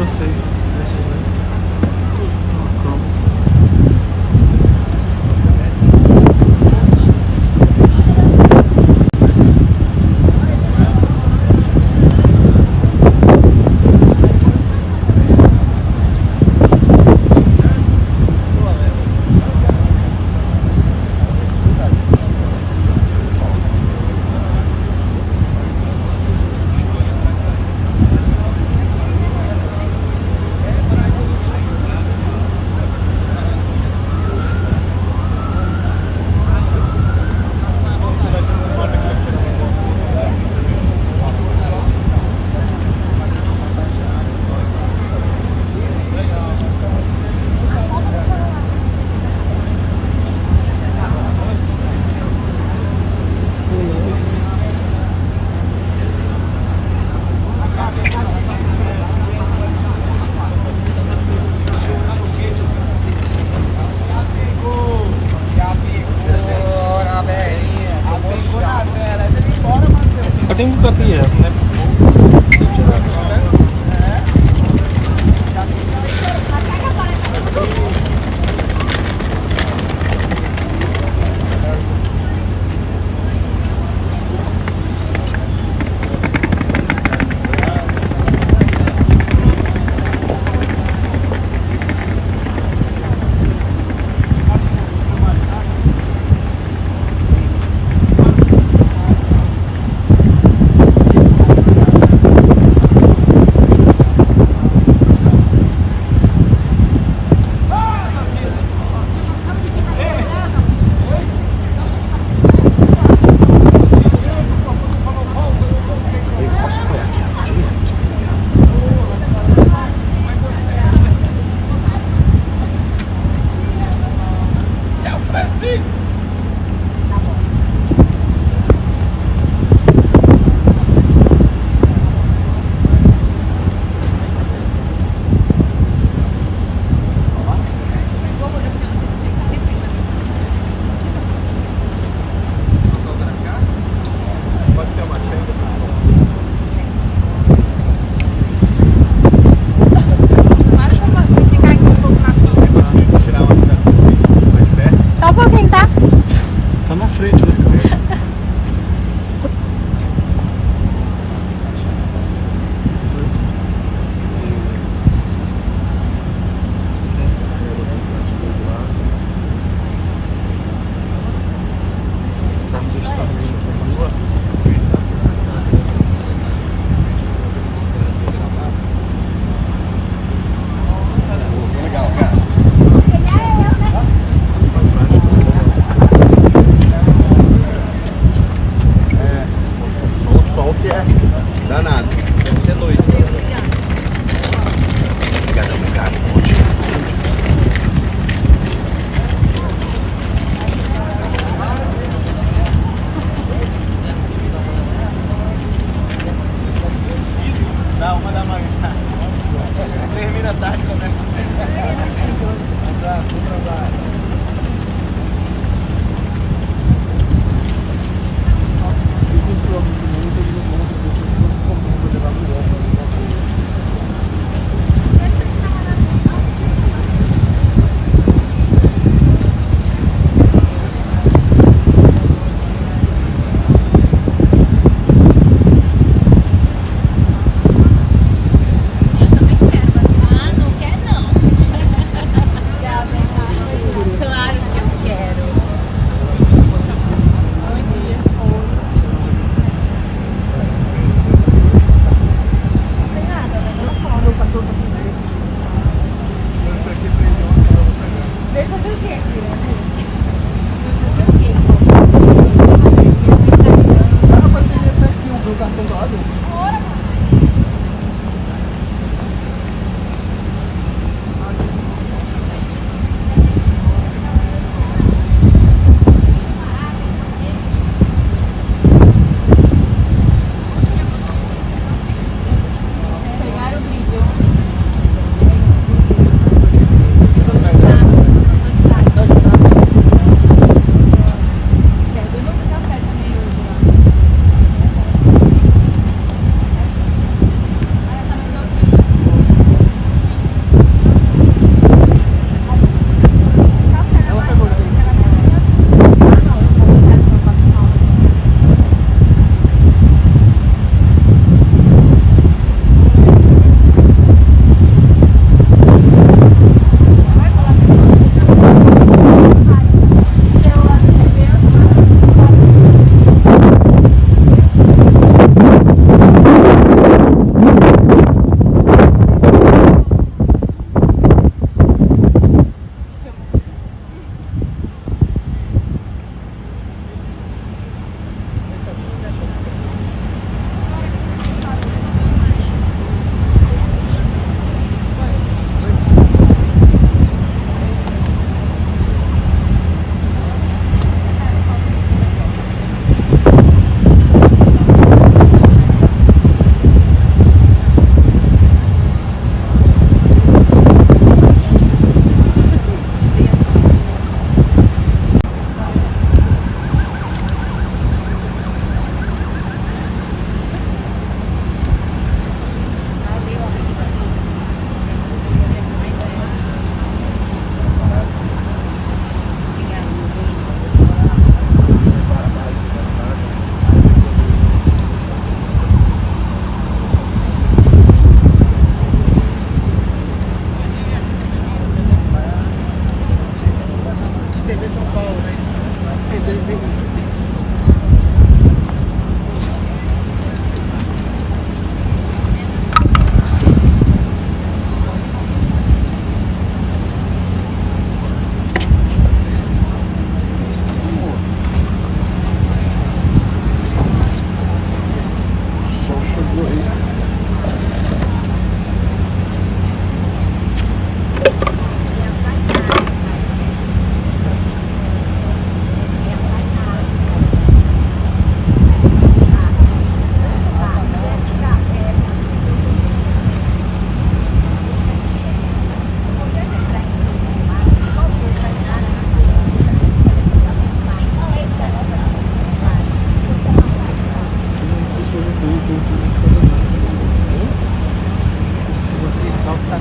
sei. Tem muito aqui, né?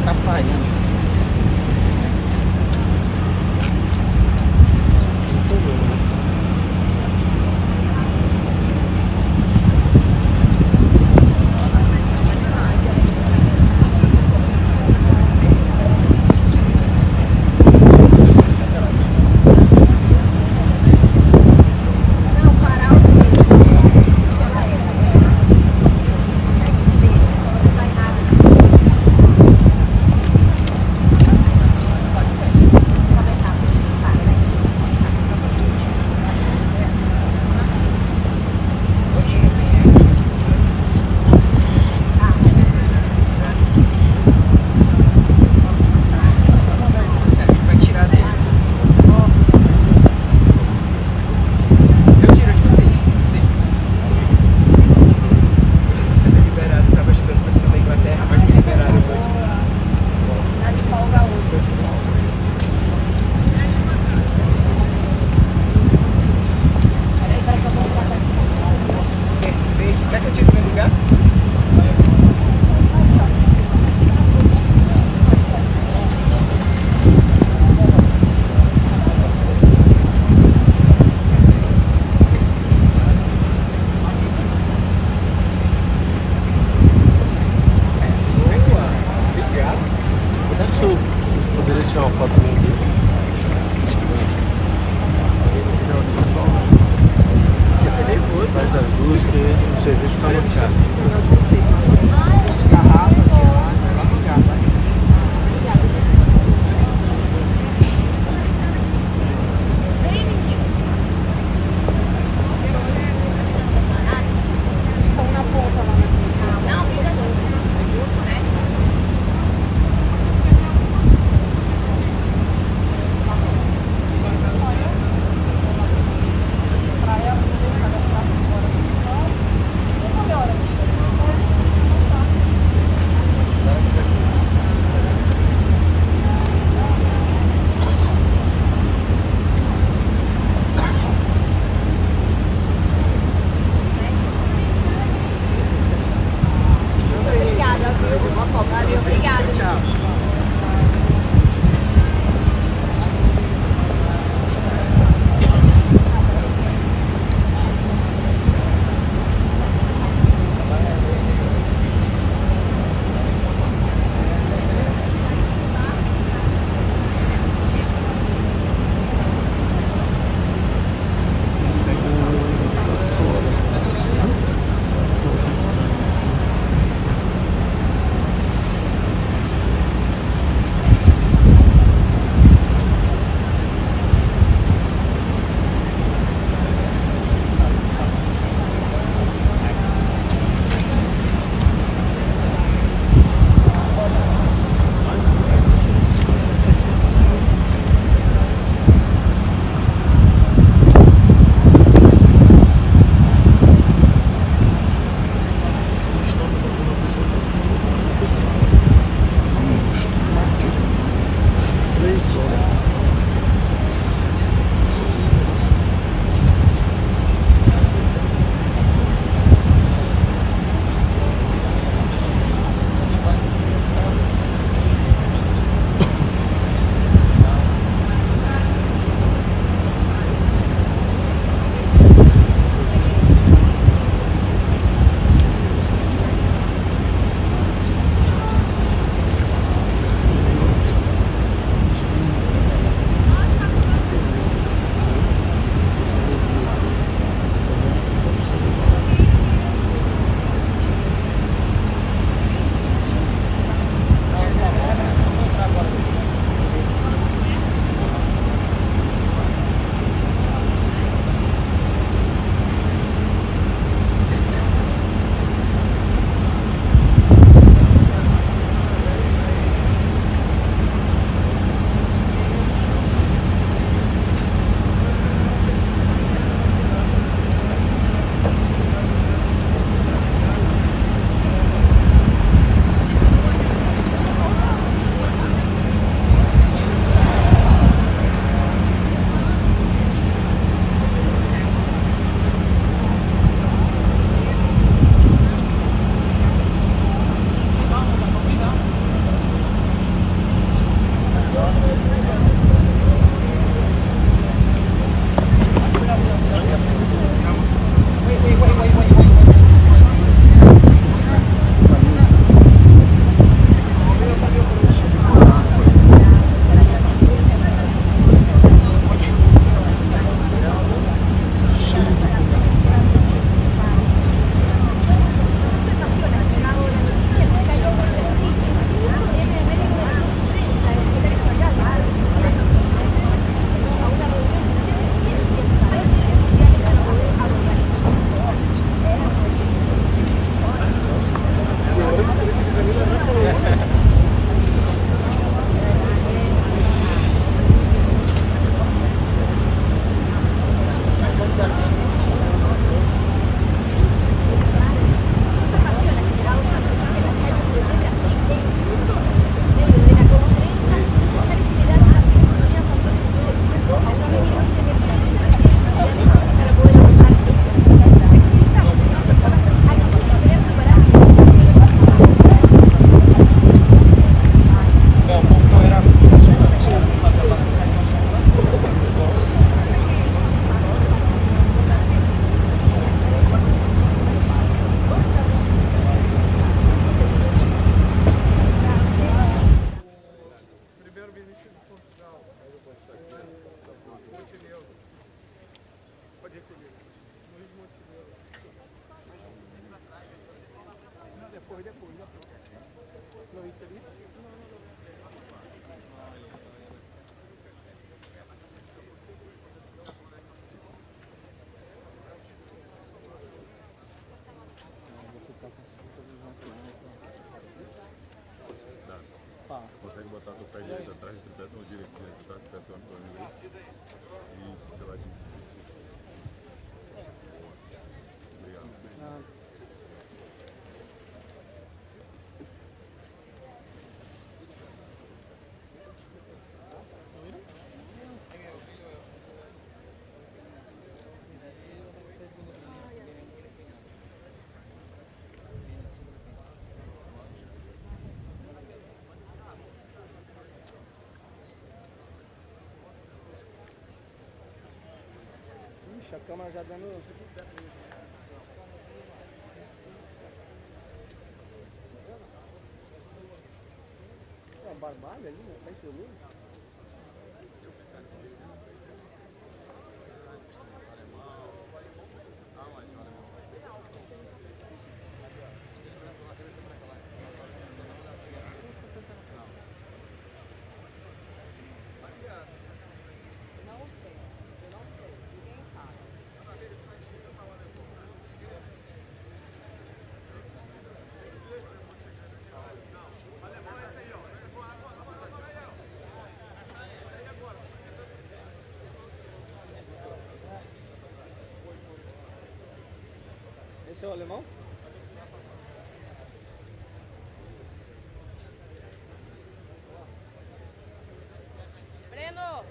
kapal yan. consegue botar o pé direito atrás, o tripé tão direitinho, tá? O tripé tão aí. Isso, você vai dividir. Obrigado. Ixi, a câmera já dando... É uma barbada ali, né? Tá filmando? Esse é o alemão? Breno!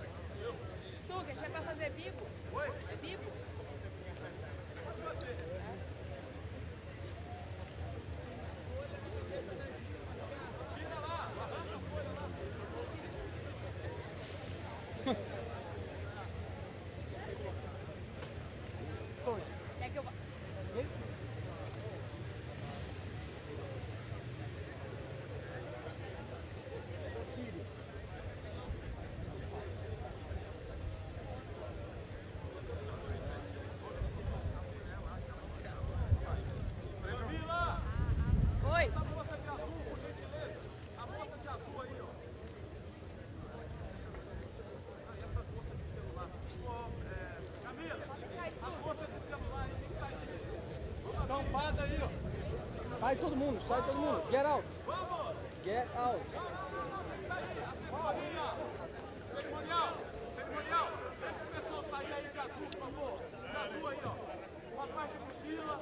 Stuka, já é pra fazer bico? Oi? É bico? Quer que eu vá? Oi. Estampada aí, ó. Sai todo mundo, sai todo mundo. Get out. Get out. Cerimonial, deixa o pessoal sair aí de azul, por favor. De azul aí, ó. Uma parte de mochila.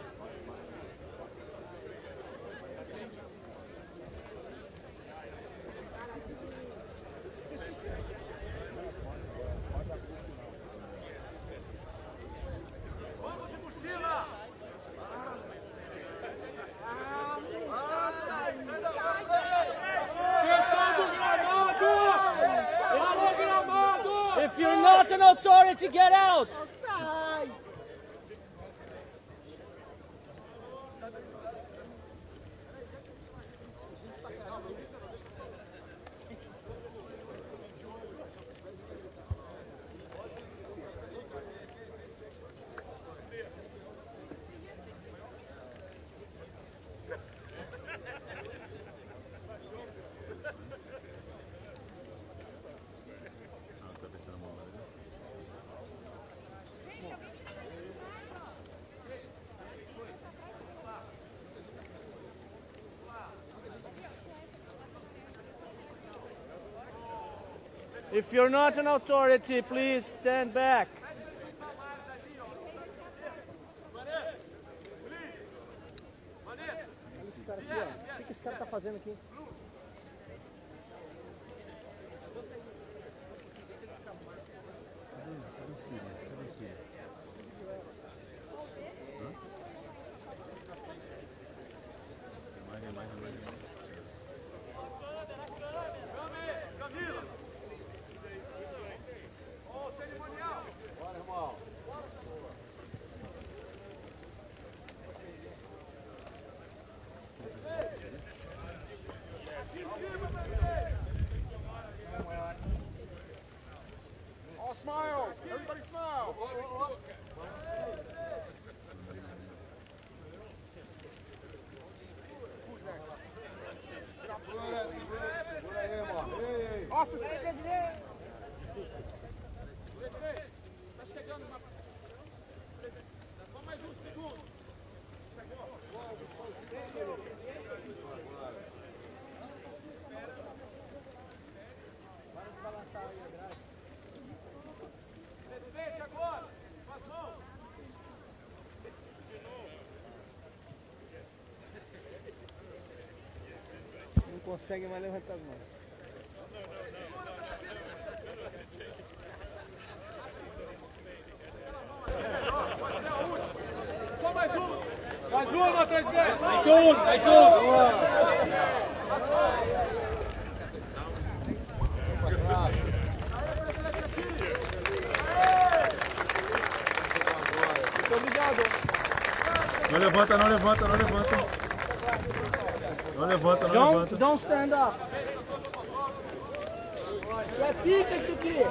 Vamos de mochila! If you're not an authority, get out. If you're not an authority, please stand back. Esse cara aqui, ó. O que esse cara tá fazendo aqui? Camila! Ô, cerimonial! Bora, irmão! All smiles! Everybody smile! Officer! Presidente! Presidente! Tá chegando uma... Só mais um segundo! consegue mais levantar as mãos. Só mais uma! Mais uma, presidente! Mais um! Mais um! Muito obrigado! Não levanta, não levanta, não levanta. Não levanta, não levanta. Don't stand up! É pica isso aqui!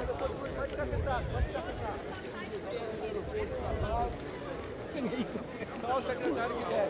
Só o secretário que quer.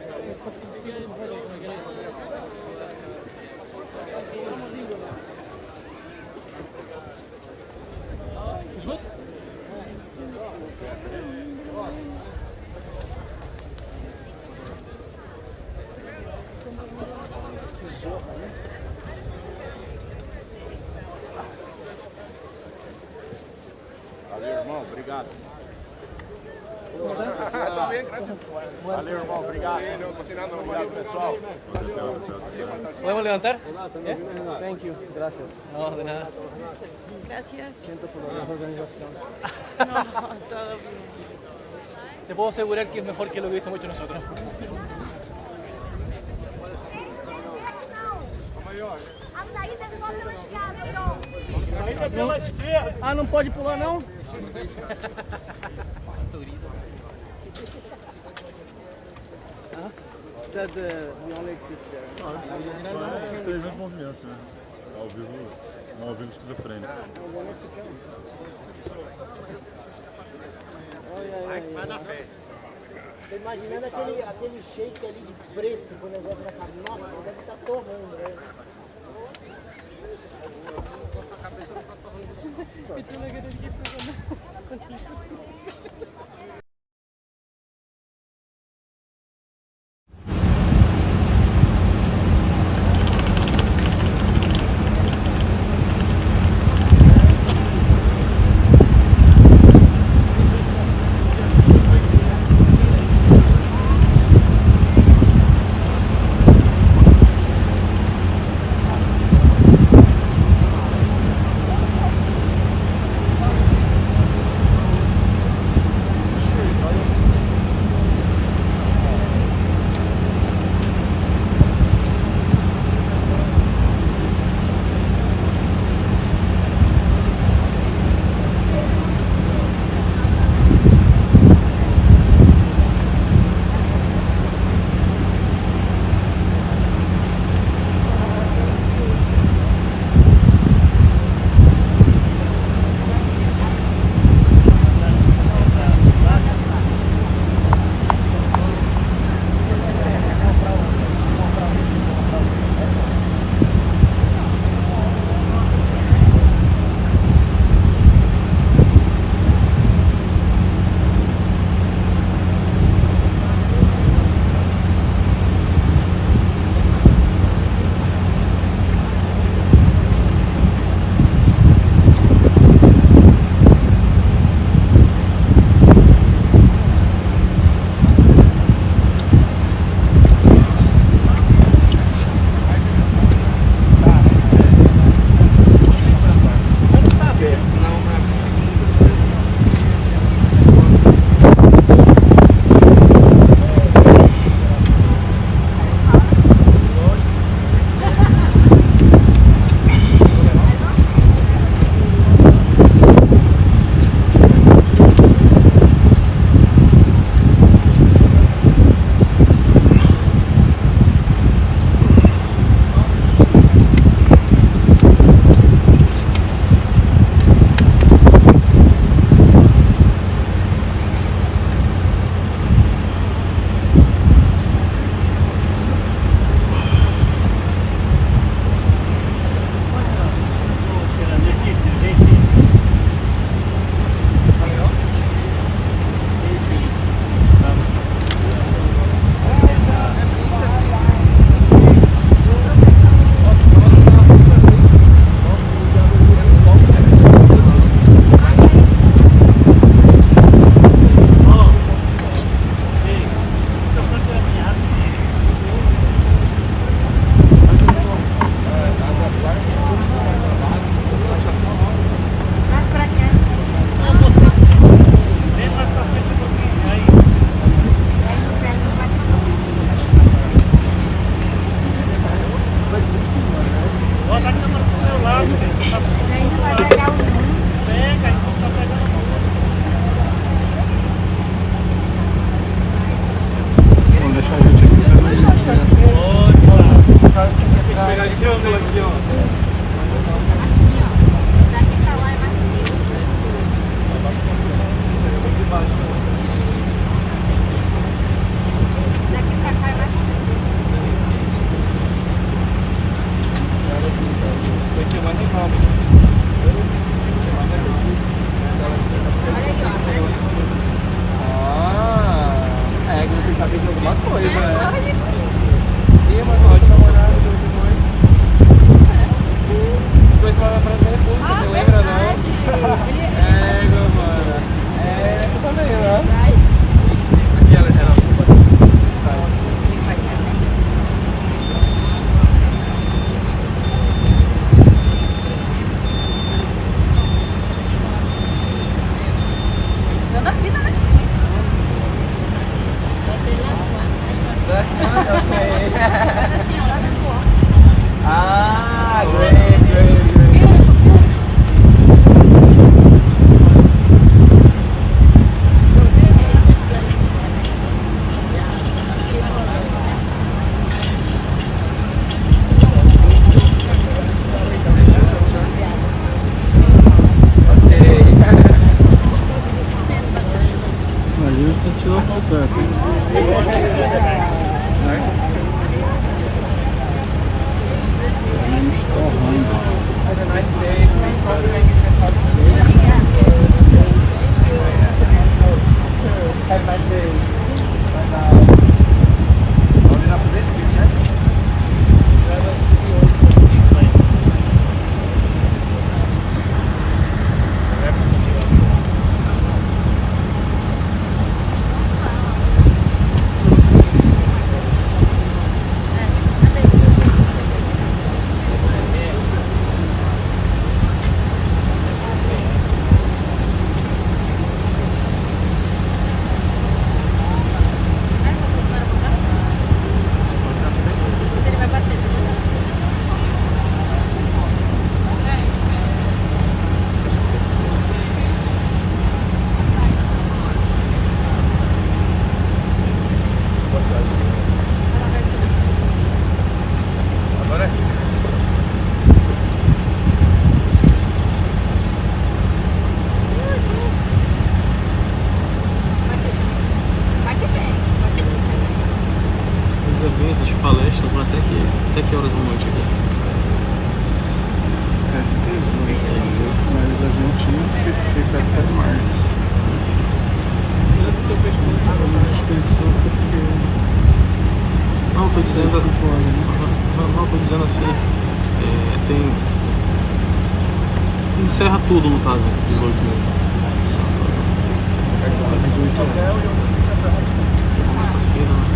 Valeu, irmão, obrigado. Valeu, irmão, obrigado. Obrigado, pessoal. ¿Podemos levantar? Thank you, gracias. No, de nada. Gracias. Siento por la organización. No, todo bien. Te puedo asegurar que es mejor que lo que hubiésemos hecho nosotros. A saída é só pela escada, Tom. Ah, não pode pular não? That we only exist there. Os três mesmos movimentos, né? Ao vivo, não ao vivo esquizofrênico. Tô imaginando aquele shake ali de preto com o negócio na cabeça. Nossa, deve estar torrando, velho. Encerra tudo no caso, 18 mil. Começa cedo, né?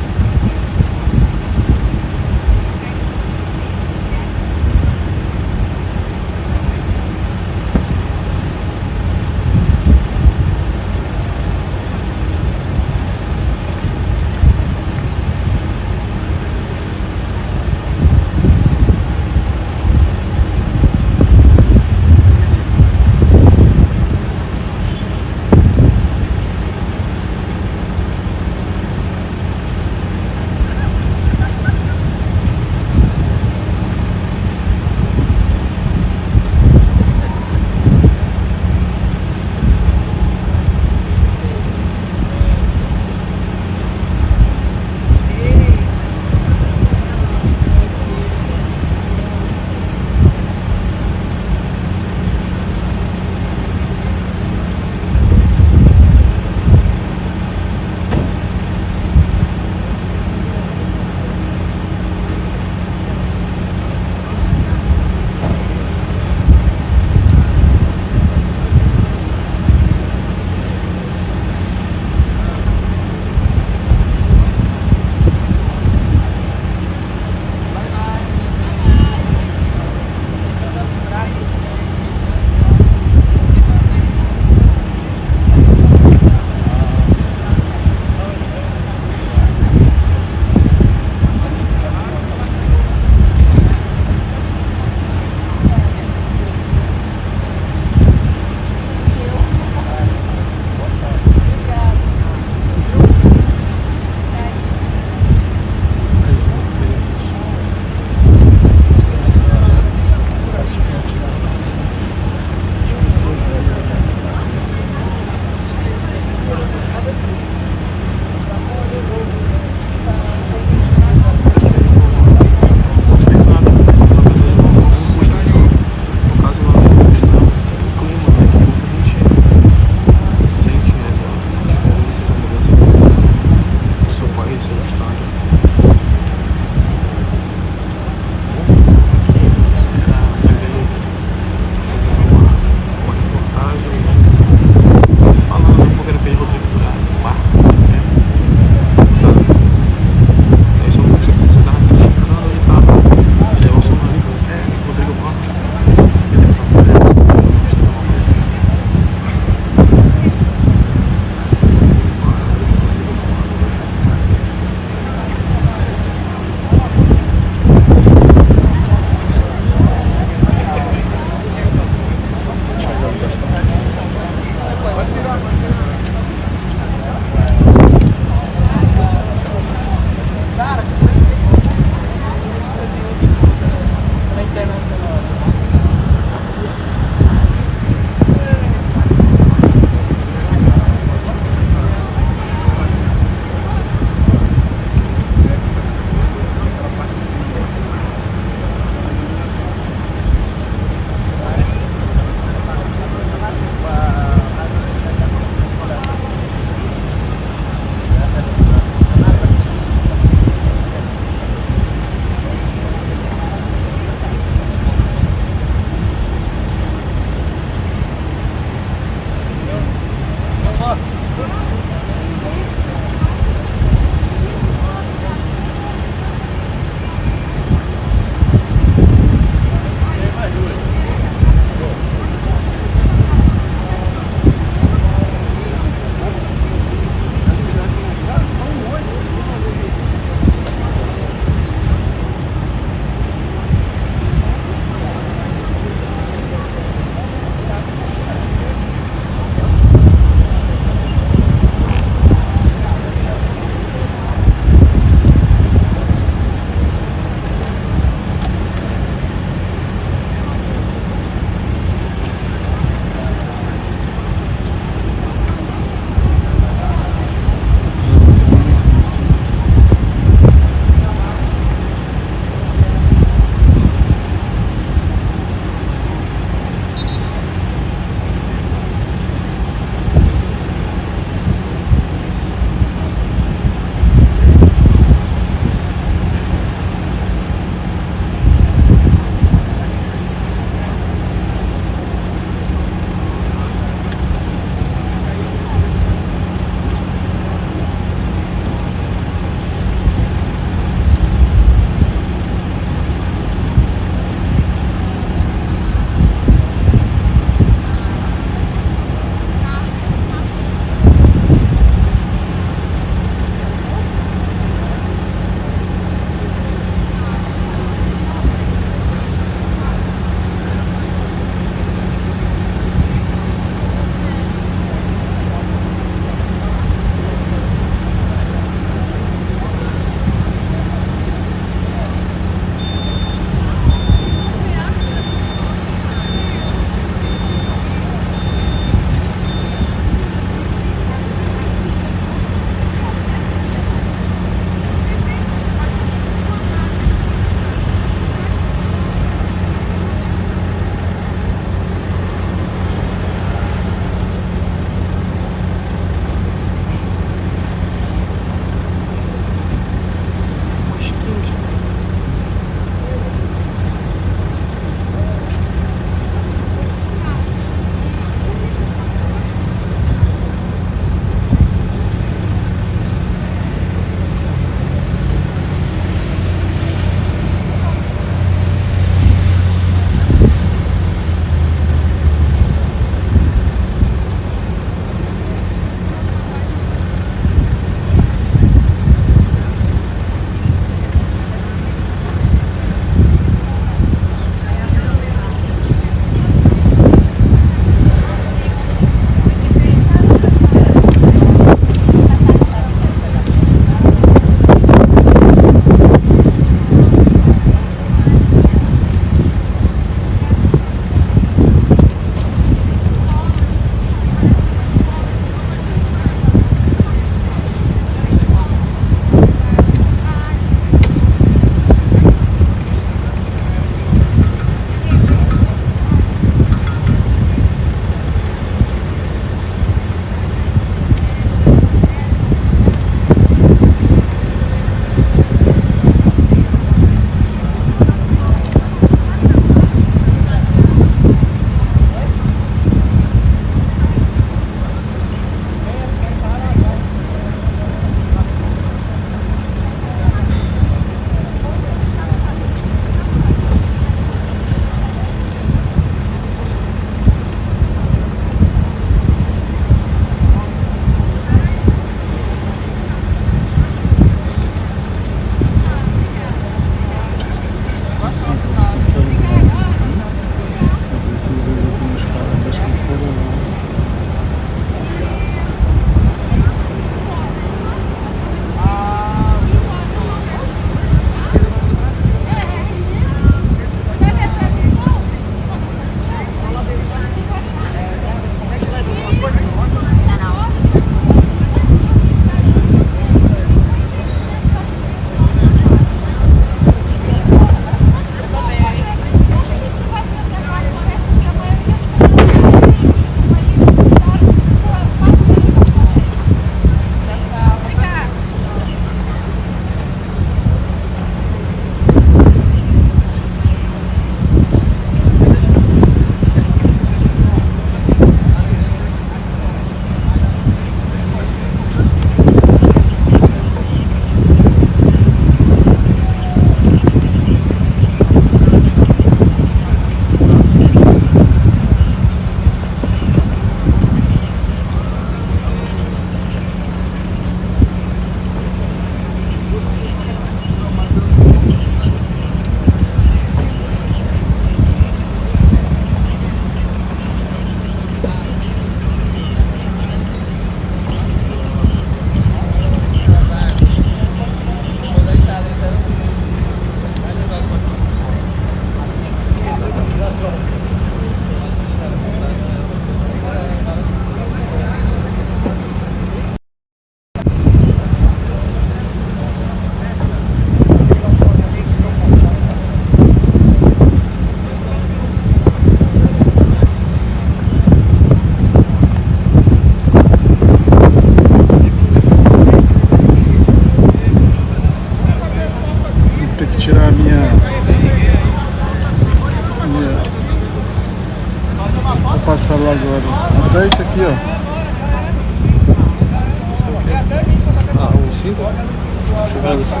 Chegada assim.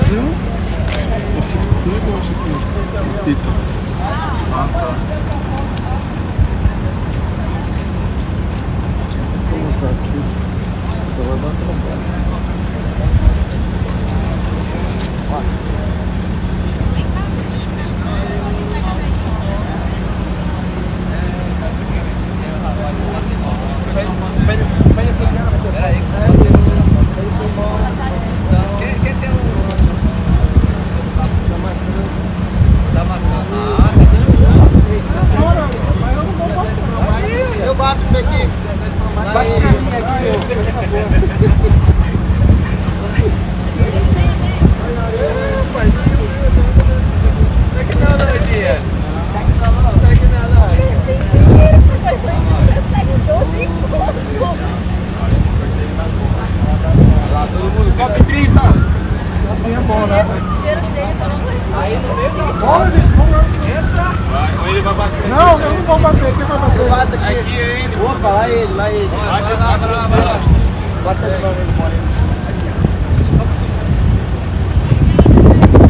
Viu? Esse aqui eu acho que pita. Ah, tá. Vou colocar aqui. Vou levar um trabalho. Eu bato isso daqui. Bate pra mim aqui, por favor. Cop30! Assim é bom, né? Aí no meio não. Bora, gente, vamos lá. Entra. Ele vai bater. Não, eu não vou bater, quem vai bater? Eu bato aqui. Aqui ele. Opa, lá ele, lá ele. Bate lá, você. Bota ele lá mesmo, mano.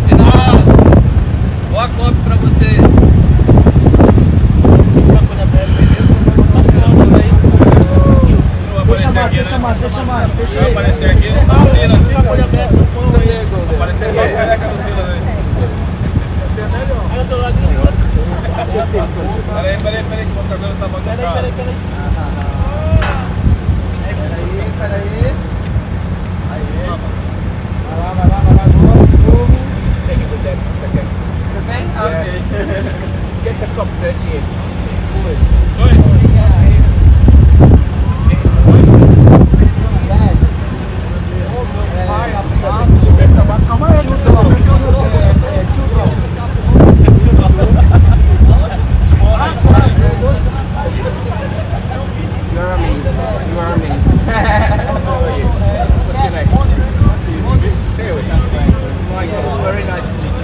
Renato, boa Cop pra você. Deixa Vai aparecer aqui, não tá o Silas. Vai aparecer só o careca do Silas aí. Esse é melhor. Peraí, que o cabelo tá bagunçado. Peraí. Aí. Vai lá, novo. Take it with that second. Okay. Get the cup 38. Oi. Calma aí, Very nice to meet you.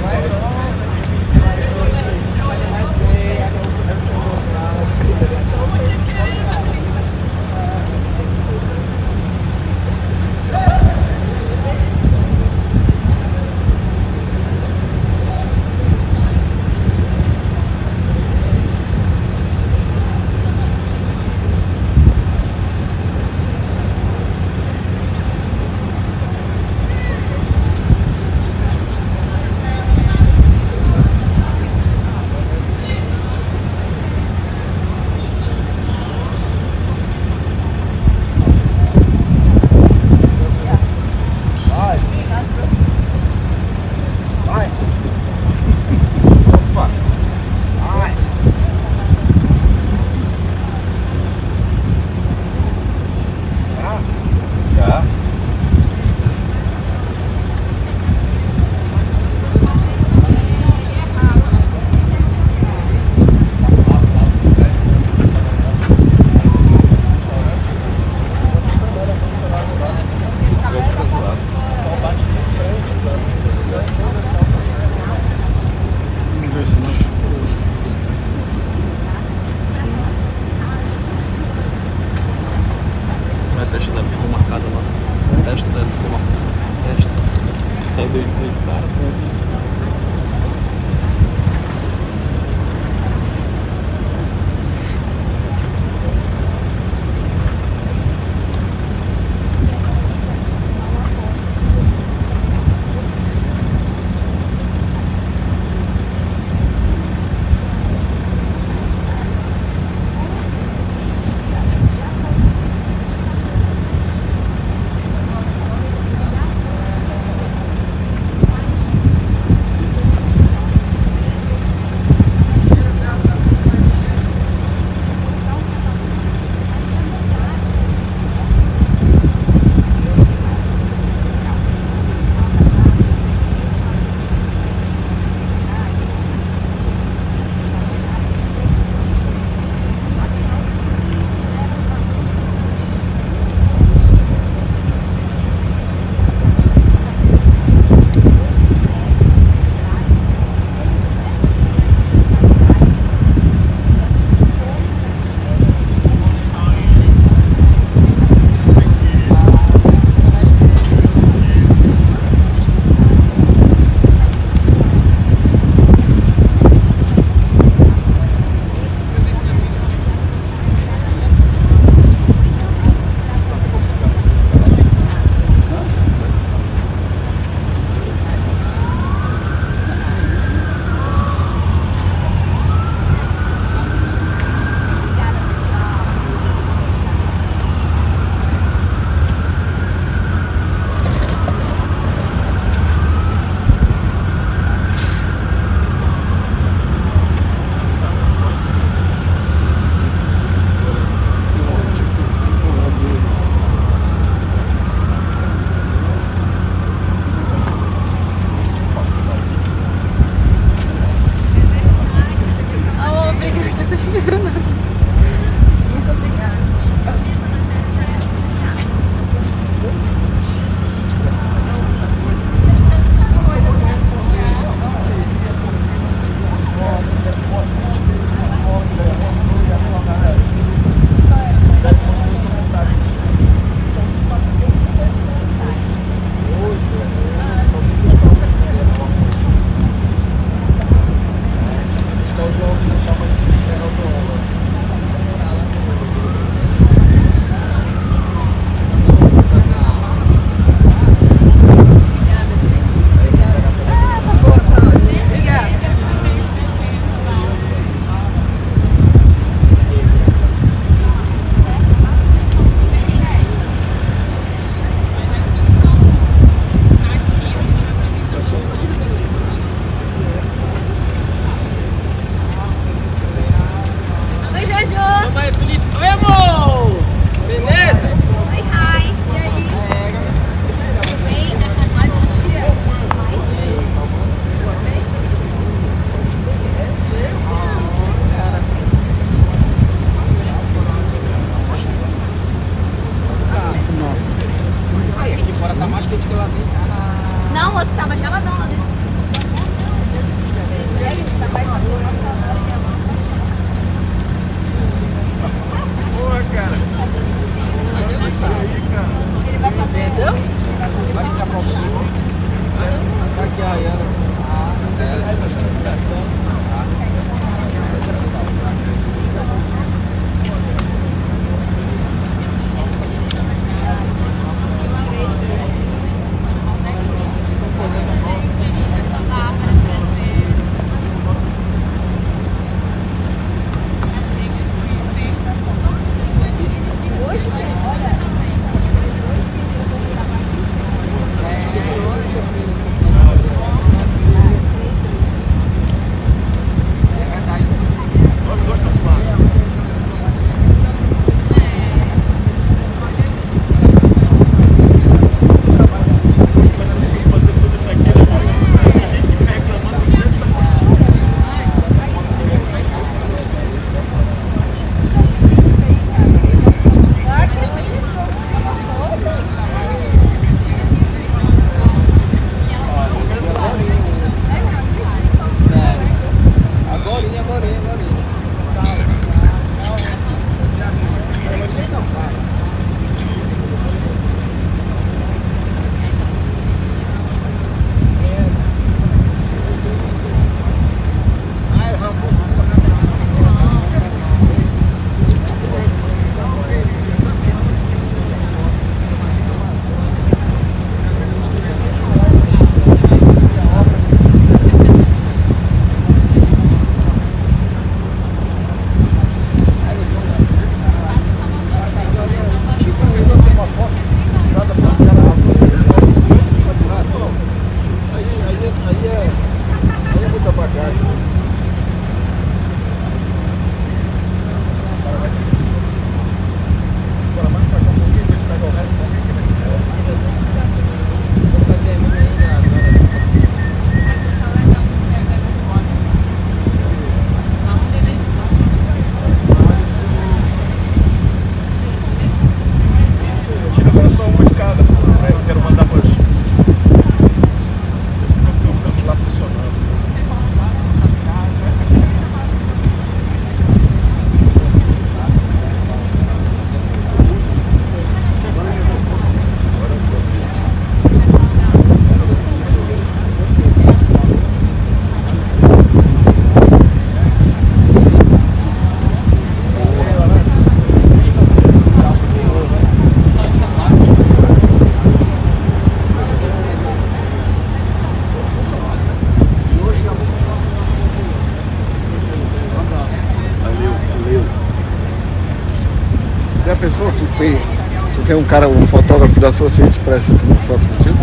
Tá mais quente que lá dentro. Não, o outro tava geladão lá dentro. Boa, cara. Ele vai fazer. Entendeu? Vai ficar problema. Tá aqui a Ayana. Já pensou, tu tem um cara, um fotógrafo da sua ciência para uma foto contigo?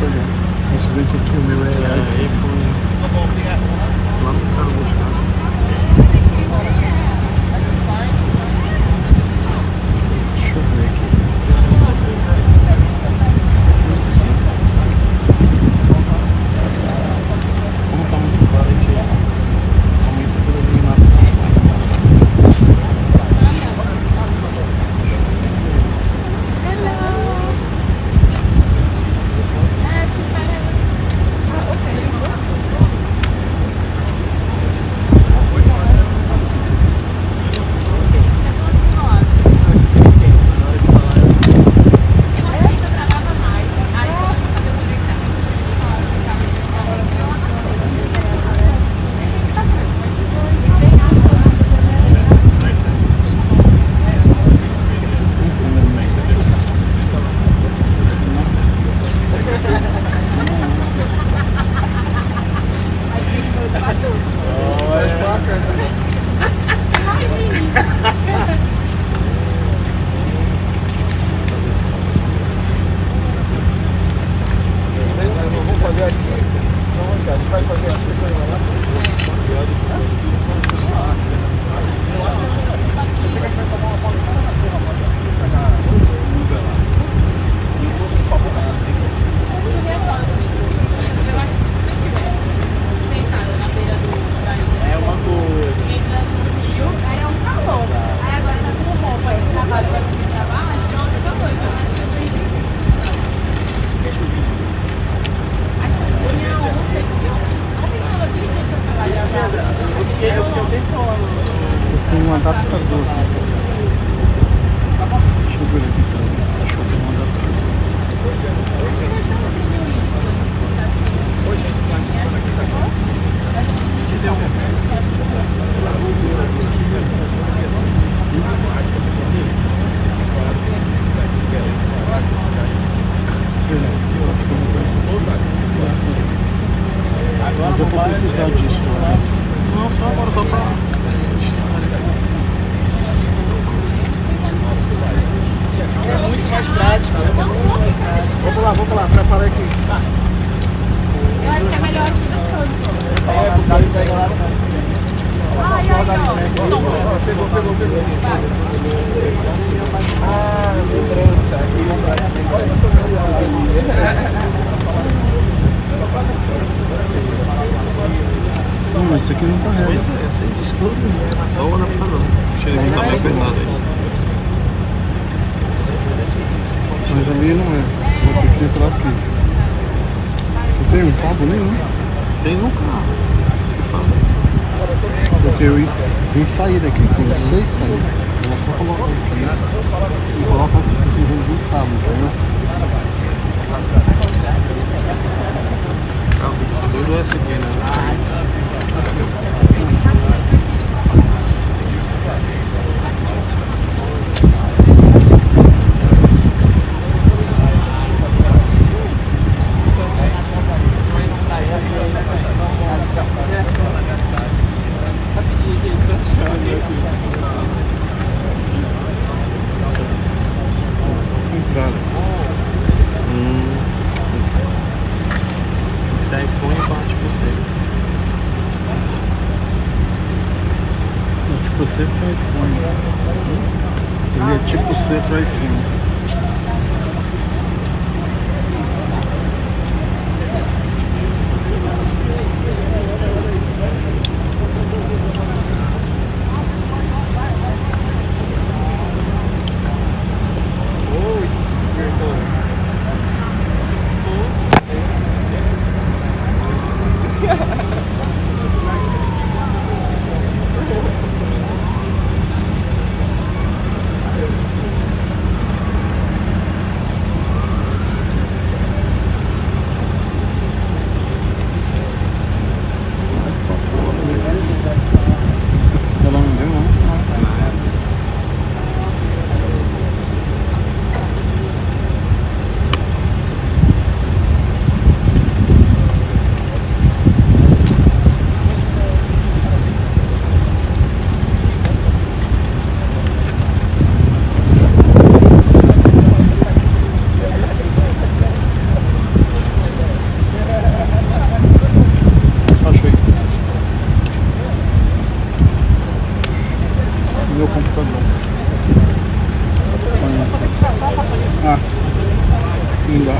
olhar. Mas se bem que aqui o meu é iPhone. Lá no cara vou buscar. Deixa eu ver aqui. Como tá muito claro, a gente aumenta toda a iluminação. Tem um adaptador aqui. Deixa eu verificar. Deixa eu ver um adaptador. Sei lá, eu acho que eu vou precisar. Mas eu vou precisar disso. Não, só agora só pra... É muito mais prático. Vamos lá, prepara aqui. Eu acho que é melhor aqui no canto. É, por causa pega lá. Ai, ó. Som. Pegou. Ah, lembrança. Não, mas isso aqui não carrega. Pois é, essa aí diz tudo. Só o adaptador. O xerife tá bem apertado aí. Mas ali não é. Vou ter que entrar aqui. Não tem um cabo nenhum. Tem no carro. Isso que fala. Porque eu vim sair daqui. Quando eu sei sair, eu vou só colocar aqui. E colocar aqui, precisando de um cabo, entendeu? Carro tem que ser dois USB, né? Entrada. Esse iPhone parte por você. Tipo C pro iPhone. Ele é tipo C pro iPhone. Ah, não dá.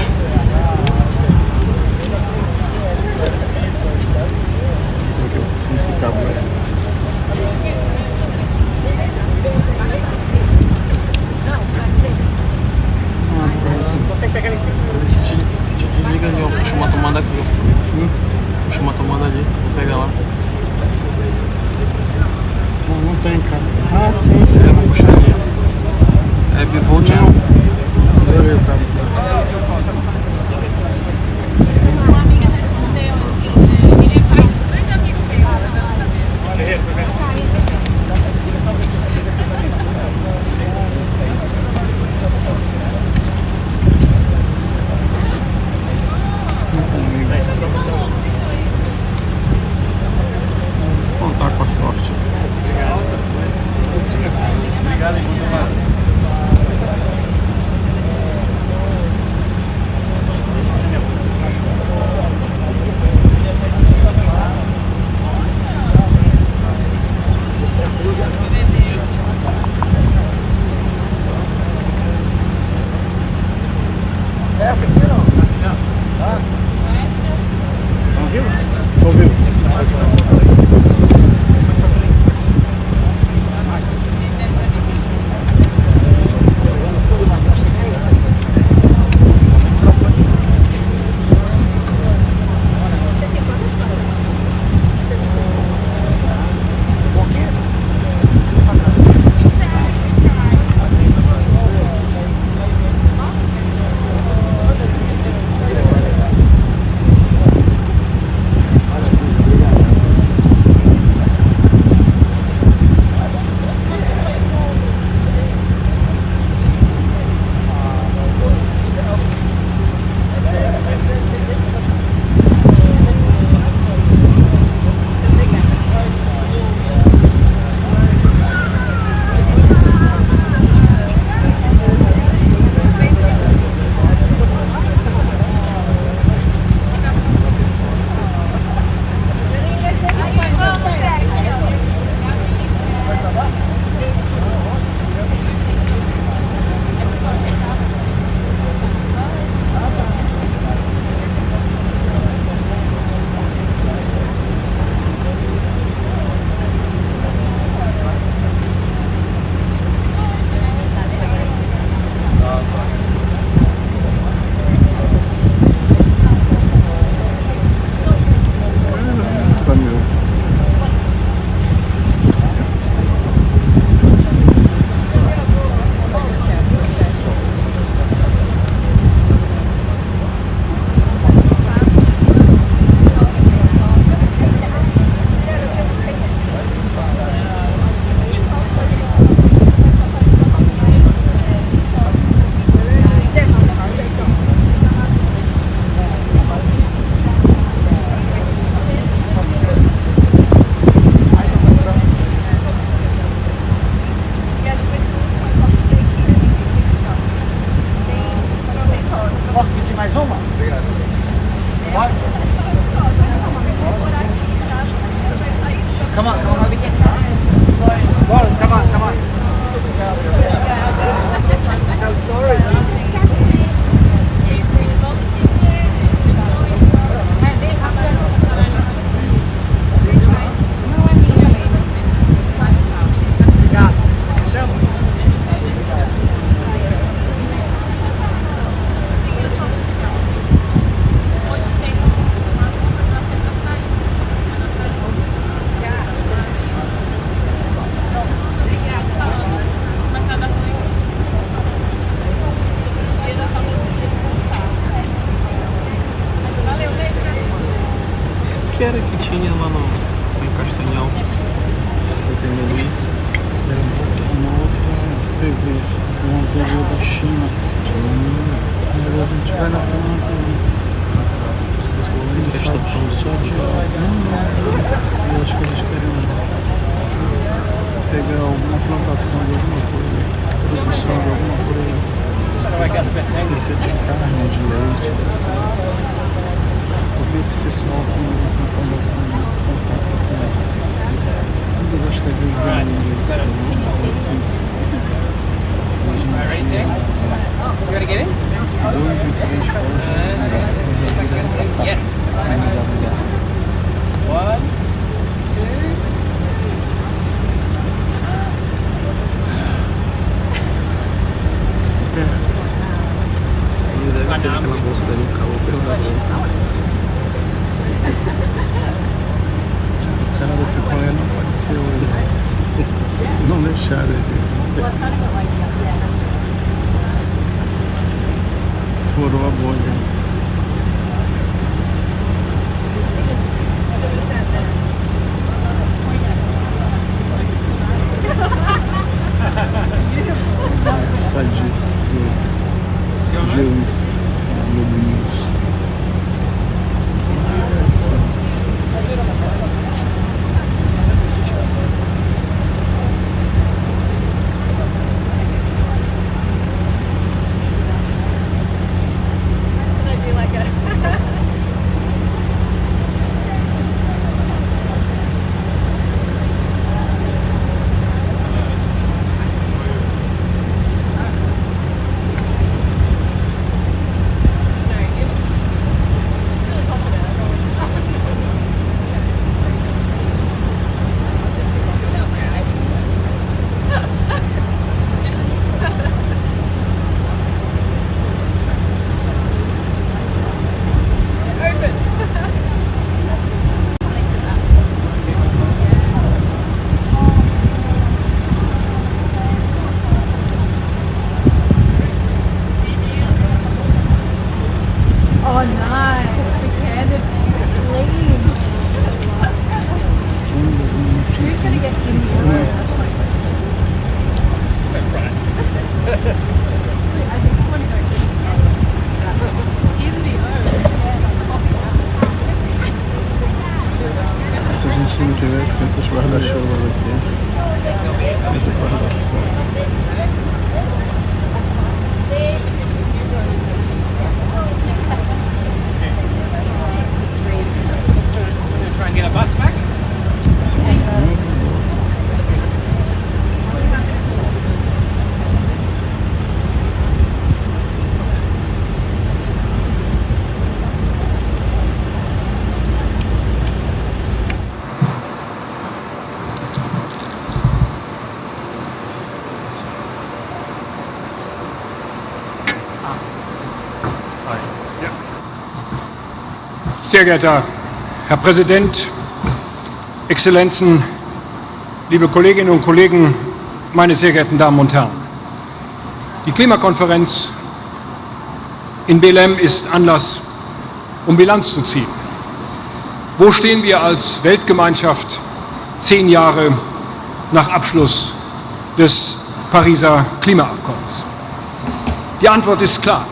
Esse cabo Consegue pegar em cima? Te desliga ali, ó. Puxa uma tomada aqui, ó. Puxa uma tomada ali, vou pegar lá. Não tem, cara. Ah, sim, sim. É, vou puxar ali. É bivolt, né? Beleza, tá. Uma amiga respondeu assim, ele é pai, grande amigo meu, ela não sabia. Vou contar com a sorte. Obrigado, hein, muito mais. Certo aqui não? Tá? Tá ouvindo? Tô ouvindo. que era que tinha lá no em Castanhal? Eu tenho medo isso. Era uma outra TV, uma TV da China. Mas a gente vai na semana que vem. Eles estação só de água. Eu acho que eles querem pegar alguma plantação de alguma coisa, produção de alguma coisa. Não sei se é de carne, de leite. Porque esse pessoal que eles vão fazer contato com todas as TVs do mundo. Ready, two? You ready to get in? Yes. 1, 2. Ele deve ter aquela bolsa dele no carro pelo o cara do picolé não pode ser o... Não deixaram ele. Furou a bolha. Sadio do G1 Globo News. Oh, nice. The candid flames. Who's going to get in here? I think I want to go in the Se a gente não tivesse com esses guarda-chuvas aqui, essa guarda-sol. Try and get a bus back. Sehr geehrter Herr Präsident, Exzellenzen, liebe Kolleginnen und Kollegen, meine sehr geehrten Damen und Herren! Die Klimakonferenz in Belém ist Anlass, um Bilanz zu ziehen. Wo stehen wir als Weltgemeinschaft 10 Jahre nach Abschluss des Pariser Klimaabkommens? Die Antwort ist klar.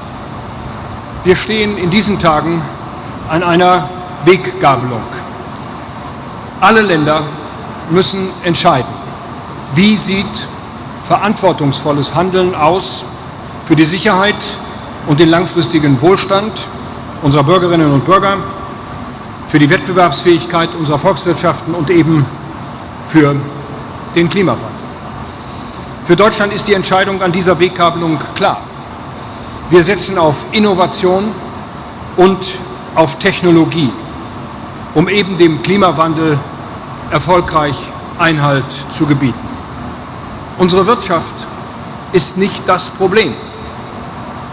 Wir stehen in diesen Tagen an einer Weggabelung. Alle Länder müssen entscheiden, wie sieht verantwortungsvolles Handeln aus für die Sicherheit und den langfristigen Wohlstand unserer Bürgerinnen und Bürger, für die Wettbewerbsfähigkeit unserer Volkswirtschaften und eben für den Klimawandel. Für Deutschland ist die Entscheidung an dieser Weggabelung klar. Wir setzen auf Innovation und auf Technologie, um eben dem Klimawandel erfolgreich Einhalt zu gebieten. Unsere Wirtschaft ist nicht das Problem.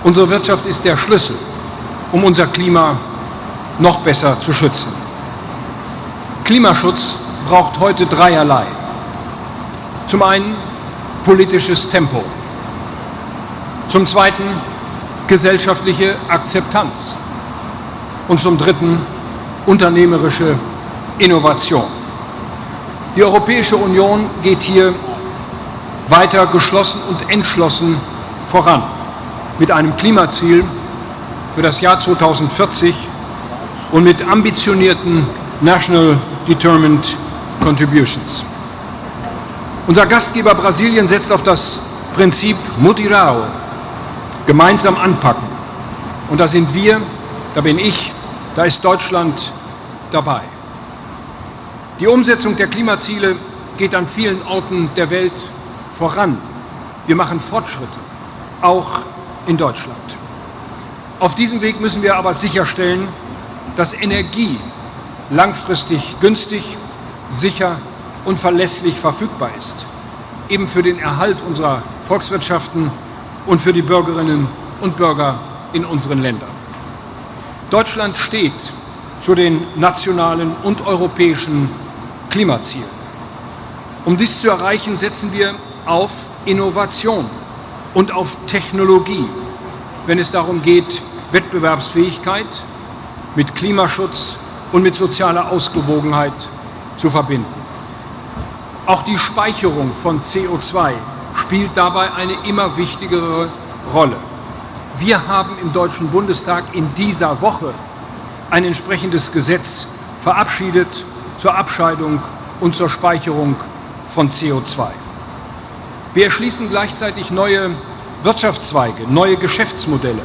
Unsere Wirtschaft ist der Schlüssel, um unser Klima noch besser zu schützen. Klimaschutz braucht heute dreierlei. Zum einen politisches Tempo. Zum zweiten gesellschaftliche Akzeptanz. Und zum dritten unternehmerische Innovation. Die Europäische Union geht hier weiter geschlossen und entschlossen voran mit einem Klimaziel für das Jahr 2040 und mit ambitionierten National Determined Contributions. Unser Gastgeber Brasilien setzt auf das Prinzip Mutirão, gemeinsam anpacken. Und da sind wir, da bin ich, da ist Deutschland dabei. Die Umsetzung der Klimaziele geht an vielen Orten der Welt voran. Wir machen Fortschritte. auch in Deutschland. Auf diesem Weg müssen wir aber sicherstellen, dass Energie langfristig günstig, sicher und verlässlich verfügbar ist, eben für den Erhalt unserer Volkswirtschaften und für die Bürgerinnen und Bürger in unseren Ländern. Deutschland steht zu den nationalen und europäischen Klimazielen. Um dies zu erreichen, setzen wir auf Innovation und auf Technologie, wenn es darum geht, Wettbewerbsfähigkeit mit Klimaschutz und mit sozialer Ausgewogenheit zu verbinden. Auch die Speicherung von CO2 spielt dabei eine immer wichtigere Rolle. Wir haben im Deutschen Bundestag in dieser Woche ein entsprechendes Gesetz verabschiedet zur Abscheidung und zur Speicherung von CO2. Wir erschließen gleichzeitig neue Wirtschaftszweige, neue Geschäftsmodelle.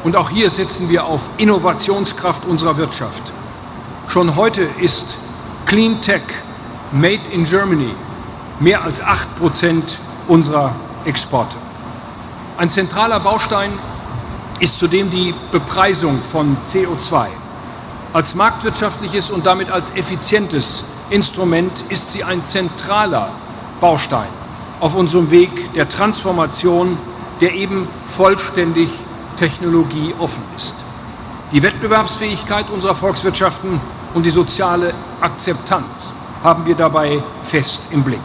Und auch hier setzen wir auf Innovationskraft unserer Wirtschaft. Schon heute ist Clean Tech, Made in Germany, mehr als 8% unserer Exporte. Ein zentraler Baustein ist zudem die Bepreisung von CO2. Als marktwirtschaftliches und damit als effizientes Instrument ist sie ein zentraler Baustein auf unserem Weg der Transformation, der eben vollständig technologieoffen ist. Die Wettbewerbsfähigkeit unserer Volkswirtschaften und die soziale Akzeptanz haben wir dabei fest im Blick.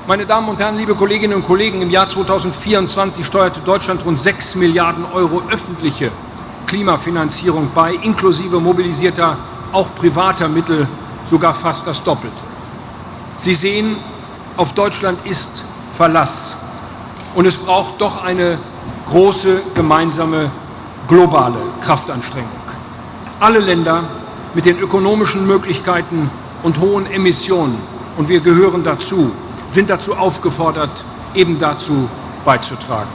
Meine Damen und Herren, liebe Kolleginnen und Kollegen, im Jahr 2024 steuerte Deutschland rund 6 Milliarden Euro öffentliche Klimafinanzierung bei, inklusive mobilisierter, auch privater Mittel, sogar fast das Doppelte. Sie sehen, auf Deutschland ist Verlass. Und es braucht doch eine große gemeinsame globale Kraftanstrengung. Alle Länder mit den ökonomischen Möglichkeiten und hohen Emissionen, und wir gehören dazu, sind dazu aufgefordert, eben dazu beizutragen.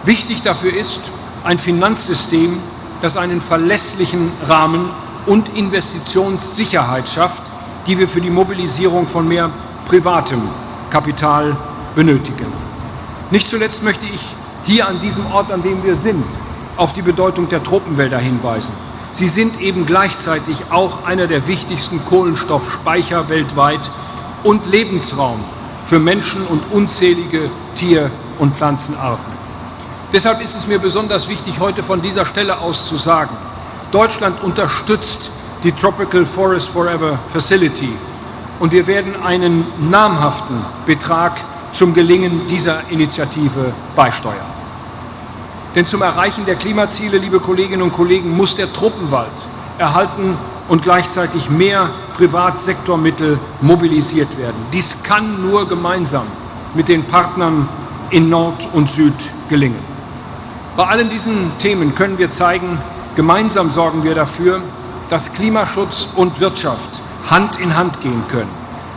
Wichtig dafür ist ein Finanzsystem, das einen verlässlichen Rahmen und Investitionssicherheit schafft, die wir für die Mobilisierung von mehr privatem Kapital benötigen. Nicht zuletzt möchte ich hier an diesem Ort, an dem wir sind, auf die Bedeutung der Tropenwälder hinweisen. Sie sind eben gleichzeitig auch einer der wichtigsten Kohlenstoffspeicher weltweit und Lebensraum für Menschen und unzählige Tier- und Pflanzenarten. Deshalb ist es mir besonders wichtig, heute von dieser Stelle aus zu sagen, Deutschland unterstützt die Tropical Forest Forever Facility und wir werden einen namhaften Betrag zum Gelingen dieser Initiative beisteuern. Denn zum Erreichen der Klimaziele, liebe Kolleginnen und Kollegen, muss der Tropenwald erhalten und gleichzeitig mehr Privatsektormittel mobilisiert werden. Dies kann nur gemeinsam mit den Partnern in Nord und Süd gelingen. Bei allen diesen Themen können wir zeigen, gemeinsam sorgen wir dafür, dass Klimaschutz und Wirtschaft Hand in Hand gehen können.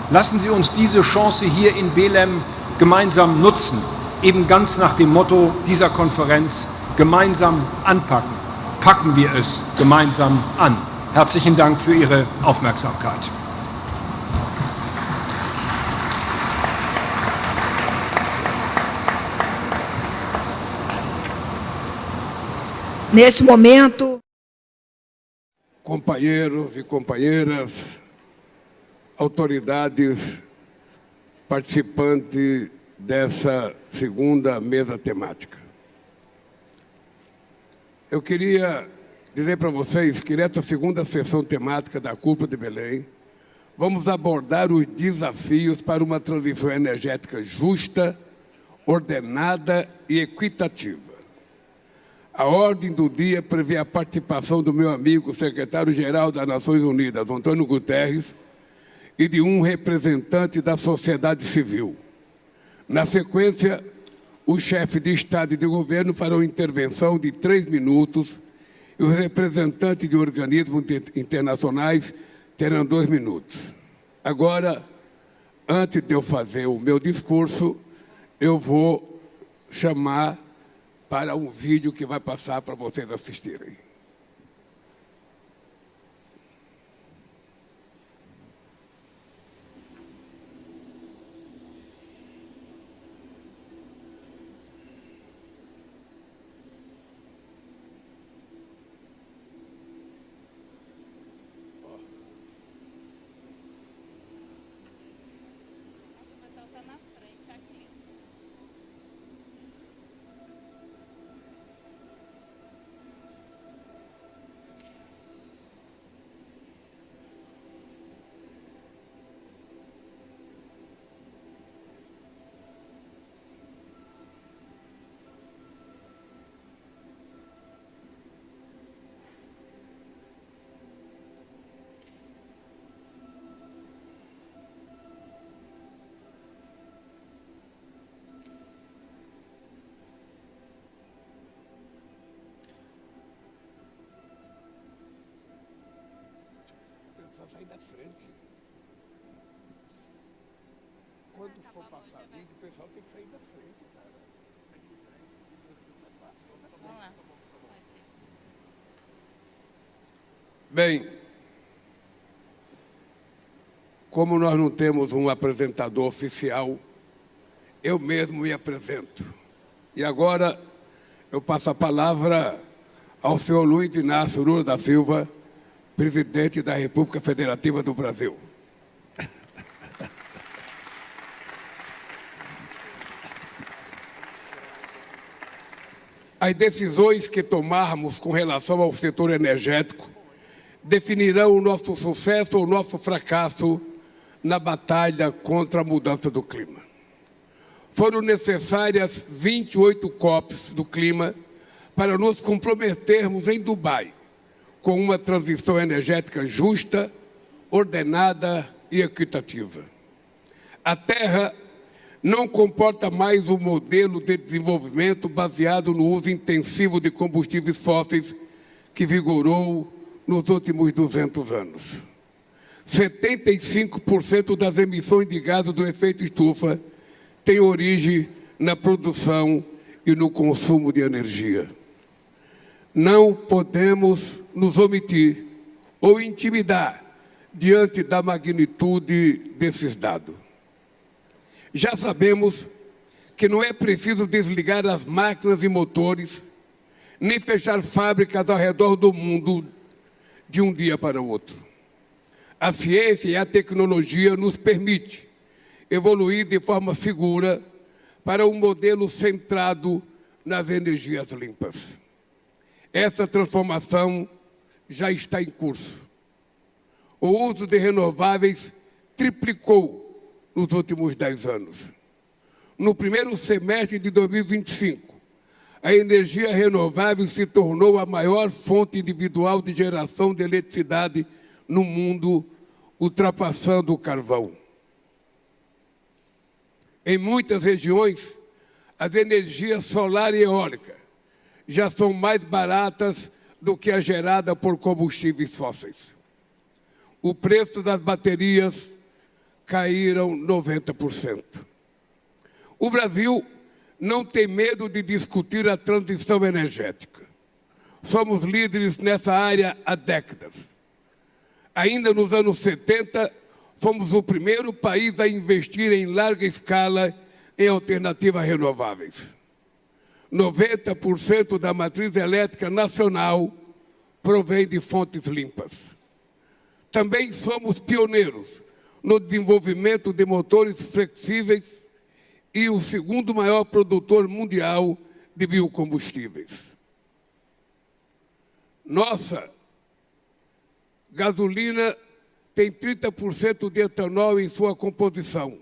Lassen Sie uns diese Chance hier in Belem gemeinsam nutzen, eben ganz nach dem Motto dieser Konferenz, gemeinsam anpacken. Packen wir es gemeinsam an. Herzlichen Dank für Ihre Aufmerksamkeit. Neste momento, companheiros e companheiras, autoridades participantes dessa segunda mesa temática. Eu queria dizer para vocês que nessa segunda sessão temática da Cúpula de Belém, vamos abordar os desafios para uma transição energética justa, ordenada e equitativa. A ordem do dia prevê a participação do meu amigo, secretário-geral das Nações Unidas, Antônio Guterres, e de um representante da sociedade civil. Na sequência, o chefe de Estado e de Governo farão intervenção de 3 minutos e os representantes de organismos internacionais terão 2 minutos. Agora, antes de eu fazer o meu discurso, eu vou chamar para um vídeo que vai passar para vocês assistirem. sair da frente. Quando for passar vídeo, o pessoal tem que sair da frente, cara. Vamos lá. Bem, como nós não temos um apresentador oficial, eu mesmo me apresento. E agora eu passo a palavra ao senhor Luiz Inácio Lula da Silva, presidente da República Federativa do Brasil. As decisões que tomarmos com relação ao setor energético definirão o nosso sucesso ou o nosso fracasso na batalha contra a mudança do clima. Foram necessárias 28 COPs do clima para nos comprometermos em Dubai com uma transição energética justa, ordenada e equitativa. A Terra não comporta mais um modelo de desenvolvimento baseado no uso intensivo de combustíveis fósseis que vigorou nos últimos 200 anos. 75% das emissões de gases do efeito estufa têm origem na produção e no consumo de energia. Não podemos nos omitir ou intimidar diante da magnitude desses dados. Já sabemos que não é preciso desligar as máquinas e motores, nem fechar fábricas ao redor do mundo de um dia para o outro. A ciência e a tecnologia nos permitem evoluir de forma segura para um modelo centrado nas energias limpas. Essa transformação já está em curso. O uso de renováveis triplicou nos últimos 10 anos. No primeiro semestre de 2025, a energia renovável se tornou a maior fonte individual de geração de eletricidade no mundo, ultrapassando o carvão. Em muitas regiões, as energias solar e eólica já são mais baratas do que a gerada por combustíveis fósseis. O preço das baterias caíram 90%. O Brasil não tem medo de discutir a transição energética. Somos líderes nessa área há décadas. Ainda nos anos 70, fomos o primeiro país a investir em larga escala em alternativas renováveis. 90% da matriz elétrica nacional provém de fontes limpas. Também somos pioneiros no desenvolvimento de motores flexíveis e o segundo maior produtor mundial de biocombustíveis. Nossa gasolina tem 30% de etanol em sua composição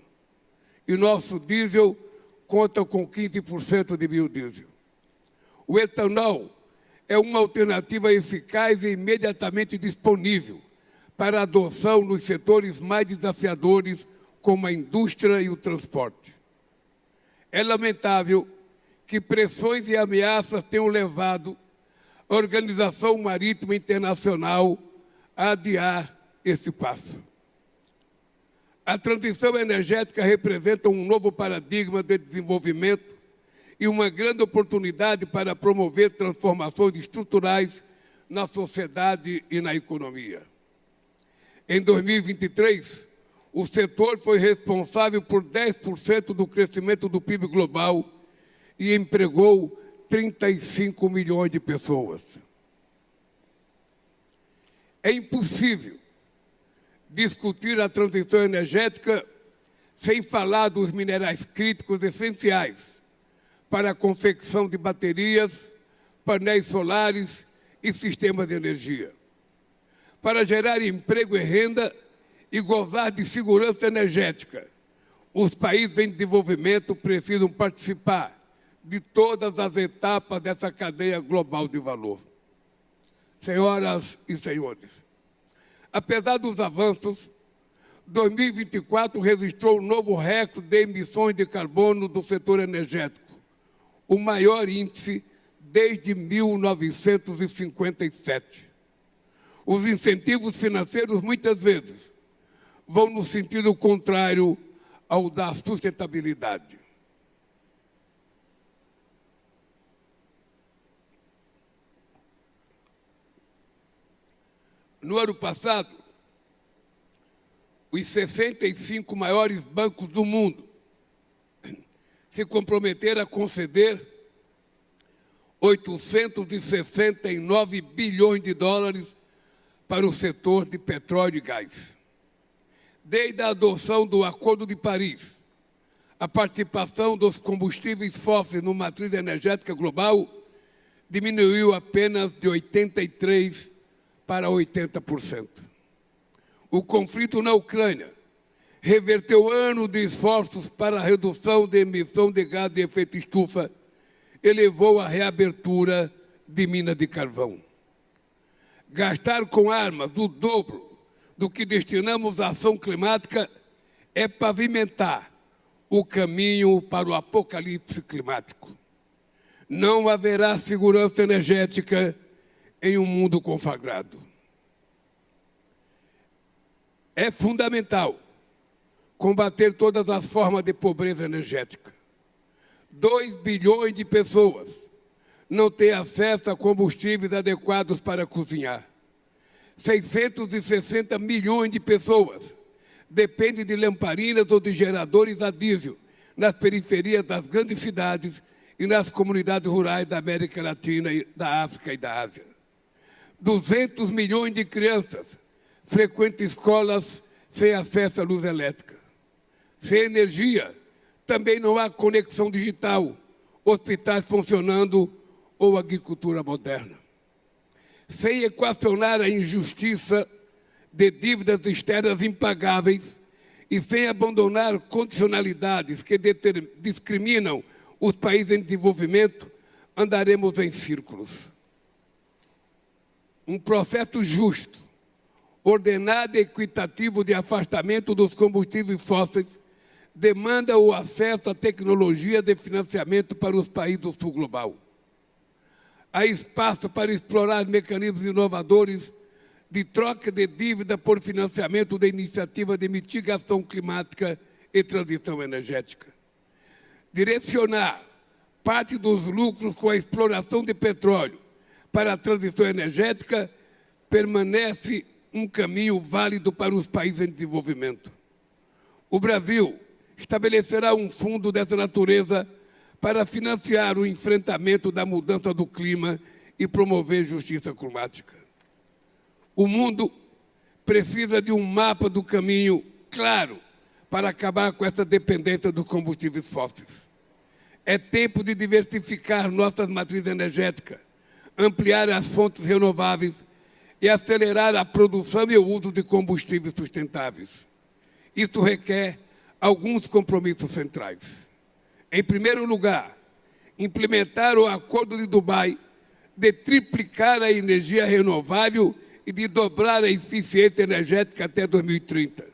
e nosso diesel conta com 15% de biodiesel. O etanol é uma alternativa eficaz e imediatamente disponível para adoção nos setores mais desafiadores, como a indústria e o transporte. É lamentável que pressões e ameaças tenham levado a Organização Marítima Internacional a adiar esse passo. A transição energética representa um novo paradigma de desenvolvimento e uma grande oportunidade para promover transformações estruturais na sociedade e na economia. Em 2023, o setor foi responsável por 10% do crescimento do PIB global e empregou 35 milhões de pessoas. É impossível discutir a transição energética sem falar dos minerais críticos essenciais para a confecção de baterias, painéis solares e sistemas de energia. Para gerar emprego e renda e gozar de segurança energética, os países em desenvolvimento precisam participar de todas as etapas dessa cadeia global de valor. Senhoras e senhores, apesar dos avanços, 2024 registrou um novo recorde de emissões de carbono do setor energético, o maior índice desde 1957. Os incentivos financeiros, muitas vezes, vão no sentido contrário ao da sustentabilidade. No ano passado, os 65 maiores bancos do mundo se comprometeram a conceder 869 bilhões de dólares para o setor de petróleo e gás. Desde a adoção do Acordo de Paris, a participação dos combustíveis fósseis na matriz energética global diminuiu apenas de 83% para 80%. O conflito na Ucrânia reverteu anos de esforços para a redução da emissão de gás de efeito estufa e levou à reabertura de minas de carvão. Gastar com armas o dobro do que destinamos à ação climática é pavimentar o caminho para o apocalipse climático. Não haverá segurança energética em um mundo conflagrado. É fundamental combater todas as formas de pobreza energética. 2 bilhões de pessoas não têm acesso a combustíveis adequados para cozinhar. 660 milhões de pessoas dependem de lamparinas ou de geradores a diesel nas periferias das grandes cidades e nas comunidades rurais da América Latina, da África e da Ásia. 200 milhões de crianças frequentam escolas sem acesso à luz elétrica. Sem energia, também não há conexão digital, hospitais funcionando ou agricultura moderna. Sem equacionar a injustiça de dívidas externas impagáveis e sem abandonar condicionalidades que discriminam os países em desenvolvimento, andaremos em círculos. Um processo justo, ordenado e equitativo de afastamento dos combustíveis fósseis demanda o acesso à tecnologia de financiamento para os países do sul global. Há espaço para explorar mecanismos inovadores de troca de dívida por financiamento da iniciativa de mitigação climática e transição energética. Direcionar parte dos lucros com a exploração de petróleo para a transição energética permanece um caminho válido para os países em desenvolvimento. O Brasil estabelecerá um fundo dessa natureza para financiar o enfrentamento da mudança do clima e promover justiça climática. O mundo precisa de um mapa do caminho claro para acabar com essa dependência dos combustíveis fósseis. É tempo de diversificar nossas matrizes energéticas, ampliar as fontes renováveis e acelerar a produção e o uso de combustíveis sustentáveis. Isso requer alguns compromissos centrais. Em primeiro lugar, implementar o Acordo de Dubai de triplicar a energia renovável e de dobrar a eficiência energética até 2030.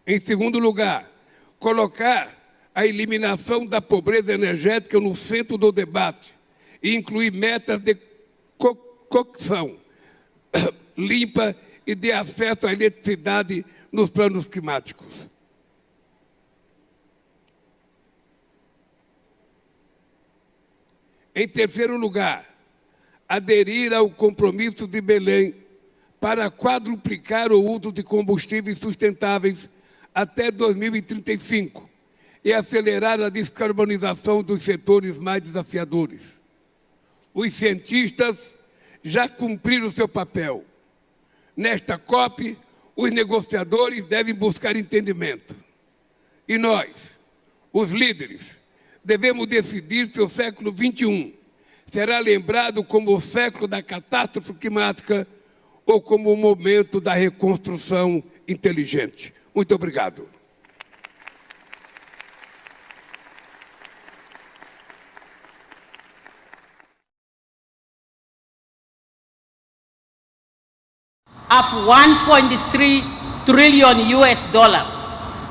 Em segundo lugar, colocar a eliminação da pobreza energética no centro do debate e incluir metas de cocção limpa e de acesso à eletricidade nos planos climáticos. Em terceiro lugar, aderir ao compromisso de Belém para quadruplicar o uso de combustíveis sustentáveis até 2035 e acelerar a descarbonização dos setores mais desafiadores. Os cientistas já cumpriram seu papel. Nesta COP, os negociadores devem buscar entendimento. E nós, os líderes, devemos decidir se o século XXI será lembrado como o século da catástrofe climática ou como o momento da reconstrução inteligente. Muito obrigado. Of 1.3 trillion US dollar,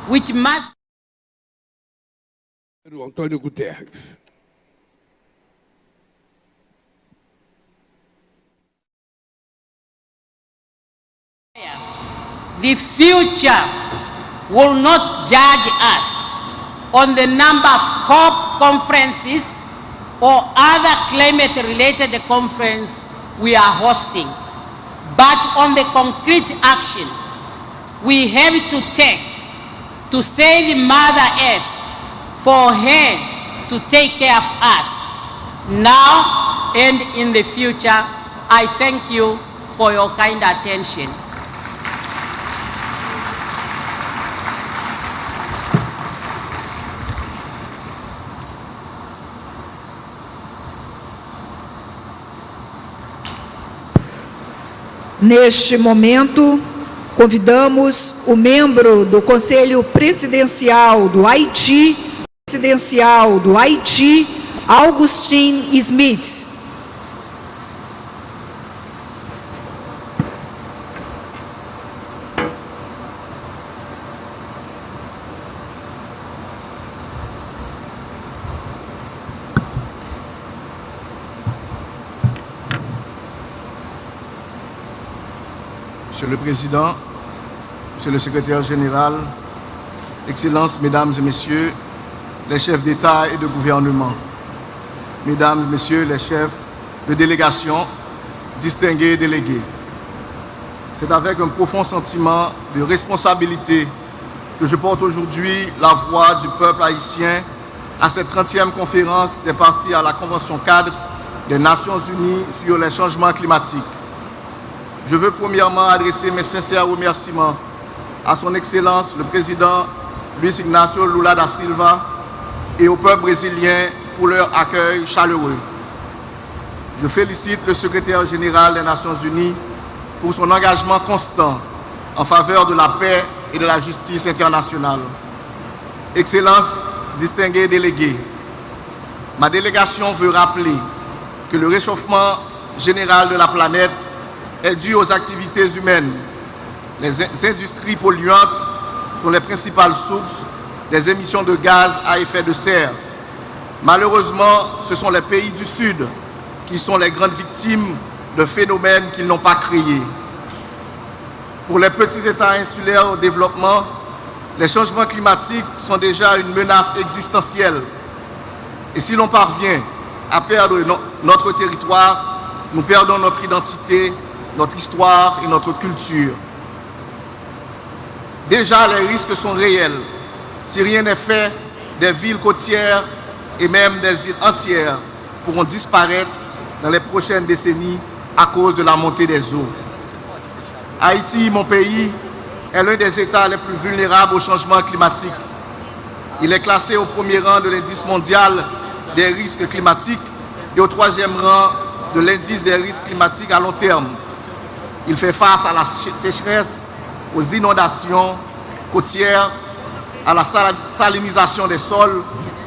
which must... Antônio Guterres. the future will not judge us on the number of COP conferences or other climate-related conference we are hosting, but on the concrete action we have to take to save Mother Earth for her to take care of us now and in the future. I thank you for your kind attention. Neste momento, convidamos o membro do Conselho Presidencial do Haiti, Augustin Smith. Monsieur le Président, Monsieur le Secrétaire Général, Excellences, Mesdames et Messieurs, les chefs d'État et de gouvernement, Mesdames, Messieurs les chefs de délégation, distingués délégués. C'est avec un profond sentiment de responsabilité que je porte aujourd'hui la voix du peuple haïtien à cette 30e conférence des parties à la Convention cadre des Nations Unies sur les changements climatiques. Je veux premièrement adresser mes sincères remerciements à son Excellence le Président Luis Ignacio Lula da Silva et au peuple brésilien pour leur accueil chaleureux. Je félicite le Secrétaire général des Nations Unies pour son engagement constant en faveur de la paix et de la justice internationale. Excellences, distingués délégués, ma délégation veut rappeler que le réchauffement général de la planète est dû aux activités humaines. Les industries polluantes sont les principales sources des émissions de gaz à effet de serre. Malheureusement, ce sont les pays du Sud qui sont les grandes victimes de phénomènes qu'ils n'ont pas créés. Pour les petits États insulaires au développement, les changements climatiques sont déjà une menace existentielle. Et si l'on parvient à perdre notre territoire, nous perdons notre identité, notre histoire et notre culture. Déjà, les risques sont réels. Si rien n'est fait, des villes côtières et même des îles entières pourront disparaître dans les prochaines décennies à cause de la montée des eaux. Haïti, mon pays, est l'un des États les plus vulnérables au changement climatique. Il est classé au premier rang de l'indice mondial des risques climatiques et au troisième rang de l'indice des risques climatiques à long terme. Il fait face à la sécheresse, aux inondations côtières, à la salinisation des sols,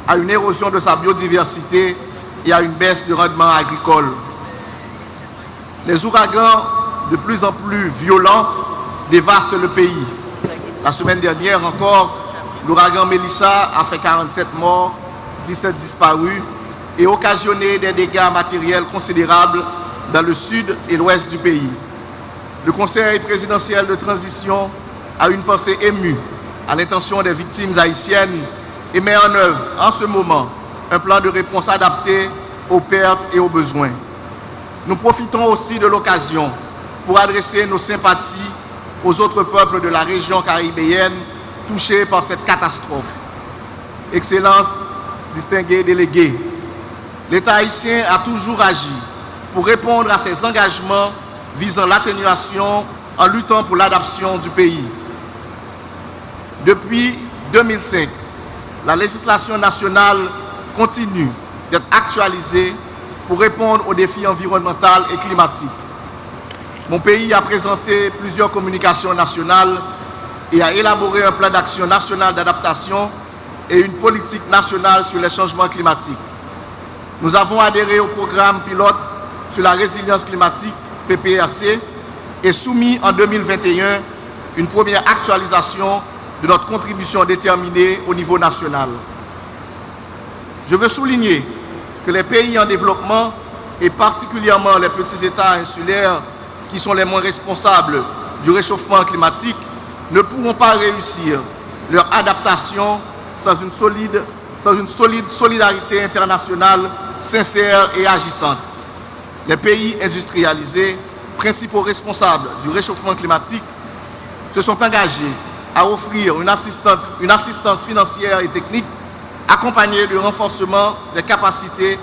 à une érosion de sa biodiversité et à une baisse du rendement agricole. Les ouragans, de plus en plus violents, dévastent le pays. La semaine dernière encore, l'ouragan Melissa a fait 47 morts, 17 disparus et occasionné des dégâts matériels considérables dans le sud et l'ouest du pays. Le Conseil présidentiel de transition a une pensée émue à l'intention des victimes haïtiennes et met en œuvre en ce moment un plan de réponse adapté aux pertes et aux besoins. Nous profitons aussi de l'occasion pour adresser nos sympathies aux autres peuples de la région caribéenne touchés par cette catastrophe. Excellences, distingués délégués, l'État haïtien a toujours agi pour répondre à ses engagements visant l'atténuation en luttant pour l'adaptation du pays. Depuis 2005, la législation nationale continue d'être actualisée pour répondre aux défis environnementaux et climatiques. Mon pays a présenté plusieurs communications nationales et a élaboré un plan d'action national d'adaptation et une politique nationale sur les changements climatiques. Nous avons adhéré au programme pilote sur la résilience climatique, PPRC, et soumis en 2021 une première actualisation de notre contribution déterminée au niveau national. Je veux souligner que les pays en développement, et particulièrement les petits États insulaires qui sont les moins responsables du réchauffement climatique, ne pourront pas réussir leur adaptation sans une solide solidarité internationale sincère et agissante. Les pays industrialisés, principaux responsables du réchauffement climatique, se sont engagés à offrir une assistance financière et technique accompagnée du renforcement des capacités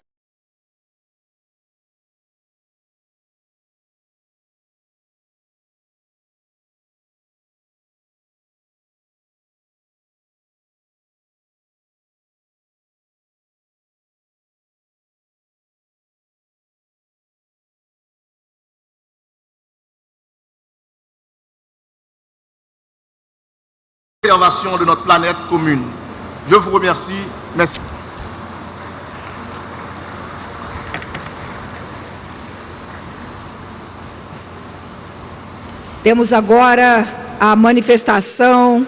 de notre planète commune. Je vous remercie. Merci. Temos agora a manifestação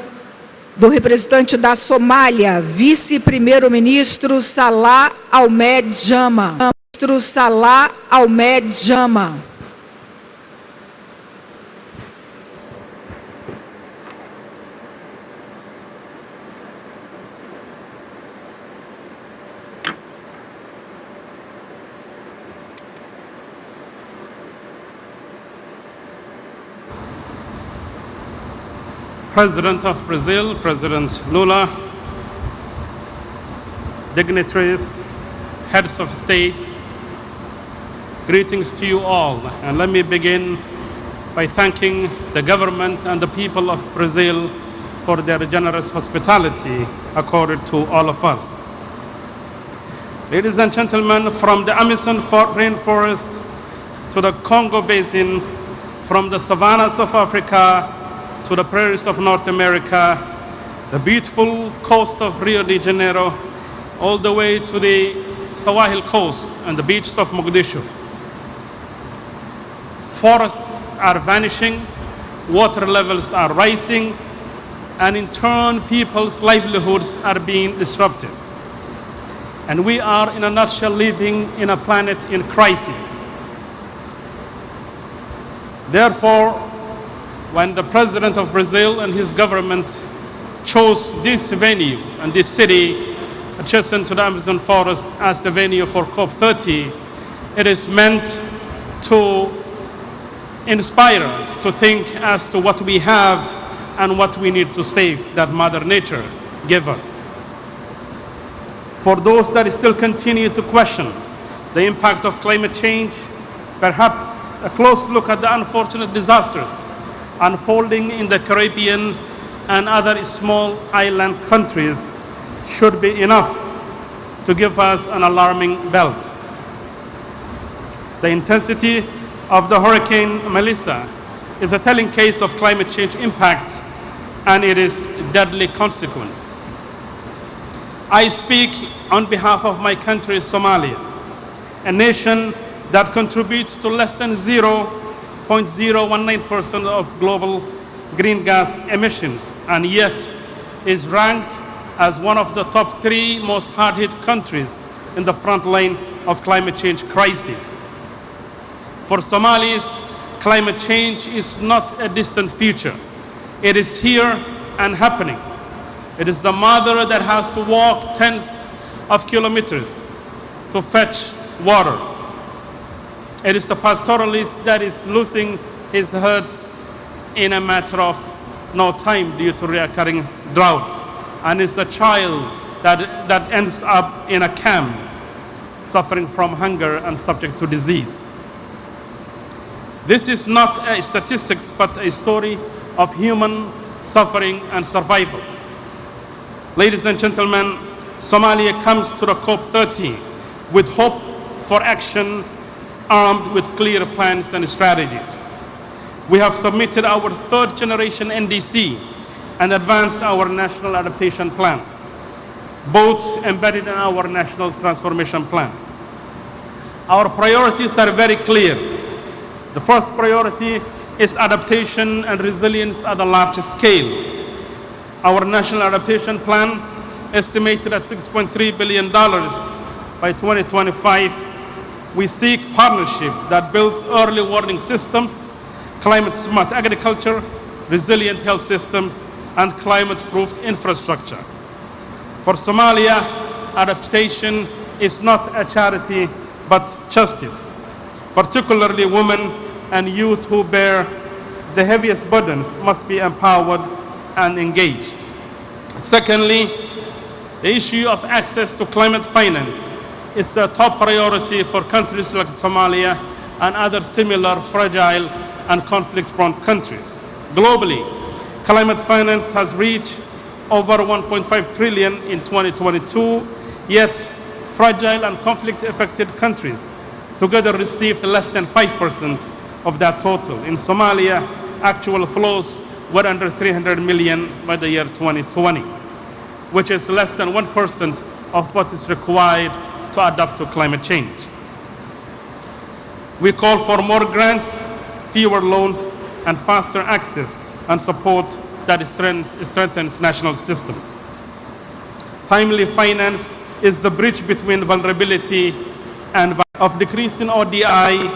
do representante da Somália, vice-primeiro-ministro Salah Ahmed Jama. Ministro Salah Ahmed Jama. President of Brazil, President Lula, dignitaries, heads of states, greetings to you all. And let me begin by thanking the government and the people of Brazil for their generous hospitality accorded to all of us. Ladies and gentlemen, from the Amazon rainforest to the Congo Basin, from the savannas of Africa to the prairies of North America, the beautiful coast of Rio de Janeiro, all the way to the Sahel coast and the beaches of Mogadishu. Forests are vanishing, water levels are rising, and in turn, people's livelihoods are being disrupted. And we are, in a nutshell, living in a planet in crisis. Therefore, when the President of Brazil and his government chose this venue and this city adjacent to the Amazon forest as the venue for COP30, it is meant to inspire us to think as to what we have and what we need to save that Mother Nature gave us. For those that still continue to question the impact of climate change, perhaps a close look at the unfortunate disasters unfolding in the Caribbean and other small island countries should be enough to give us an alarming bells. The intensity of the Hurricane Melissa is a telling case of climate change impact and it is deadly consequence. I speak on behalf of my country, Somalia, a nation that contributes to less than 0.019% of global green gas emissions, and yet is ranked as one of the top 3 most hard-hit countries in the front line of climate change crisis. For Somalis, climate change is not a distant future. It is here and happening. It is the mother that has to walk tens of kilometers to fetch water. It is the pastoralist that is losing his herds in a matter of no time due to recurring droughts. And it's the child that ends up in a camp suffering from hunger and subject to disease. This is not a statistics, but a story of human suffering and survival. Ladies and gentlemen, Somalia comes to the COP30 with hope for action, armed with clear plans and strategies. We have submitted our 3rd generation NDC and advanced our National Adaptation Plan, both embedded in our National Transformation Plan. Our priorities are very clear. The first priority is adaptation and resilience at a large scale. Our National Adaptation Plan, estimated at $6.3 billion by 2025, we seek partnership that builds early warning systems, climate-smart agriculture, resilient health systems, and climate-proof infrastructure. For Somalia, adaptation is not a charity, but justice. Particularly women and youth who bear the heaviest burdens must be empowered and engaged. Secondly, the issue of access to climate finance is the top priority for countries like Somalia and other similar fragile and conflict-prone countries. Globally, climate finance has reached over 1.5 trillion in 2022, yet fragile and conflict-affected countries together received less than 5% of that total. In Somalia, actual flows were under 300 million by the year 2020, which is less than 1% of what is required to adapt to climate change. We call for more grants, fewer loans, and faster access and support that strengthens national systems. Timely finance is the bridge between vulnerability and decreasing ODI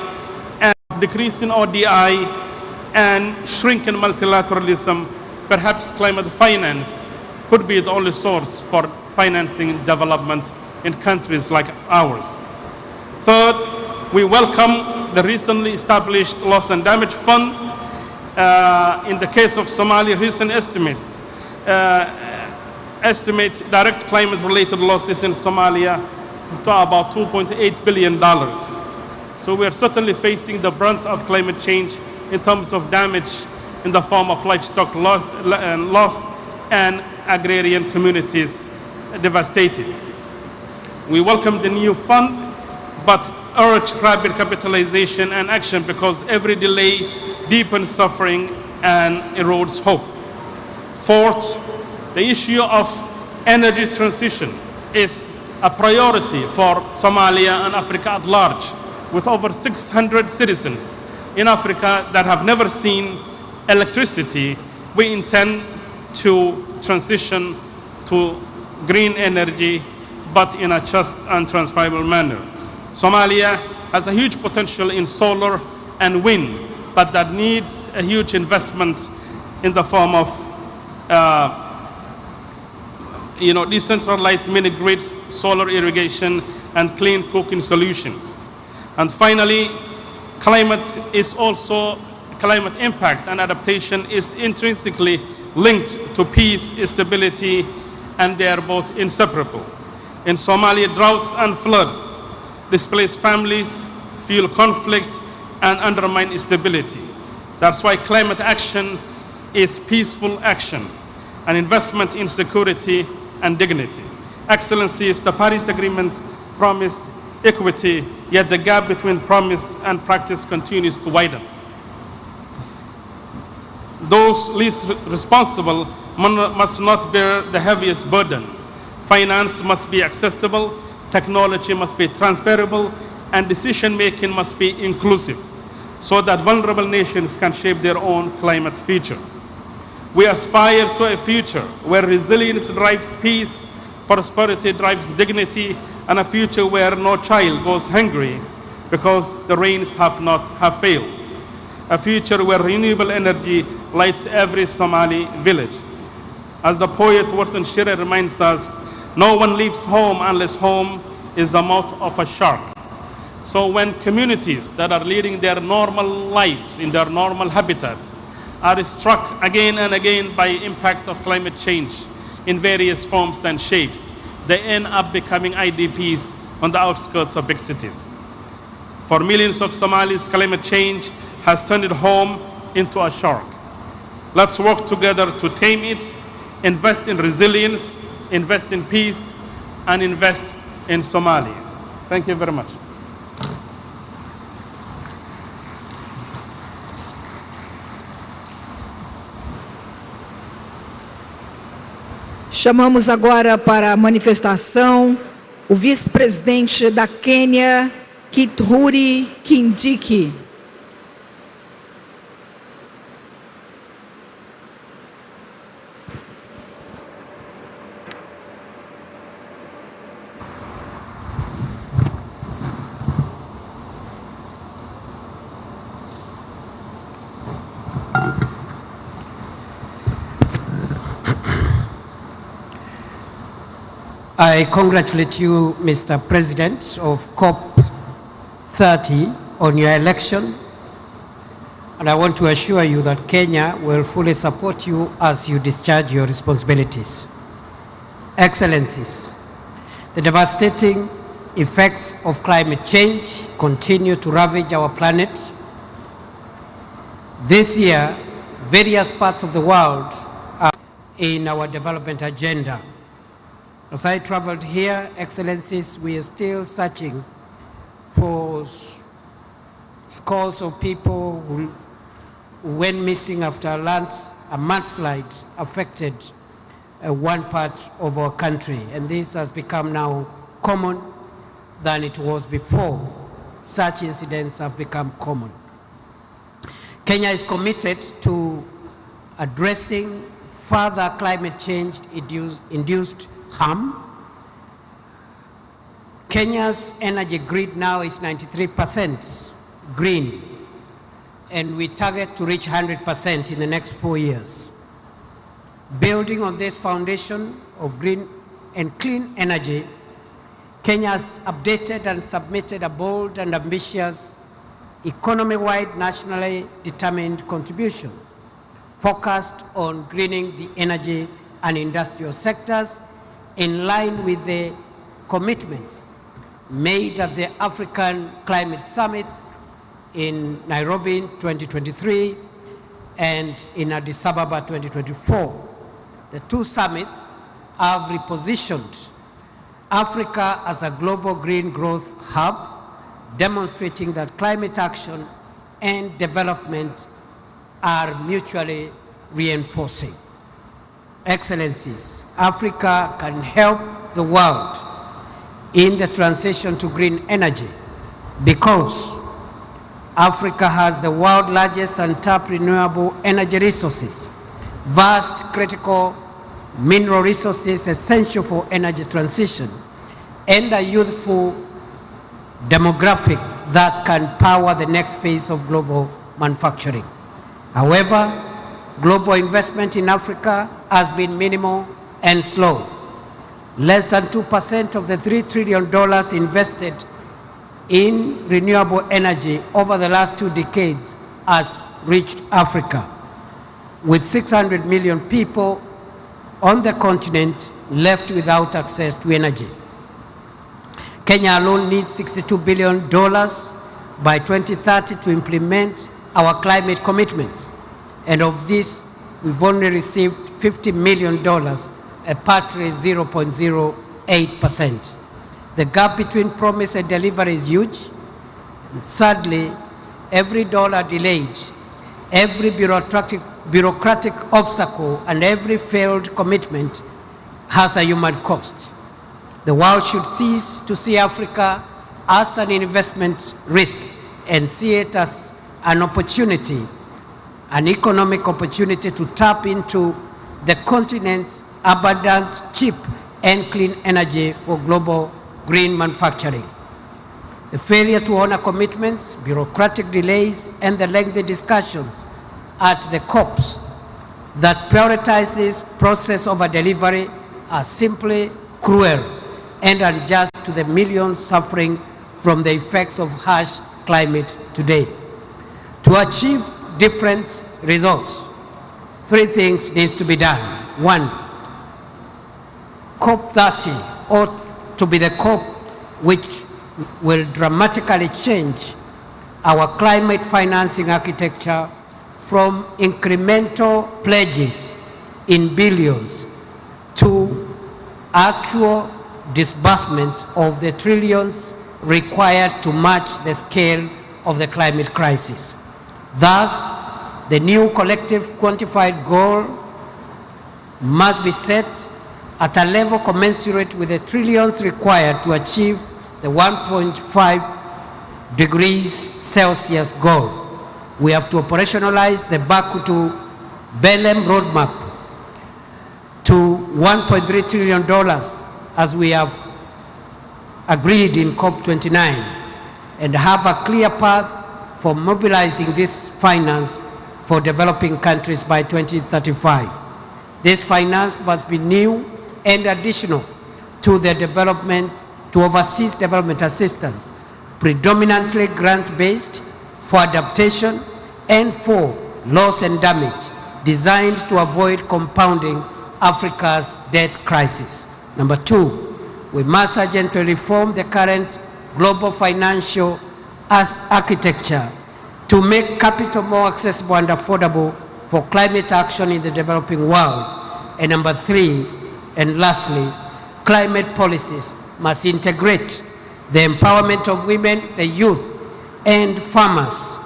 and shrinking multilateralism. Perhaps climate finance could be the only source for financing development in countries like ours. Third, we welcome the recently established Loss and Damage Fund. In the case of Somalia, recent estimates estimate direct climate-related losses in Somalia to about $2.8 billion. So we are certainly facing the brunt of climate change in terms of damage in the form of livestock lost and agrarian communities devastated. We welcome the new fund, but urge rapid capitalization and action because every delay deepens suffering and erodes hope. Fourth, the issue of energy transition is a priority for Somalia and Africa at large, with over 600 citizens in Africa that have never seen electricity. We intend to transition to green energy, but in a just and transferable manner. Somalia has a huge potential in solar and wind, but that needs a huge investment in the form of decentralized mini grids, solar irrigation, and clean cooking solutions. And finally, climate impact and adaptation is intrinsically linked to peace, stability, and they are both inseparable. In Somalia, droughts and floods displace families, fuel conflict, and undermine stability. That's why climate action is peaceful action, an investment in security and dignity. Excellencies, the Paris Agreement promised equity, yet the gap between promise and practice continues to widen. Those least responsible must not bear the heaviest burden. Finance must be accessible, technology must be transferable, and decision-making must be inclusive, so that vulnerable nations can shape their own climate future. We aspire to a future where resilience drives peace, prosperity drives dignity, and a future where no child goes hungry because the rains have failed. A future where renewable energy lights every Somali village. As the poet Warsan Shire reminds us, no one leaves home unless home is the mouth of a shark. So when communities that are leading their normal lives in their normal habitat are struck again and again by impact of climate change in various forms and shapes, they end up becoming IDPs on the outskirts of big cities. For millions of Somalis, climate change has turned home into a shark. Let's work together to tame it, invest in resilience, invest in peace, and invest in Somalia. Thank you very much. Chamamos agora para a manifestação o vice-presidente da Quênia, Kithure Kindiki. I congratulate you, Mr. President of COP30, on your election. And I want to assure you that Kenya will fully support you as you discharge your responsibilities. Excellencies, the devastating effects of climate change continue to ravage our planet. This year, various parts of the world are in our development agenda. As I traveled here, Excellencies, we are still searching for scores of people who went missing after a mudslide affected one part of our country. And this has become now common than it was before. Such incidents have become common. Kenya is committed to addressing further climate change-induced harm. Kenya's energy grid now is 93% green, and we target to reach 100% in the next 4 years. Building on this foundation of green and clean energy, Kenya has updated and submitted a bold and ambitious economy-wide nationally determined contribution focused on greening the energy and industrial sectors in line with the commitments made at the African Climate Summits in Nairobi in 2023 and in Addis Ababa 2024. The two summits have repositioned Africa as a global green growth hub, demonstrating that climate action and development are mutually reinforcing. Excellencies, Africa can help the world in the transition to green energy because Africa has the world's largest untapped renewable energy resources, vast critical mineral resources essential for energy transition, and a youthful demographic that can power the next phase of global manufacturing. However, global investment in Africa has been minimal and slow. Less than 2% of the $3 trillion invested in renewable energy over the last 2 decades has reached Africa, with 600 million people on the continent left without access to energy. Kenya alone needs $62 billion by 2030 to implement our climate commitments. And of this, we've only received $50 million, a paltry 0.08%. The gap between promise and delivery is huge. And sadly, every dollar delayed, every bureaucratic obstacle, and every failed commitment has a human cost. The world should cease to see Africa as an investment risk and see it as an opportunity, an economic opportunity to tap into the continent's abundant, cheap, and clean energy for global green manufacturing. The failure to honor commitments, bureaucratic delays, and the lengthy discussions at the COPs that prioritizes process over delivery are simply cruel and unjust to the millions suffering from the effects of harsh climate today. To achieve different results, 3 things needs to be done. 1, COP30 ought to be the COP which will dramatically change our climate financing architecture from incremental pledges in billions to actual disbursements of the trillions required to match the scale of the climate crisis. Thus, the new collective quantified goal must be set at a level commensurate with the trillions required to achieve the 1.5 degrees Celsius goal. We have to operationalize the Baku to Belém roadmap to $1.3 trillion as we have agreed in COP29 and have a clear path for mobilizing this finance for developing countries by 2035. This finance must be new and additional to their development, to overseas development assistance, predominantly grant-based, for adaptation, and for loss and damage, designed to avoid compounding Africa's debt crisis. Number two, we must urgently reform the current global financial architecture to make capital more accessible and affordable for climate action in the developing world. And number three, and lastly, climate policies must integrate the empowerment of women, the youth, and farmers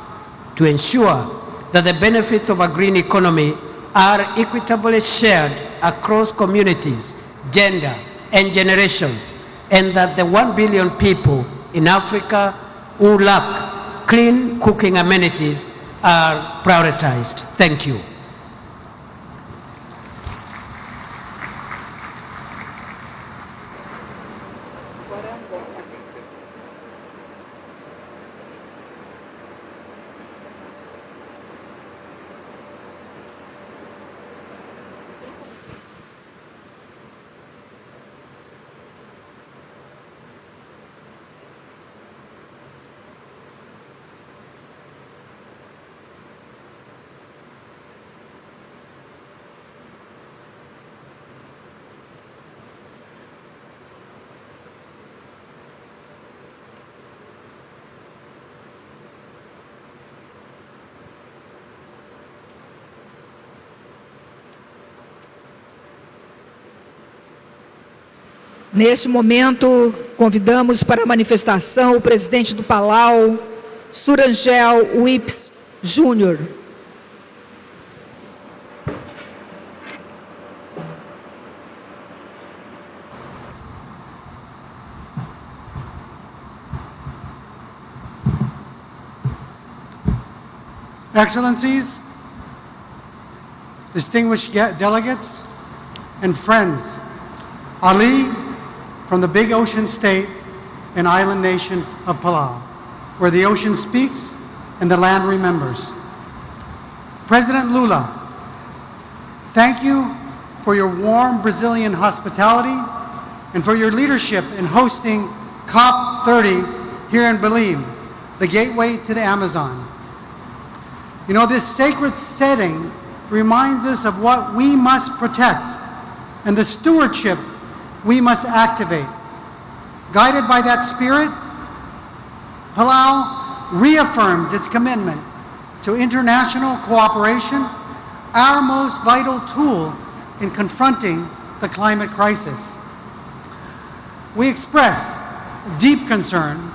to ensure that the benefits of a green economy are equitably shared across communities, gender, and generations, and that the 1 billion people in Africa who lack clean cooking amenities are prioritized. Thank you. Neste momento, convidamos para a manifestação o presidente do Palau, Surangel Whips Júnior. Excellencies, distinguished delegates, and friends, Ali from the big ocean state and island nation of Palau, where the ocean speaks and the land remembers. President Lula, thank you for your warm Brazilian hospitality and for your leadership in hosting Cop30 here in Belém, the gateway to the Amazon. You know, this sacred setting reminds us of what we must protect and the stewardship we must activate. Guided by that spirit, Palau reaffirms its commitment to international cooperation, our most vital tool in confronting the climate crisis. We express deep concern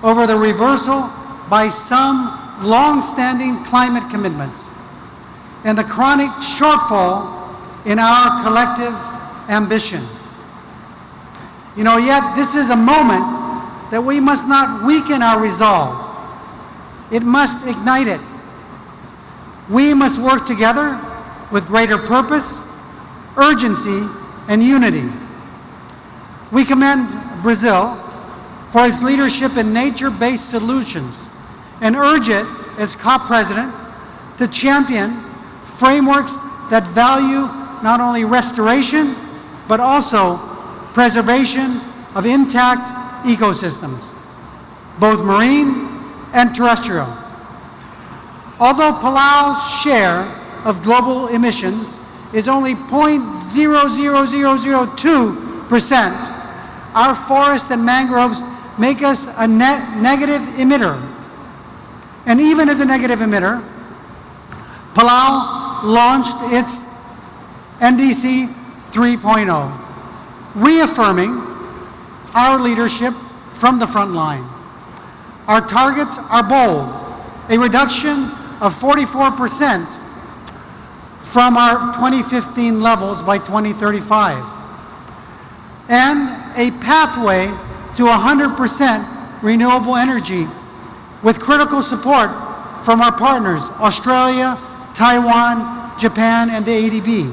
over the reversal by some long-standing climate commitments and the chronic shortfall in our collective ambition. You know, yet this is a moment that we must not weaken our resolve. It must ignite it. We must work together with greater purpose, urgency, and unity. We commend Brazil for its leadership in nature-based solutions and urge it, as COP president, to champion frameworks that value not only restoration, but also preservation of intact ecosystems, both marine and terrestrial. Although Palau's share of global emissions is only 0.00002%, our forests and mangroves make us a negative emitter. And even as a negative emitter, Palau launched its NDC 3.0, reaffirming our leadership from the front line. Our targets are bold, a reduction of 44% from our 2015 levels by 2035, and a pathway to 100% renewable energy with critical support from our partners, Australia, Taiwan, Japan, and the ADB.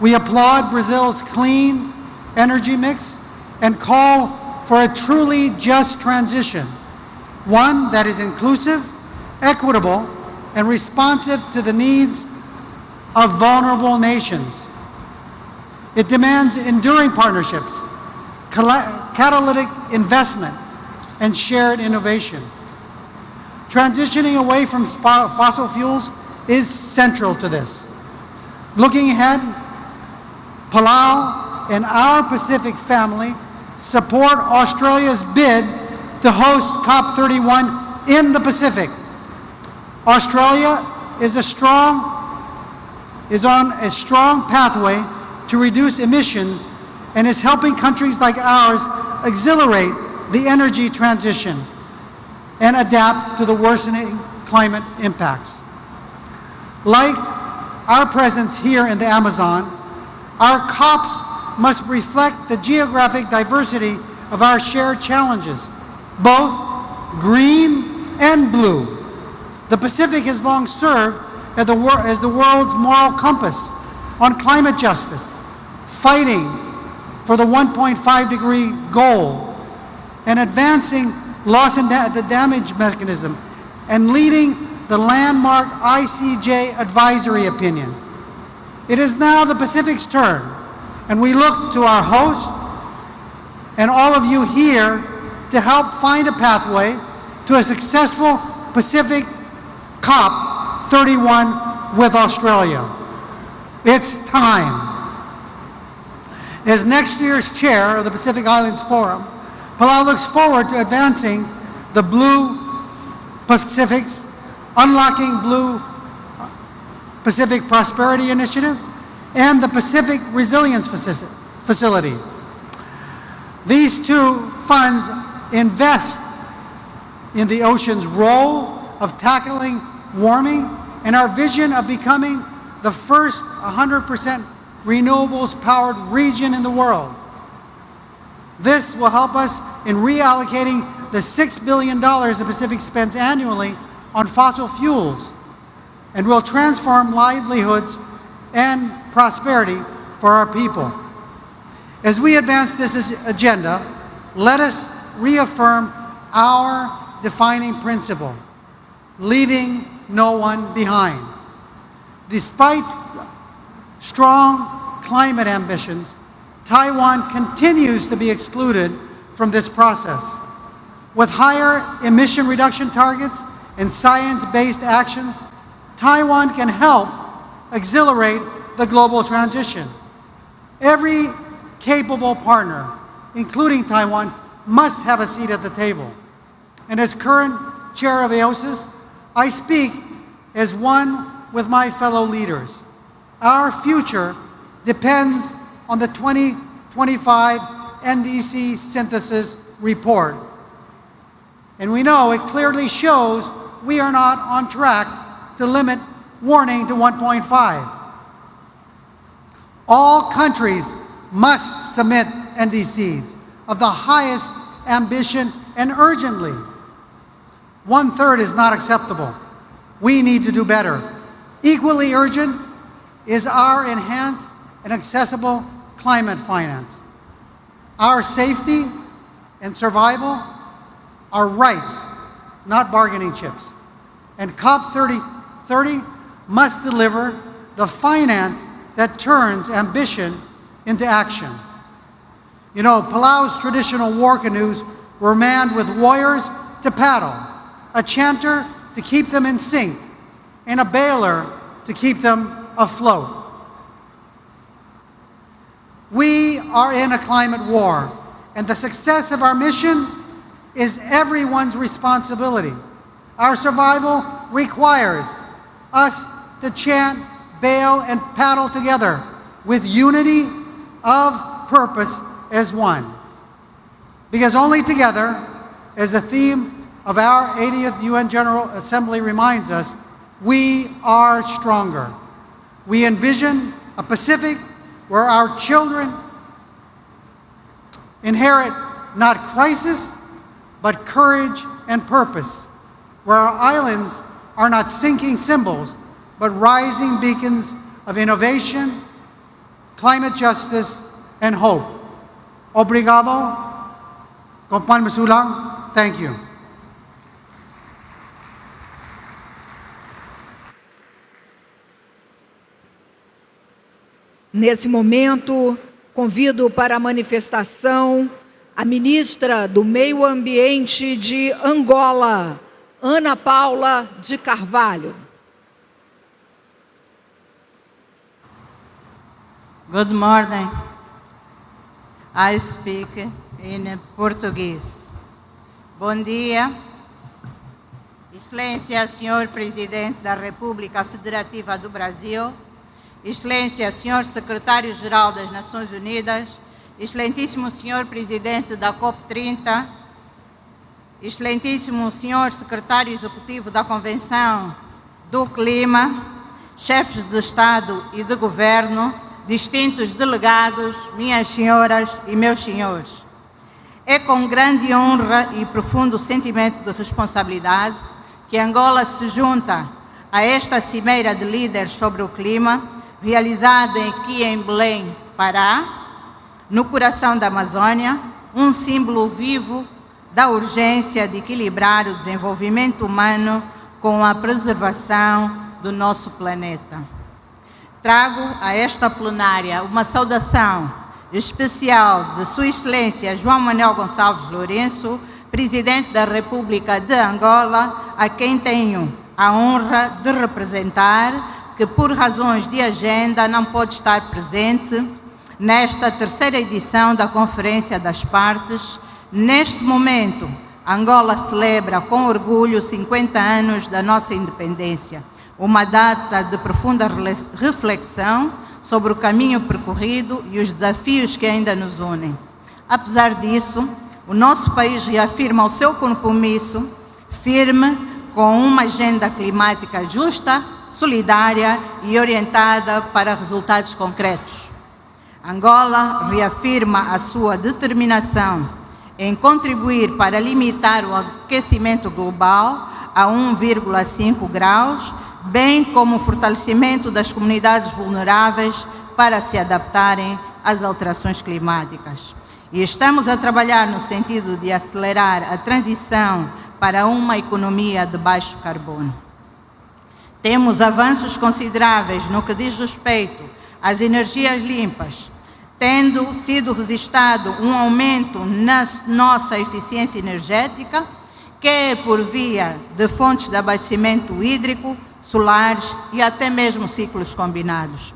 We applaud Brazil's clean energy mix and call for a truly just transition, one that is inclusive, equitable, and responsive to the needs of vulnerable nations. It demands enduring partnerships, catalytic investment, and shared innovation. Transitioning away from fossil fuels is central to this. Looking ahead, Palau and our Pacific family support Australia's bid to host COP31 in the Pacific. Australia is on a strong pathway to reduce emissions and is helping countries like ours accelerate the energy transition and adapt to the worsening climate impacts. Like our presence here in the Amazon, our COPs must reflect the geographic diversity of our shared challenges, both green and blue. The Pacific has long served as the world's moral compass on climate justice, fighting for the 1.5-degree goal, and advancing loss and damage mechanism, and leading the landmark ICJ advisory opinion. It is now the Pacific's turn, and we look to our host and all of you here to help find a pathway to a successful Pacific COP31 with Australia. It's time. As next year's chair of the Pacific Islands Forum, Palau looks forward to advancing the Blue Pacific's Unlocking Blue Pacific Prosperity Initiative and the Pacific Resilience Facility. These two funds invest in the ocean's role of tackling warming and our vision of becoming the first 100% renewables-powered region in the world. This will help us in reallocating the $6 billion the Pacific spends annually on fossil fuels, and will transform livelihoods and prosperity for our people. As we advance this agenda, let us reaffirm our defining principle: leaving no one behind. Despite strong climate ambitions, Taiwan continues to be excluded from this process. With higher emission reduction targets and science-based actions, Taiwan can help accelerate the global transition. Every capable partner, including Taiwan, must have a seat at the table. And as current chair of AOSIS, I speak as one with my fellow leaders. Our future depends on the 2025 NDC synthesis report. And we know it clearly shows we are not on track to limit warming to 1.5. All countries must submit NDCs of the highest ambition and urgently. 1/3 is not acceptable. We need to do better. Equally urgent is our enhanced and accessible climate finance. Our safety and survival are rights, not bargaining chips. And COP30 must deliver the finance that turns ambition into action. You know, Palau's traditional war canoes were manned with warriors to paddle, a chanter to keep them in sync, and a bailer to keep them afloat. We are in a climate war, and the success of our mission is everyone's responsibility. Our survival requires us to chant, bail, and paddle together with unity of purpose as one. Because only together, as the theme of our 80th UN General Assembly reminds us, we are stronger. We envision a Pacific where our children inherit not crisis, but courage and purpose, where our islands are not sinking symbols, but rising beacons of innovation, climate justice, and hope. Obrigado, Kompan Masulang. Thank you. Nesse momento, convido para a manifestação a ministra do Meio Ambiente de Angola, Ana Paula de Carvalho. Good morning. I speak in Português. Bom dia, Excelência, Senhor Presidente da República Federativa do Brasil, Excelência, Senhor Secretário-Geral das Nações Unidas, Excelentíssimo Senhor Presidente da Cop30, Excelentíssimo Senhor Secretário Executivo da Convenção do Clima, chefes de Estado e de Governo, distintos delegados, minhas senhoras e meus senhores. É com grande honra e profundo sentimento de responsabilidade que Angola se junta a esta cimeira de líderes sobre o clima, realizada aqui em Belém, Pará, no coração da Amazônia, um símbolo vivo da urgência de equilibrar o desenvolvimento humano com a preservação do nosso planeta. Trago a esta plenária uma saudação especial de Sua Excelência João Manuel Gonçalves Lourenço, Presidente da República de Angola, a quem tenho a honra de representar, que por razões de agenda não pode estar presente nesta terceira edição da Conferência das Partes. Neste momento, Angola celebra com orgulho 50 anos da nossa independência, uma data de profunda reflexão sobre o caminho percorrido e os desafios que ainda nos unem. Apesar disso, o nosso país reafirma o seu compromisso firme com uma agenda climática justa, solidária e orientada para resultados concretos. Angola reafirma a sua determinação em contribuir para limitar o aquecimento global a 1,5 graus, bem como o fortalecimento das comunidades vulneráveis para se adaptarem às alterações climáticas. E estamos a trabalhar no sentido de acelerar a transição para uma economia de baixo carbono. Temos avanços consideráveis no que diz respeito às energias limpas, tendo sido registrado um aumento na nossa eficiência energética, quer por via de fontes de abastecimento hídrico, solares e até mesmo ciclos combinados.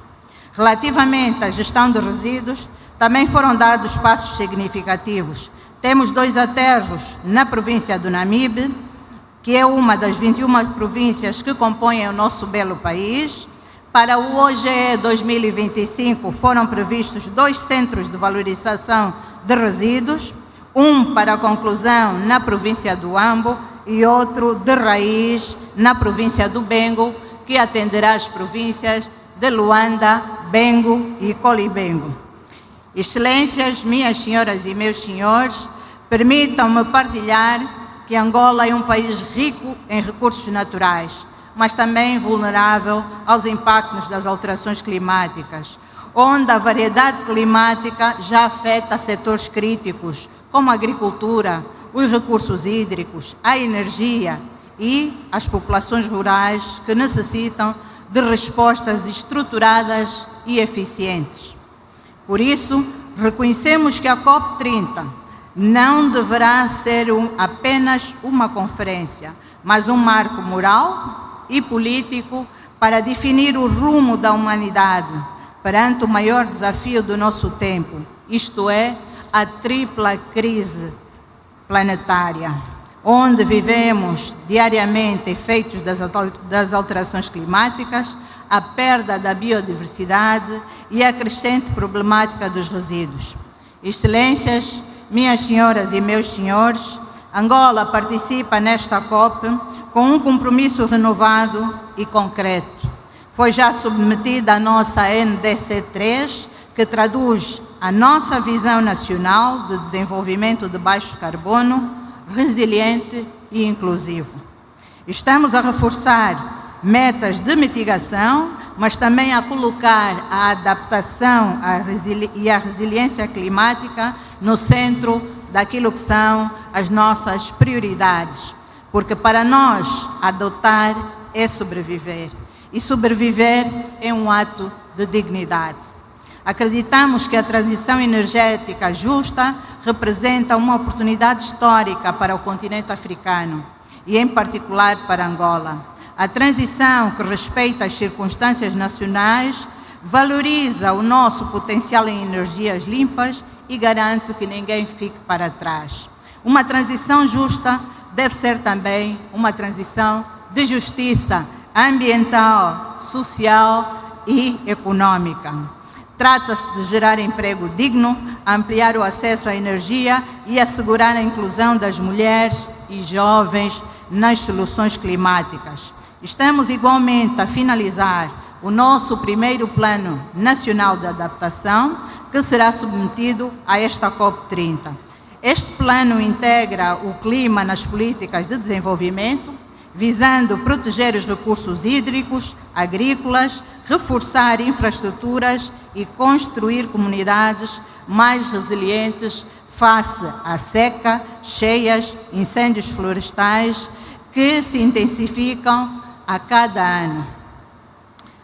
Relativamente à gestão de resíduos, também foram dados passos significativos. Temos 2 aterros na província do Namibe, que é uma das 21 províncias que compõem o nosso belo país. Para o OGE 2025 foram previstos 2 centros de valorização de resíduos, um para a conclusão na província do Ambo e outro de raiz na província do Bengo, que atenderá as províncias de Luanda, Bengo e Colibengo. Excelências, minhas senhoras e meus senhores, permitam-me partilhar que Angola é um país rico em recursos naturais, mas também vulnerável aos impactos das alterações climáticas, onde a variedade climática já afeta setores críticos, como a agricultura, os recursos hídricos, a energia e as populações rurais que necessitam de respostas estruturadas e eficientes. Por isso, reconhecemos que a Cop30 não deverá ser apenas uma conferência, mas um marco moral e político para definir o rumo da humanidade perante o maior desafio do nosso tempo, isto é, a tripla crise planetária, onde vivemos diariamente efeitos das alterações climáticas, a perda da biodiversidade e a crescente problemática dos resíduos. Excelências, minhas senhoras e meus senhores, Angola participa nesta COP com um compromisso renovado e concreto. Foi já submetida a nossa NDC3, que traduz a nossa visão nacional de desenvolvimento de baixo carbono, resiliente e inclusivo. Estamos a reforçar metas de mitigação, mas também a colocar a adaptação e a resiliência climática no centro daquilo que são as nossas prioridades. Porque para nós, adotar é sobreviver. E sobreviver é um ato de dignidade. Acreditamos que a transição energética justa representa uma oportunidade histórica para o continente africano e, em particular, para Angola. A transição que respeita as circunstâncias nacionais valoriza o nosso potencial em energias limpas e garante que ninguém fique para trás. Uma transição justa deve ser também uma transição de justiça ambiental, social e econômica. Trata-se de gerar emprego digno, ampliar o acesso à energia e assegurar a inclusão das mulheres e jovens nas soluções climáticas. Estamos igualmente a finalizar o nosso primeiro Plano Nacional de Adaptação, que será submetido a esta COP30. Este plano integra o clima nas políticas de desenvolvimento, visando proteger os recursos hídricos, agrícolas, reforçar infraestruturas e construir comunidades mais resilientes face à seca, cheias, incêndios florestais que se intensificam a cada ano.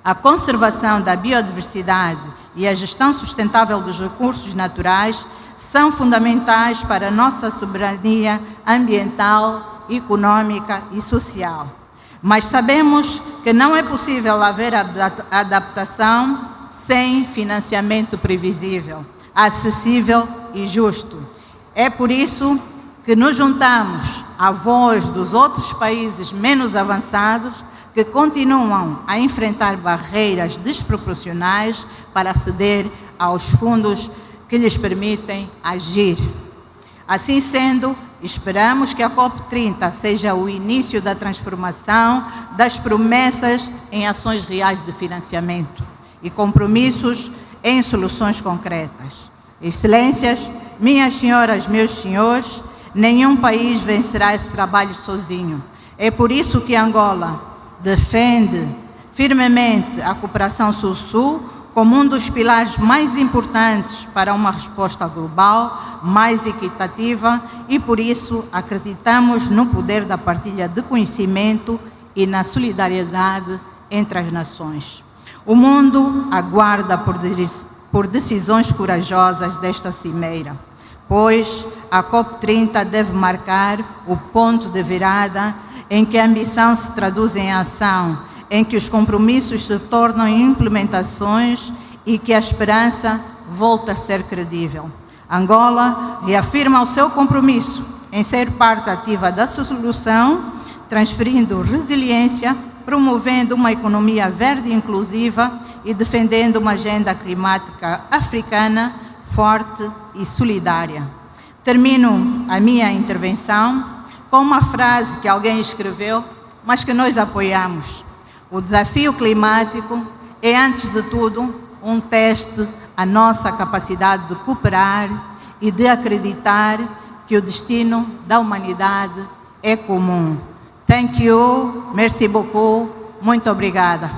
A conservação da biodiversidade e a gestão sustentável dos recursos naturais são fundamentais para a nossa soberania ambiental, econômica e social. Mas sabemos que não é possível haver adaptação sem financiamento previsível, acessível e justo. É por isso que nos juntamos à voz dos outros países menos avançados que continuam a enfrentar barreiras desproporcionais para aceder aos fundos que lhes permitem agir. Assim sendo, esperamos que a COP30 seja o início da transformação das promessas em ações reais de financiamento e compromissos em soluções concretas. Excelências, minhas senhoras, meus senhores, nenhum país vencerá esse trabalho sozinho. É por isso que Angola defende firmemente a cooperação Sul-Sul como um dos pilares mais importantes para uma resposta global mais equitativa e, por isso, acreditamos no poder da partilha de conhecimento e na solidariedade entre as nações. O mundo aguarda por decisões corajosas desta cimeira, pois a COP30 deve marcar o ponto de virada em que a ambição se traduz em ação, em que os compromissos se tornam implementações e que a esperança volta a ser credível. Angola reafirma o seu compromisso em ser parte ativa da solução, transferindo resiliência, promovendo uma economia verde e inclusiva e defendendo uma agenda climática africana forte e solidária. Termino a minha intervenção com uma frase que alguém escreveu, mas que nós apoiamos. O desafio climático é, antes de tudo, um teste à nossa capacidade de cooperar e de acreditar que o destino da humanidade é comum. Thank you, merci beaucoup, muito obrigada.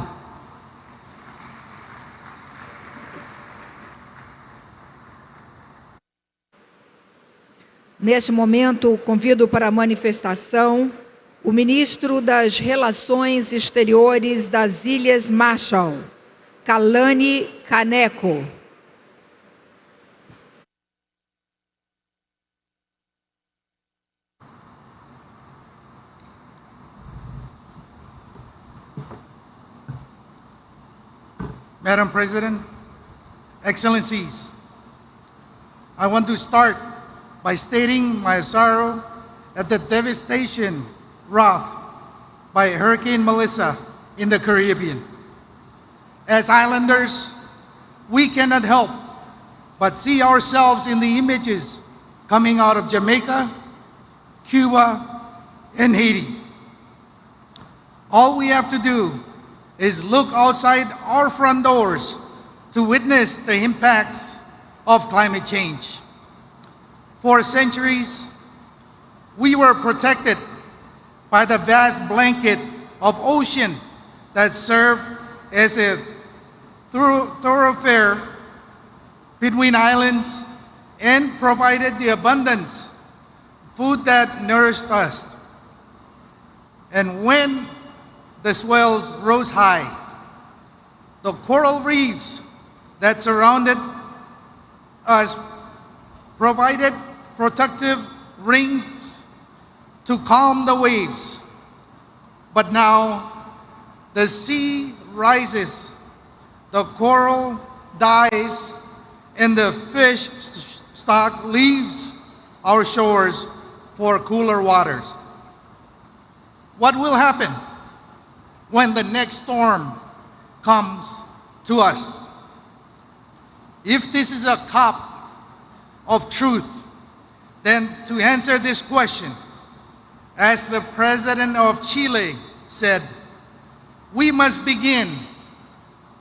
Neste momento, convido para a manifestação o ministro das Relações Exteriores das Ilhas Marshall, Kalani Kaneko. Madam President, Excellencies, I want to start by stating my sorrow at the devastation wrought by Hurricane Melissa in the Caribbean. As islanders, we cannot help but see ourselves in the images coming out of Jamaica, Cuba, and Haiti. All we have to do is look outside our front doors to witness the impacts of climate change. For centuries, we were protected by the vast blanket of ocean that served as a thoroughfare between islands and provided the abundance food that nourished us. And when the swells rose high, the coral reefs that surrounded us provided protective rings to calm the waves. But now the sea rises, the coral dies, and the fish stock leaves our shores for cooler waters. What will happen when the next storm comes to us? If this is a cup of truth, then to answer this question, as the President of Chile said, we must begin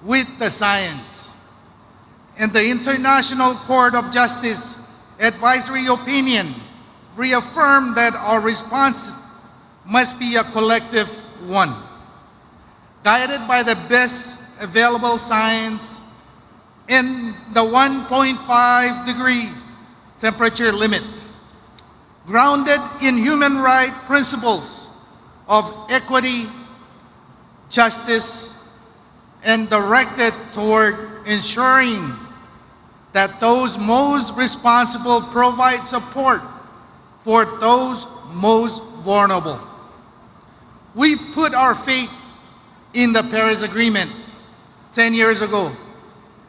with the science. And the International Court of Justice advisory opinion reaffirmed that our response must be a collective one, guided by the best available science in the 1.5 degree temperature limit, grounded in human rights principles of equity, justice, and directed toward ensuring that those most responsible provide support for those most vulnerable. We put our faith in the Paris Agreement 10 years ago,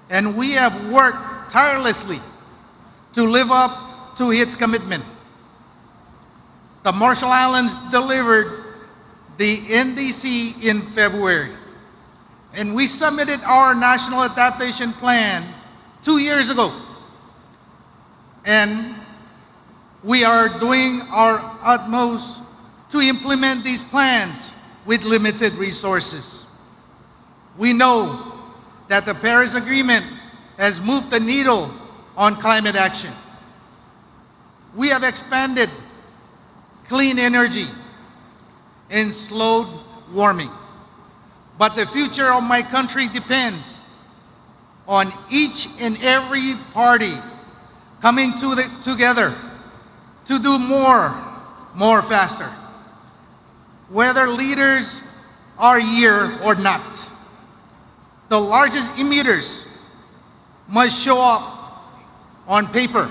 and we have worked tirelessly to live up to its commitment. The Marshall Islands delivered the NDC in February, and we submitted our National Adaptation Plan 2 years ago. And we are doing our utmost to implement these plans with limited resources. We know that the Paris Agreement has moved the needle on climate action. We have expanded clean energy and slowed warming. But the future of my country depends on each and every party coming together to do more faster. Whether leaders are here or not, the largest emitters must show up on paper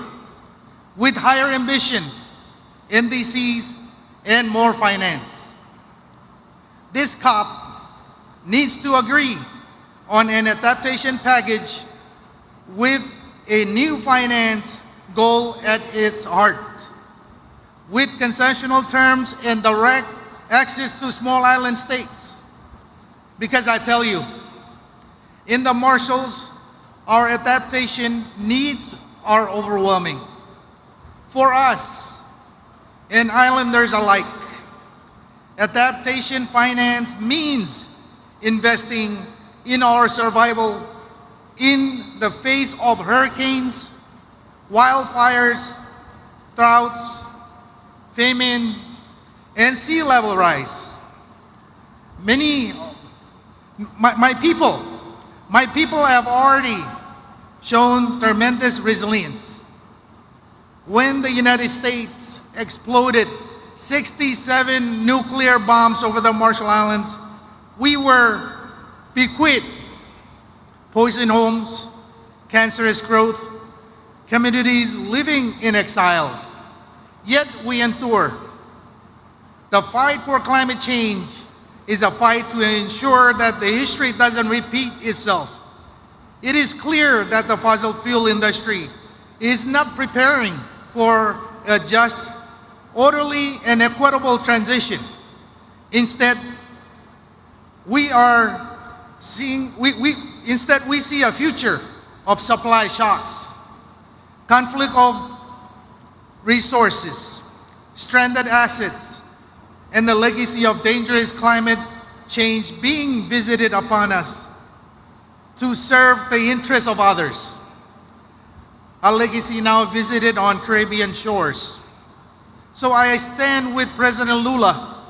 with higher ambition, NDCs, and more finance. This COP needs to agree on an adaptation package with a new finance goal at its heart, with concessional terms and direct access to small island states. Because I tell you, in the Marshalls, our adaptation needs are overwhelming. For us and islanders alike, adaptation finance means investing in our survival in the face of hurricanes, wildfires, droughts, famine, and sea level rise. My people have already shown tremendous resilience. When the United States exploded 67 nuclear bombs over the Marshall Islands, we were bequeathed poisoned homes, cancerous growth, communities living in exile. Yet we endure. The fight for climate change is a fight to ensure that the history doesn't repeat itself. It is clear that the fossil fuel industry is not preparing for a just, orderly, and equitable transition. Instead, we see a future of supply shocks, conflict of resources, stranded assets, and the legacy of dangerous climate change being visited upon us to serve the interests of others. A legacy now visited on Caribbean shores. So I stand with President Lula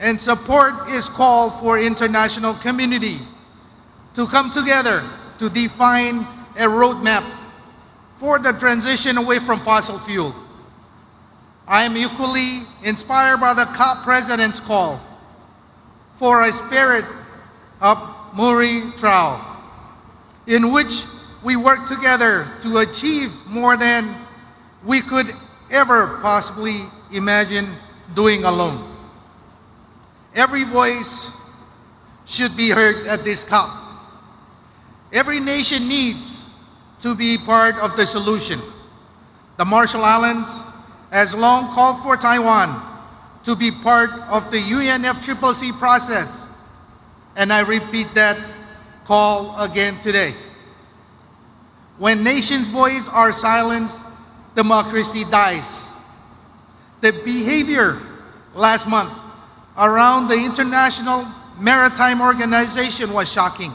and support his call for international community to come together to define a roadmap for the transition away from fossil fuel. I am equally inspired by the COP President's call for a spirit of Muri Trao, in which we work together to achieve more than we could ever possibly imagine doing alone. Every voice should be heard at this COP. Every nation needs to be part of the solution. The Marshall Islands has long called for Taiwan to be part of the UNFCCC process, and I repeat that call again today. When nations' voices are silenced, democracy dies. The behavior last month around the International Maritime Organization was shocking.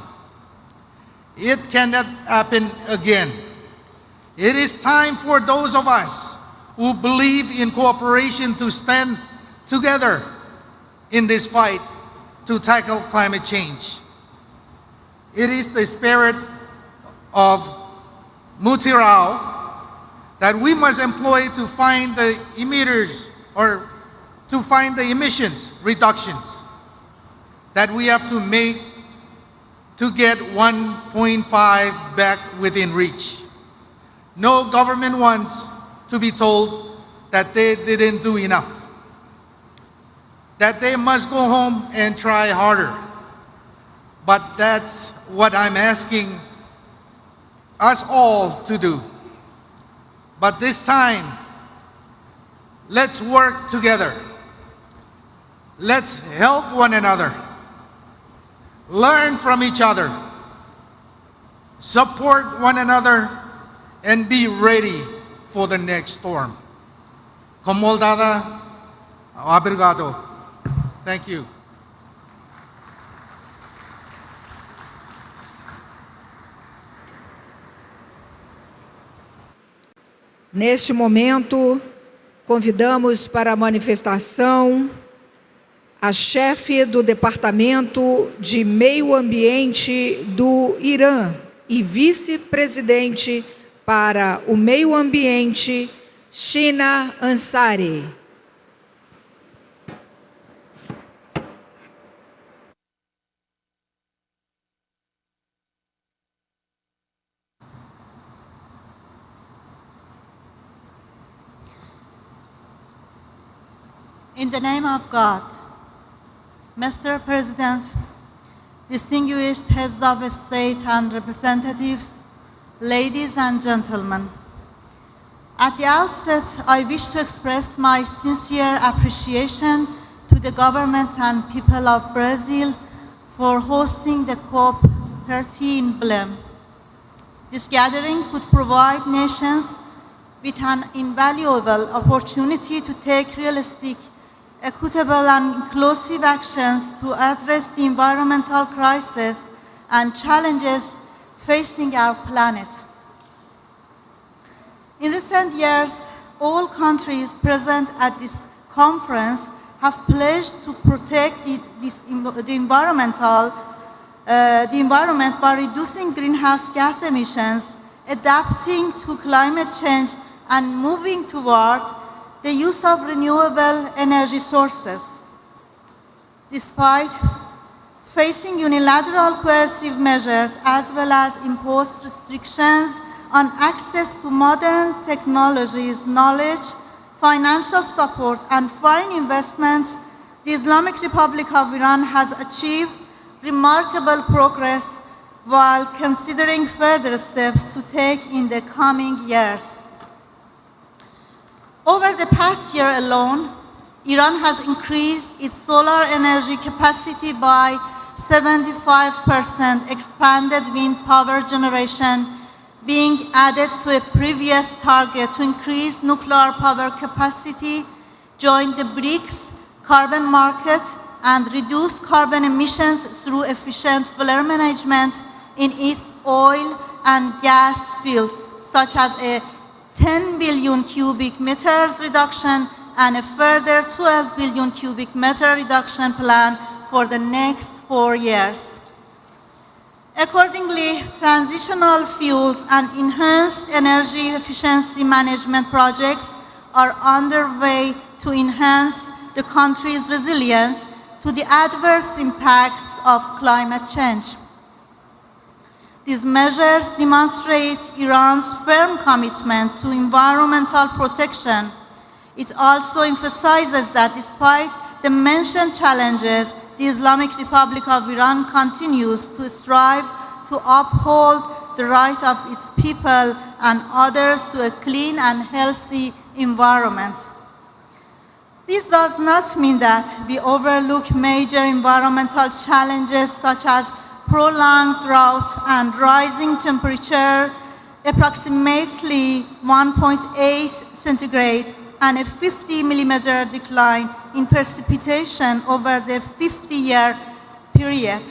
It cannot happen again. It is time for those of us who believe in cooperation to stand together in this fight to tackle climate change. It is the spirit of Mutirao that we must employ to find the emitters, or to find the emissions reductions that we have to make to get 1.5 back within reach. No government wants to be told that they didn't do enough, that they must go home and try harder. But that's what I'm asking us all to do. But this time, let's work together. Let's help one another. Learn from each other. Support one another and be ready for the next storm. Comoldada, obrigado. Thank you. Neste momento, convidamos para a manifestação a chefe do Departamento de Meio Ambiente do Irã e vice-presidente para o Meio Ambiente, Shina Ansari. In the name of God, Mr. President, distinguished heads of state and representatives, ladies and gentlemen, at the outset, I wish to express my sincere appreciation to the government and people of Brazil for hosting the Cop30 emblem. This gathering could provide nations with an invaluable opportunity to take realistic, equitable and inclusive actions to address the environmental crisis and challenges facing our planet. In recent years, all countries present at this conference have pledged to protect the environment by reducing greenhouse gas emissions, adapting to climate change, and moving toward the use of renewable energy sources. Despite facing unilateral coercive measures as well as imposed restrictions on access to modern technologies, knowledge, financial support, and foreign investment, the Islamic Republic of Iran has achieved remarkable progress while considering further steps to take in the coming years. Over the past year alone, Iran has increased its solar energy capacity by 75%, expanded wind power generation, being added to a previous target to increase nuclear power capacity, join the BRICS carbon market, and reduce carbon emissions through efficient flare management in its oil and gas fields, such as a 10 billion cubic meters reduction and a further 12 billion cubic meter reduction plan for the next 4 years. Accordingly, transitional fuels and enhanced energy efficiency management projects are underway to enhance the country's resilience to the adverse impacts of climate change. These measures demonstrate Iran's firm commitment to environmental protection. It also emphasizes that despite the mentioned challenges, the Islamic Republic of Iran continues to strive to uphold the right of its people and others to a clean and healthy environment. This does not mean that we overlook major environmental challenges such as prolonged drought and rising temperature, approximately 1.8 centigrade, and a 50 millimeter decline in precipitation over the 50-year period.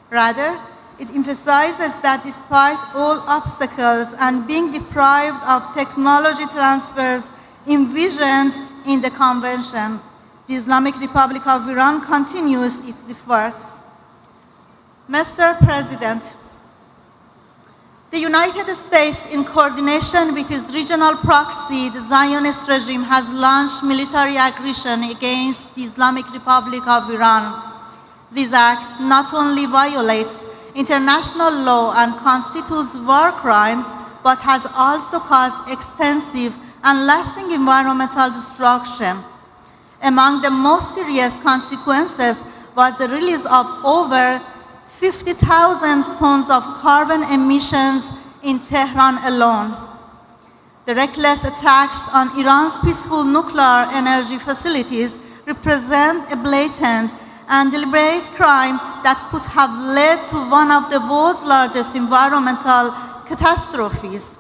Rather, it emphasizes that despite all obstacles and being deprived of technology transfers envisioned in the Convention, the Islamic Republic of Iran continues its efforts. Mr. President, the United States, in coordination with its regional proxy, the Zionist regime, has launched military aggression against the Islamic Republic of Iran. This act not only violates international law and constitutes war crimes, but has also caused extensive and lasting environmental destruction. Among the most serious consequences was the release of over 50,000 tons of carbon emissions in Tehran alone. The reckless attacks on Iran's peaceful nuclear energy facilities represent a blatant and deliberate crime that could have led to one of the world's largest environmental catastrophes.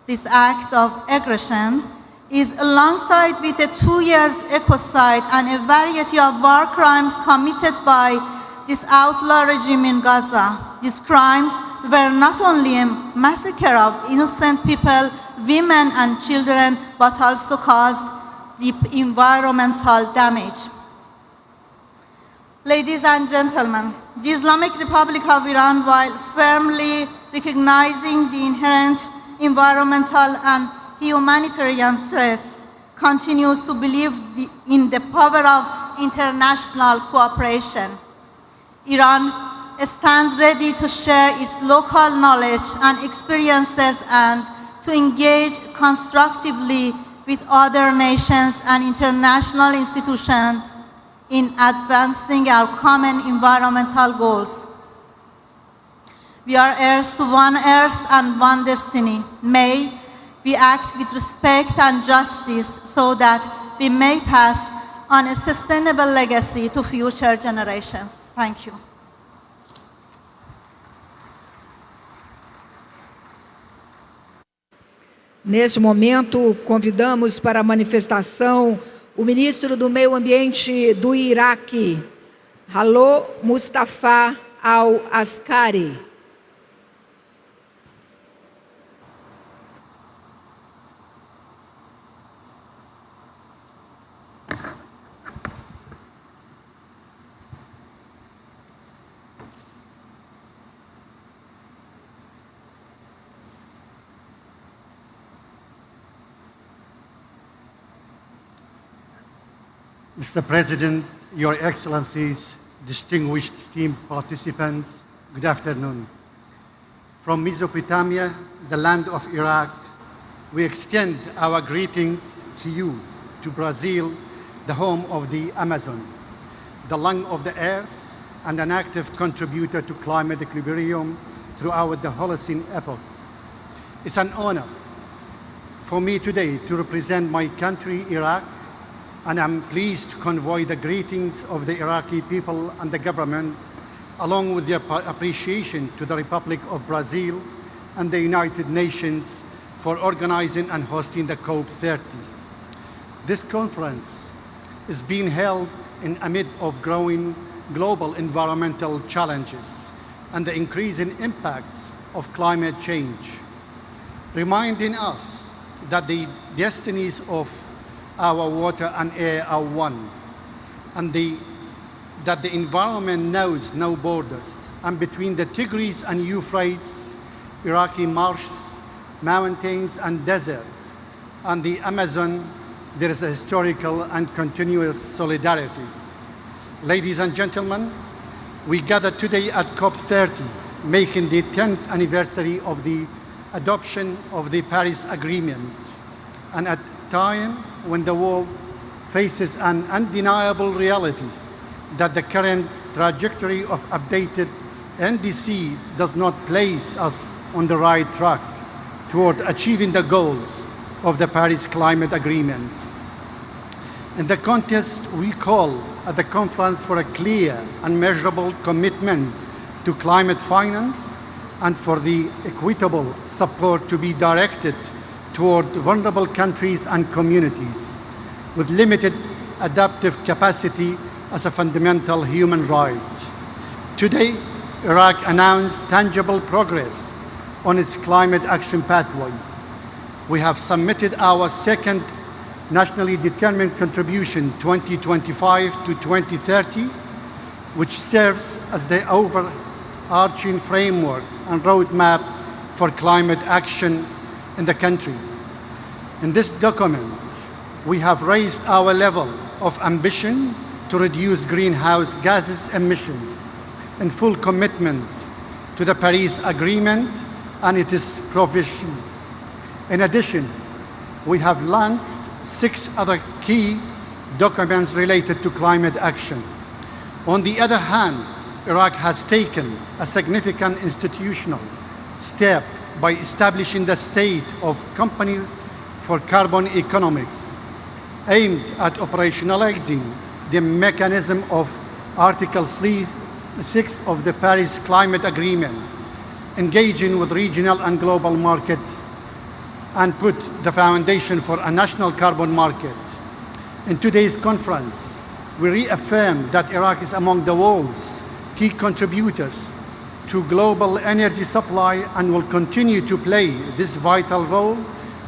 This act of aggression is alongside with the 2 years ecocide and a variety of war crimes committed by this outlaw regime in Gaza. These crimes were not only a massacre of innocent people, women and children, but also caused deep environmental damage. Ladies and gentlemen, the Islamic Republic of Iran, while firmly recognizing the inherent environmental and humanitarian threats, continues to believe in the power of international cooperation. Iran stands ready to share its local knowledge and experiences and to engage constructively with other nations and international institutions in advancing our common environmental goals. We are heirs to one earth and one destiny. May we act with respect and justice so that we may pass on a sustainable legacy to future generations. Thank you. Neste momento, convidamos para a manifestação o ministro do Meio Ambiente do Iraque, Halo Mustafa Al-Askari. Mr. President, Your Excellencies, distinguished esteemed participants, good afternoon. From Mesopotamia, the land of Iraq, we extend our greetings to you, to Brazil, the home of the Amazon, the lung of the earth, and an active contributor to climate equilibrium throughout the Holocene epoch. It's an honor for me today to represent my country, Iraq, and I'm pleased to convey the greetings of the Iraqi people and the government, along with their appreciation to the Republic of Brazil and the United Nations for organizing and hosting the COP30. This conference is being held in amid of growing global environmental challenges and the increasing impacts of climate change, reminding us that the destinies of our water and air are one, and that the environment knows no borders. And between the Tigris and Euphrates, Iraqi marshes, mountains and desert, and the Amazon, there is a historical and continuous solidarity. Ladies and gentlemen, we gather today at COP30 making the 10th anniversary of the adoption of the Paris Agreement, and at a time when the world faces an undeniable reality that the current trajectory of updated NDC does not place us on the right track toward achieving the goals of the Paris Climate Agreement. In the context, we call at the conference for a clear and measurable commitment to climate finance and for the equitable support to be directed toward vulnerable countries and communities with limited adaptive capacity as a fundamental human right. Today, Iraq announced tangible progress on its climate action pathway. We have submitted our second nationally determined contribution 2025 to 2030, which serves as the overarching framework and roadmap for climate action in the country. In this document, we have raised our level of ambition to reduce greenhouse gases emissions in full commitment to the Paris Agreement and its provisions. In addition, we have launched 6 other key documents related to climate action. On the other hand, Iraq has taken a significant institutional step by establishing the State of Company for Carbon Economics, aimed at operationalizing the mechanism of Article 6 of the Paris Climate Agreement, engaging with regional and global markets, and put the foundation for a national carbon market. In today's conference, we reaffirm that Iraq is among the world's key contributors to global energy supply and will continue to play this vital role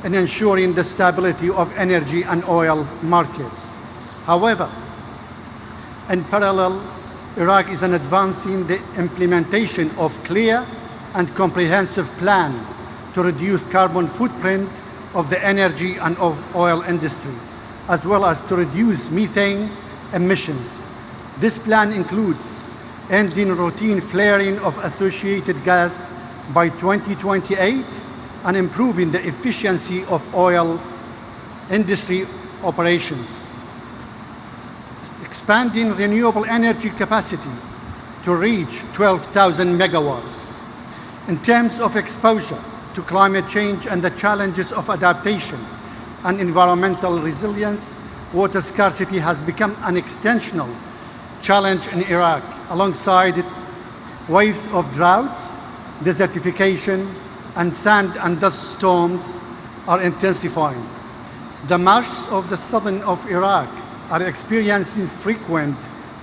in ensuring the stability of energy and oil markets. However, in parallel, Iraq is advancing the implementation of clear and comprehensive plan to reduce carbon footprint of the energy and oil industry, as well as to reduce methane emissions. This plan includes ending routine flaring of associated gas by 2028 and improving the efficiency of oil industry operations, expanding renewable energy capacity to reach 12,000 megawatts. In terms of exposure to climate change and the challenges of adaptation and environmental resilience, water scarcity has become an extensional challenge in Iraq, alongside it, waves of drought, desertification, and sand and dust storms are intensifying. The marshes of the southern of Iraq are experiencing frequent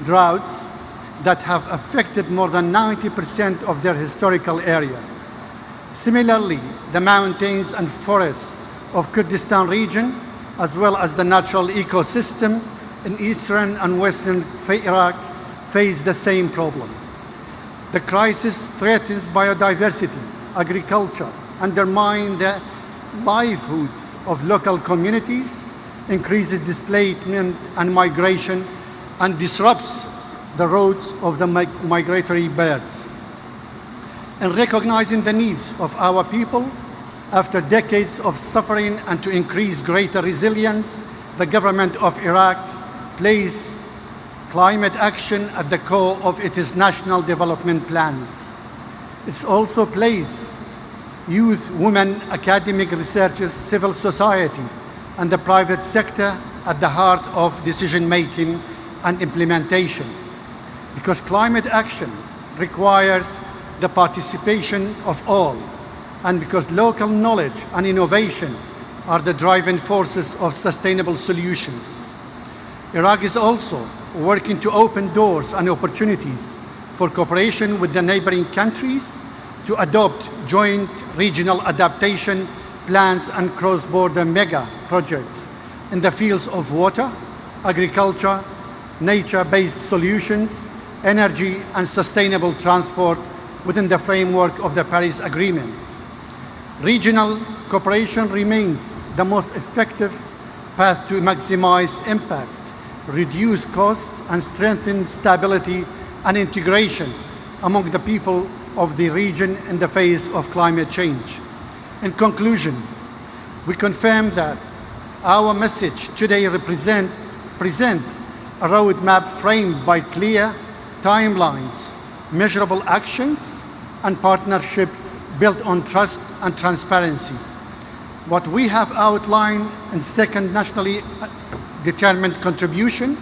droughts that have affected more than 90% of their historical area. Similarly, the mountains and forests of Kurdistan region, as well as the natural ecosystem in eastern and western Iraq, face the same problem. The crisis threatens biodiversity, agriculture, undermines the livelihoods of local communities, increases displacement and migration, and disrupts the routes of the migratory birds. In recognizing the needs of our people, after decades of suffering and to increase greater resilience, the government of Iraq places climate action at the core of its national development plans. It also places youth, women, academic researchers, civil society, and the private sector at the heart of decision-making and implementation. Because climate action requires the participation of all, and because local knowledge and innovation are the driving forces of sustainable solutions. Iraq is also working to open doors and opportunities for cooperation with the neighboring countries to adopt joint regional adaptation plans and cross-border mega projects in the fields of water, agriculture, nature-based solutions, energy, and sustainable transport within the framework of the Paris Agreement. Regional cooperation remains the most effective path to maximize impact, reduce cost, and strengthen stability and integration among the people of the region in the face of climate change. In conclusion, we confirm that our message today present a roadmap framed by clear timelines, measurable actions, and partnerships built on trust and transparency. What we have outlined in second nationally determined contribution,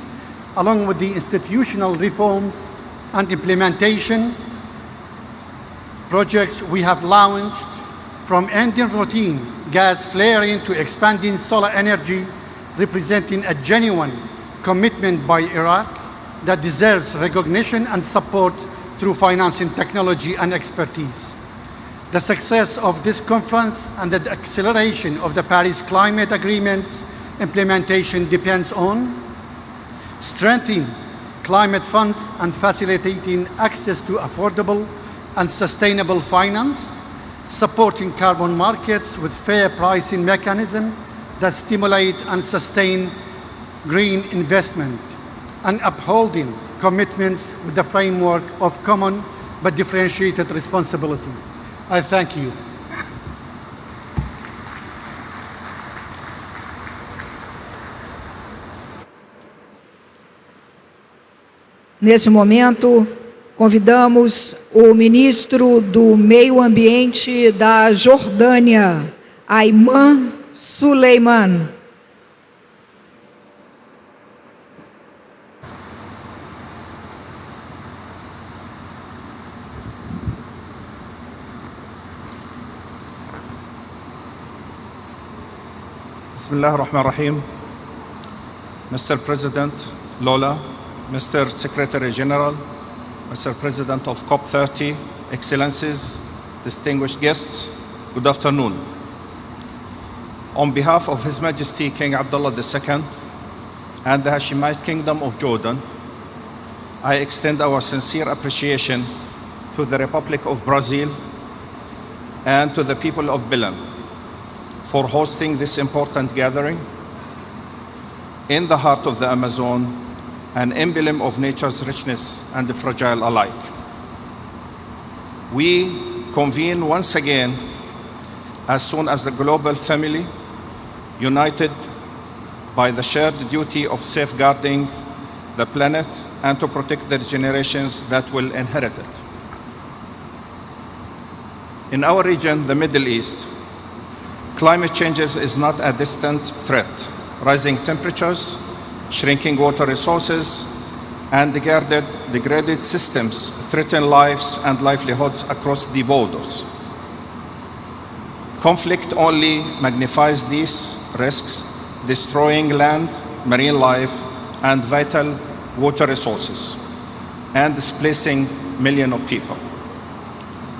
along with the institutional reforms and implementation projects we have launched, from ending routine gas flaring to expanding solar energy, representing a genuine commitment by Iraq that deserves recognition and support through financing, technology, and expertise. The success of this conference and the acceleration of the Paris Climate Agreement's implementation depends on strengthening climate funds and facilitating access to affordable and sustainable finance, supporting carbon markets with fair pricing mechanisms that stimulate and sustain green investment, and upholding commitments with the framework of common but differentiated responsibility. I thank you. Neste momento, convidamos o ministro do Meio Ambiente da Jordânia, Ayman Suleiman. Bismillah ar-Rahman ar-Rahim. Mr. President Lola, Mr. Secretary General, Mr. President of Cop30, Excellencies, distinguished guests, good afternoon. On behalf of His Majesty King Abdullah II and the Hashemite Kingdom of Jordan, I extend our sincere appreciation to the Republic of Brazil and to the people of Belém for hosting this important gathering in the heart of the Amazon, an emblem of nature's richness and fragile alike. We convene once again as soon as the global family, united by the shared duty of safeguarding the planet and to protect the generations that will inherit it. In our region, the Middle East, climate change is not a distant threat. Rising temperatures, shrinking water resources, and degraded systems threaten lives and livelihoods across the borders. Conflict only magnifies these risks, destroying land, marine life, and vital water resources, and displacing millions of people.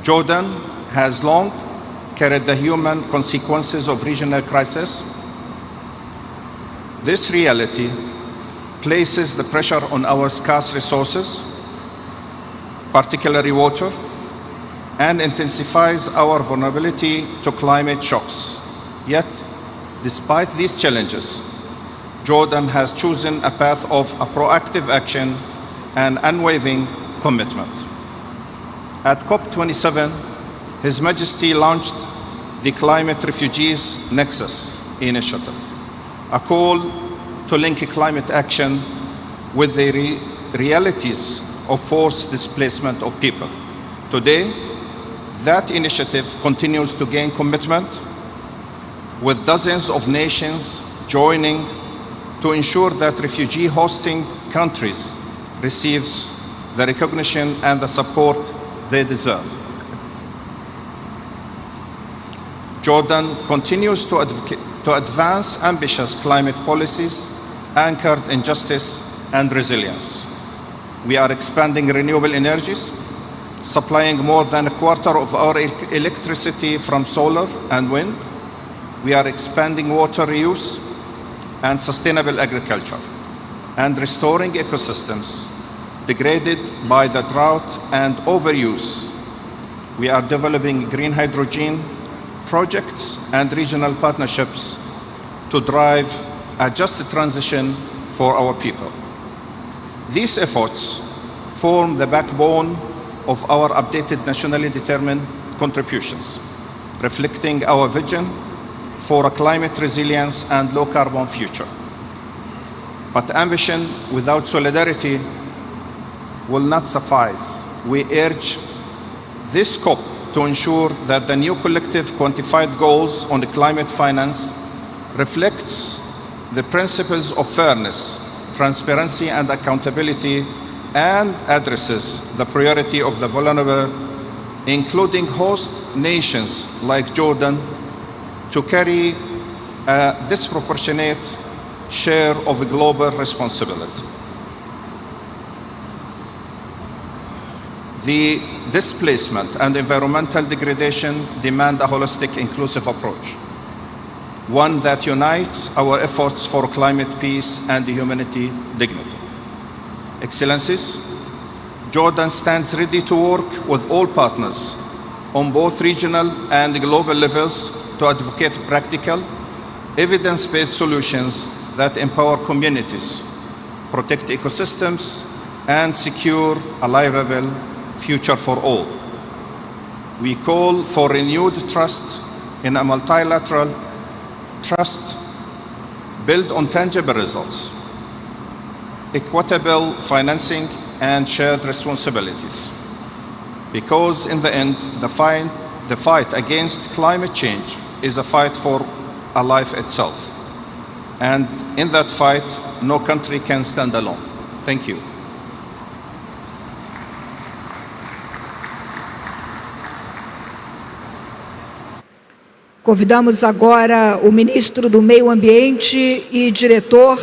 Jordan has long carried the human consequences of regional crisis. This reality places the pressure on our scarce resources, particularly water, and intensifies our vulnerability to climate shocks. Yet, despite these challenges, Jordan has chosen a path of a proactive action and unwavering commitment. At COP27, His Majesty launched the Climate Refugees Nexus initiative, a call to link climate action with the realities of forced displacement of people. Today, that initiative continues to gain commitment, with dozens of nations joining to ensure that refugee hosting countries receives the recognition and the support they deserve. Jordan continues to advance ambitious climate policies anchored in justice and resilience. We are expanding renewable energies, supplying more than a quarter of our electricity from solar and wind. We are expanding water reuse and sustainable agriculture, and restoring ecosystems degraded by the drought and overuse. We are developing green hydrogen projects and regional partnerships to drive a just transition for our people. These efforts form the backbone of our updated nationally determined contributions, reflecting our vision for a climate resilience and low carbon future. But ambition without solidarity will not suffice. We urge this COP to ensure that the new collective quantified goals on the climate finance reflects the principles of fairness, transparency and accountability, and addresses the priority of the vulnerable, including host nations like Jordan, to carry a disproportionate share of global responsibility. The displacement and environmental degradation demand a holistic, inclusive approach, one that unites our efforts for climate peace and humanity dignity. Excellencies, Jordan stands ready to work with all partners on both regional and global levels to advocate practical, evidence-based solutions that empower communities, protect ecosystems, and secure a livable future for all. We call for renewed trust in a multilateral trust built on tangible results, equitable financing, and shared responsibilities. Because in the end, the fight against climate change is a fight for a life itself. And in that fight, no country can stand alone. Thank you. Convidamos agora o ministro do Meio Ambiente e diretor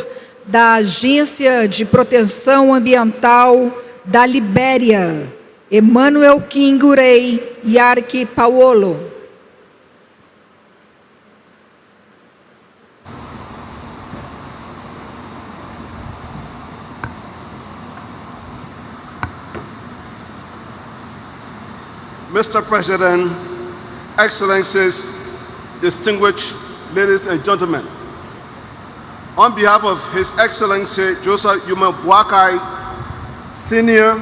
da Agência de Proteção Ambiental da Libéria, Emmanuel Kingurei Yarki Paolo. Mr. President, Excellencies, distinguished ladies and gentlemen, on behalf of His Excellency Joseph Yuma Boakai, Senior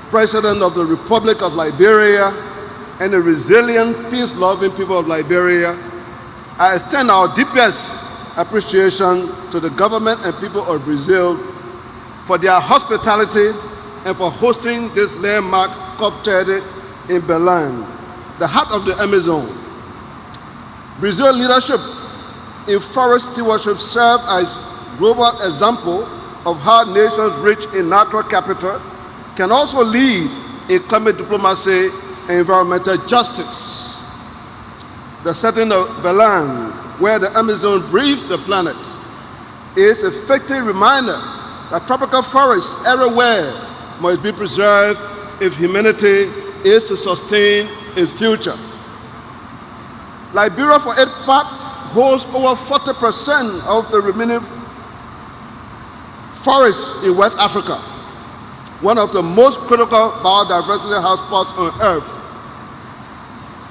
President of the Republic of Liberia and the resilient, peace-loving people of Liberia, I extend our deepest appreciation to the government and people of Brazil for their hospitality and for hosting this landmark COP30 in Belém, the heart of the Amazon. Brazil's leadership in forest stewardship serves as global example of how nations rich in natural capital can also lead in climate diplomacy and environmental justice. The setting of Belém, where the Amazon breathes the planet, is a fitting reminder that tropical forests everywhere must be preserved if humanity is to sustain its future. Liberia, for its part, holds over 40% of the remaining forests in West Africa, one of the most critical biodiversity hotspots on Earth.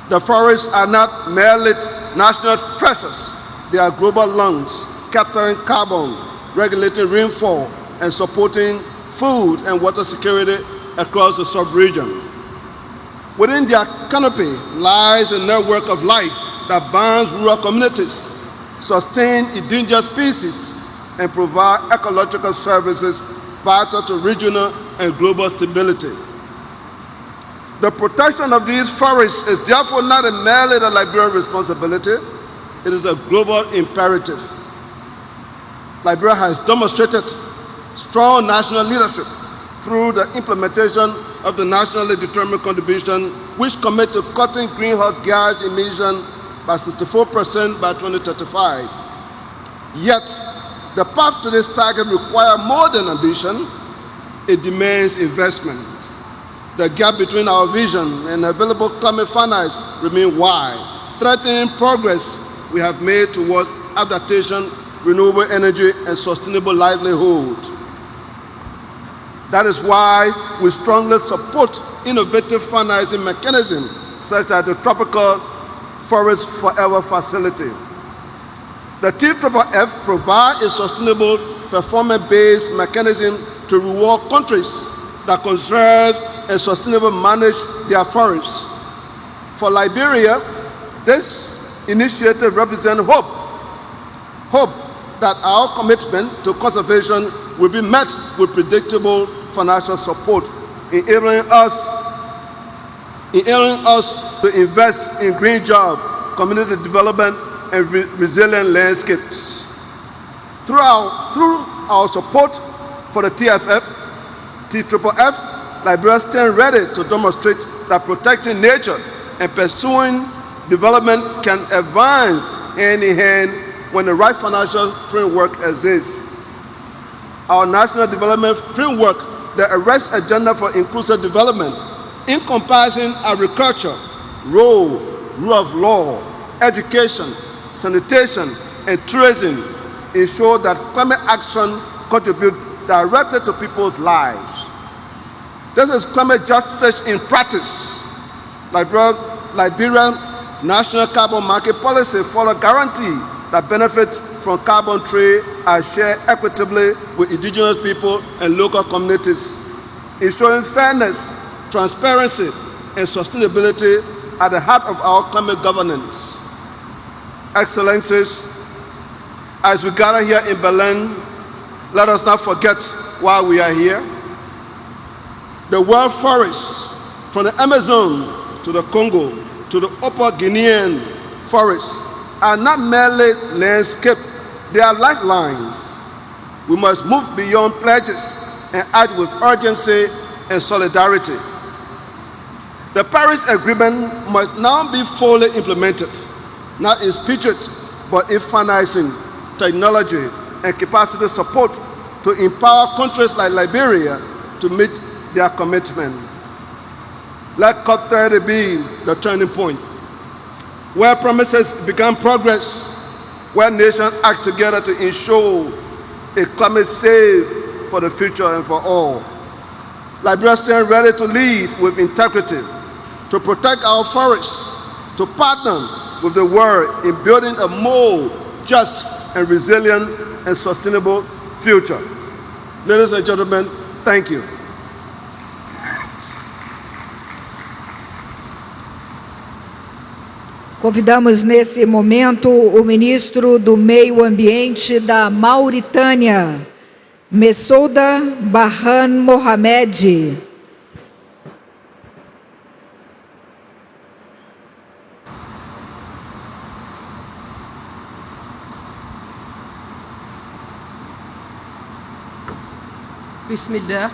The forests are not merely national treasures, they are global lungs, capturing carbon, regulating rainfall, and supporting food and water security across the sub-region. Within their canopy lies a network of life that binds rural communities, sustain endangered species, and provide ecological services vital to regional and global stability. The protection of these forests is therefore not merely the Liberian responsibility, it is a global imperative. Liberia has demonstrated strong national leadership through the implementation of the nationally determined contribution, which commit to cutting greenhouse gas emissions by 64% by 2035. Yet, the path to this target requires more than ambition, it demands investment. The gap between our vision and available climate finance remains wide, threatening progress we have made towards adaptation, renewable energy, and sustainable livelihood. That is why we strongly support innovative financing mechanisms such as the Tropical Forest Forever Facility. The TFFF provides a sustainable performance-based mechanism to reward countries that conserve and sustainably manage their forests. For Liberia, this initiative represents hope. Hope that our commitment to conservation will be met with predictable financial support, enabling us to invest in green jobs, community development, and resilient landscapes. Through our support for the TFF, Liberia stands ready to demonstrate that protecting nature and pursuing development can advance hand in hand when the right financial framework exists. Our national development framework that arrests agenda for inclusive development, encompassing agriculture, rule of law, education, sanitation, and tourism, ensure that climate action contributes directly to people's lives. This is climate justice in practice. Liberia's national carbon market policy follows guarantee that benefits from carbon trade are shared equitably with indigenous people and local communities, ensuring fairness, transparency, and sustainability at the heart of our climate governance. Excellencies, as we gather here in Berlin, let us not forget why we are here. The world forests, from the Amazon to the Congo to the Upper Guinean forests, are not merely landscape, they are lifelines. We must move beyond pledges and act with urgency and solidarity. The Paris Agreement must now be fully implemented, not in spirit, but in financing, technology, and capacity support to empower countries like Liberia to meet their commitment. Let Cop30 be the turning point, where promises become progress, where nations act together to ensure a climate safe for the future and for all. Liberia stands ready to lead with integrity, to protect our forests, to partner with the world in building a more just and resilient and sustainable future. Ladies and gentlemen, thank you. Convidamos nesse momento o ministro do Meio Ambiente da Mauritânia, Messouda Barhan Mohamed. بسم الله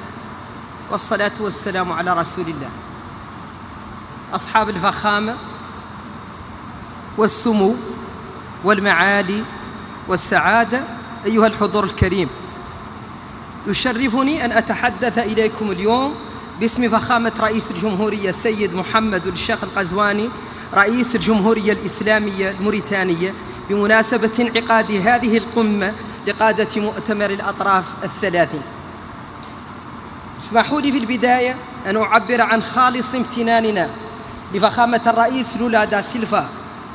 والصلاة والسلام على رسول الله. أصحاب الفخامة والسمو والمعالي والسعادة، أيها الحضور الكريم، يشرفني أن أتحدث إليكم اليوم باسم فخامة رئيس الجمهورية السيد محمد الشيخ القزواني رئيس الجمهورية الإسلامية الموريتانية بمناسبة انعقاد هذه القمة لقادة مؤتمر الأطراف الثلاثين. اسمحوا لي في البداية أن أعبر عن خالص امتناننا لفخامة الرئيس لولا دا سيلفا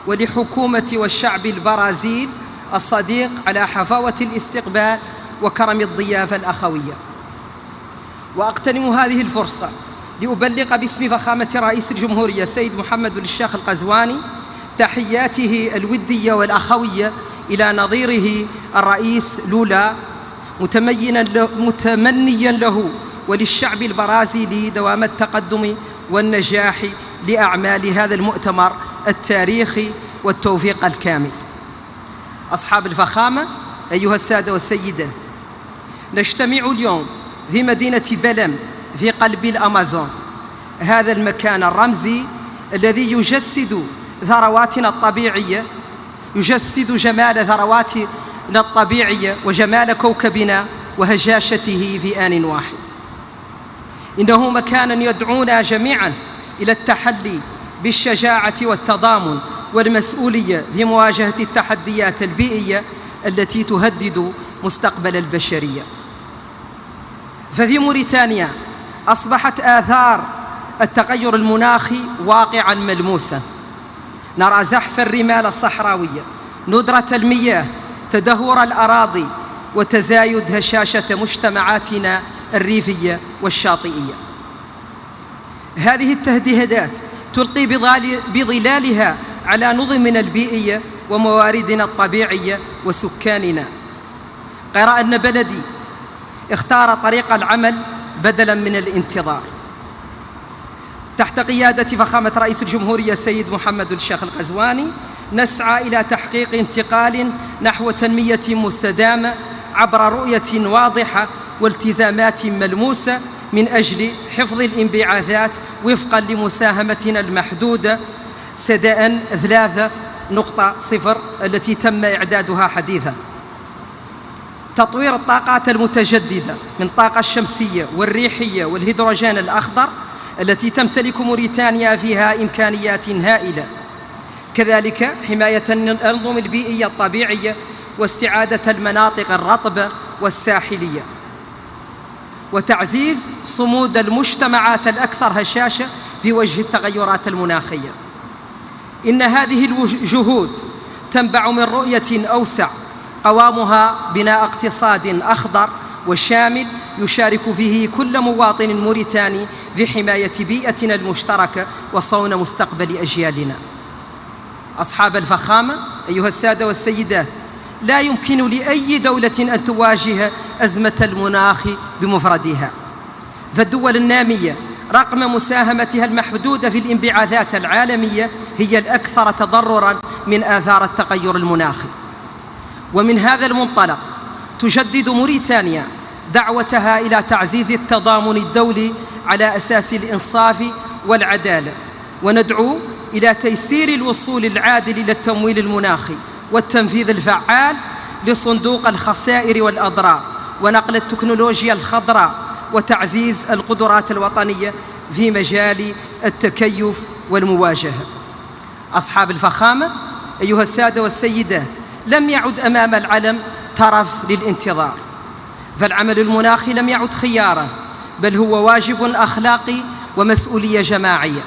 ولحكومة والشعب البرازيل الصديق على حفاوة الاستقبال وكرم الضيافة الأخوية. وأغتنم هذه الفرصة لأبلغ باسم فخامة رئيس الجمهورية السيد محمد الشيخ القزواني تحياته الودية والأخوية إلى نظيره الرئيس لولا، متمنيا له وللشعب البرازيلي دوام التقدم والنجاح لأعمال هذا المؤتمر التاريخي والتوفيق الكامل. أصحاب الفخامة، أيها السادة والسيدات، نجتمع اليوم في مدينة بلم في قلب الأمازون، هذا المكان الرمزي الذي يجسد ثرواتنا الطبيعية، يجسد جمال ثرواتنا الطبيعية وجمال كوكبنا وهجاشته في آن واحد. إنه مكان يدعونا جميعا إلى التحلي بالشجاعة والتضامن والمسؤولية في مواجهة التحديات البيئية التي تهدد مستقبل البشرية. ففي موريتانيا أصبحت آثار التغير المناخي واقعا ملموسا. نرى زحف الرمال الصحراوية، ندرة المياه، تدهور الأراضي، وتزايد هشاشة مجتمعاتنا الريفية والشاطئية. هذه التهديدات تلقي بظلالها على نظمنا البيئية ومواردنا الطبيعية وسكاننا. غير أن بلدي اختار طريق العمل بدلاً من الانتظار. تحت قيادة فخامة رئيس الجمهورية السيد محمد الشيخ القزواني نسعى إلى تحقيق انتقال نحو تنمية مستدامة عبر رؤية واضحة والتزامات ملموسة من أجل حفظ الانبعاثات وفقاً لمساهمتنا المحدودة سداء 3.0 التي تم إعدادها حديثاً. تطوير الطاقات المتجددة من الطاقة الشمسية والريحية والهيدروجين الأخضر التي تمتلك موريتانيا فيها إمكانيات هائلة. كذلك حماية الأنظمة البيئية الطبيعية واستعادة المناطق الرطبة والساحلية، وتعزيز صمود المجتمعات الأكثر هشاشة في وجه التغيرات المناخية. إن هذه الجهود تنبع من رؤية أوسع قوامها بناء اقتصاد أخضر وشامل يشارك فيه كل مواطن موريتاني في حماية بيئتنا المشتركة وصون مستقبل أجيالنا. أصحاب الفخامة، أيها السادة والسيدات، لا يمكن لأي دولة أن تواجه أزمة المناخ بمفردها، فالدول النامية رغم مساهمتها المحدودة في الانبعاثات العالمية هي الأكثر تضرراً من آثار التغير المناخي. ومن هذا المنطلق تجدد موريتانيا دعوتها إلى تعزيز التضامن الدولي على أساس الإنصاف والعدالة، وندعو إلى تيسير الوصول العادل إلى التمويل المناخي والتنفيذ الفعال لصندوق الخسائر والأضرار ونقل التكنولوجيا الخضراء وتعزيز القدرات الوطنية في مجال التكيف والمواجهة. أصحاب الفخامة، أيها السادة والسيدات، لم يعد أمام العلم طرف للانتظار، فالعمل المناخي لم يعد خياراً، بل هو واجب أخلاقي ومسؤولية جماعية.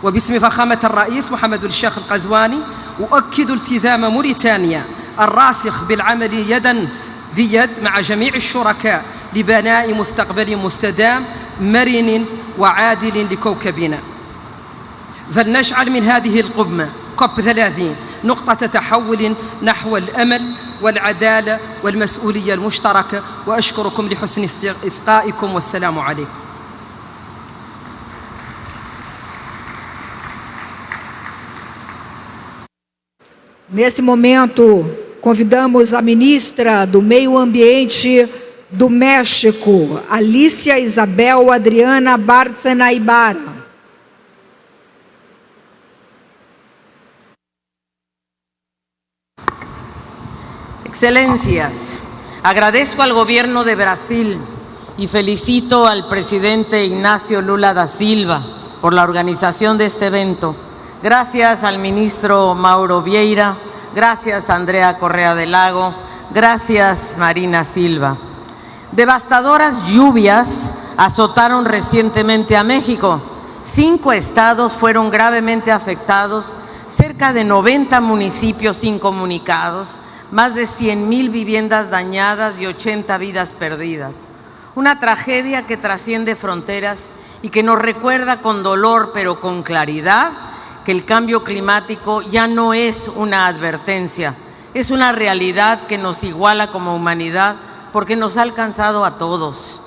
وباسم فخامة الرئيس محمد الشيخ القزواني أؤكد التزام موريتانيا الراسخ بالعمل يداً في يد مع جميع الشركاء لبناء مستقبل مستدام مرن وعادل لكوكبنا. فلنجعل من هذه القمة COP30 نقطة تحول نحو الأمل والعدالة والمسؤولية المشتركة، وأشكركم لحسن إصغائكم والسلام عليكم. Nesse momento, convidamos a ministra do Meio Ambiente do México, Alicia Isabel Adriana Bárcena Ibarra. Excelencias, agradezco al Gobierno de Brasil y felicito al presidente Ignacio Lula da Silva por la organización de este evento. Gracias al ministro Mauro Vieira, gracias Andrea Correa del Lago, gracias Marina Silva. Devastadoras lluvias azotaron recientemente a México. 5 estados fueron gravemente afectados, cerca de 90 municipios incomunicados, más de 100,000 viviendas dañadas y 80 vidas perdidas. Una tragedia que trasciende fronteras y que nos recuerda con dolor, pero con claridad, que el cambio climático ya no es una advertencia, es una realidad que nos iguala como humanidad porque nos ha alcanzado a todos.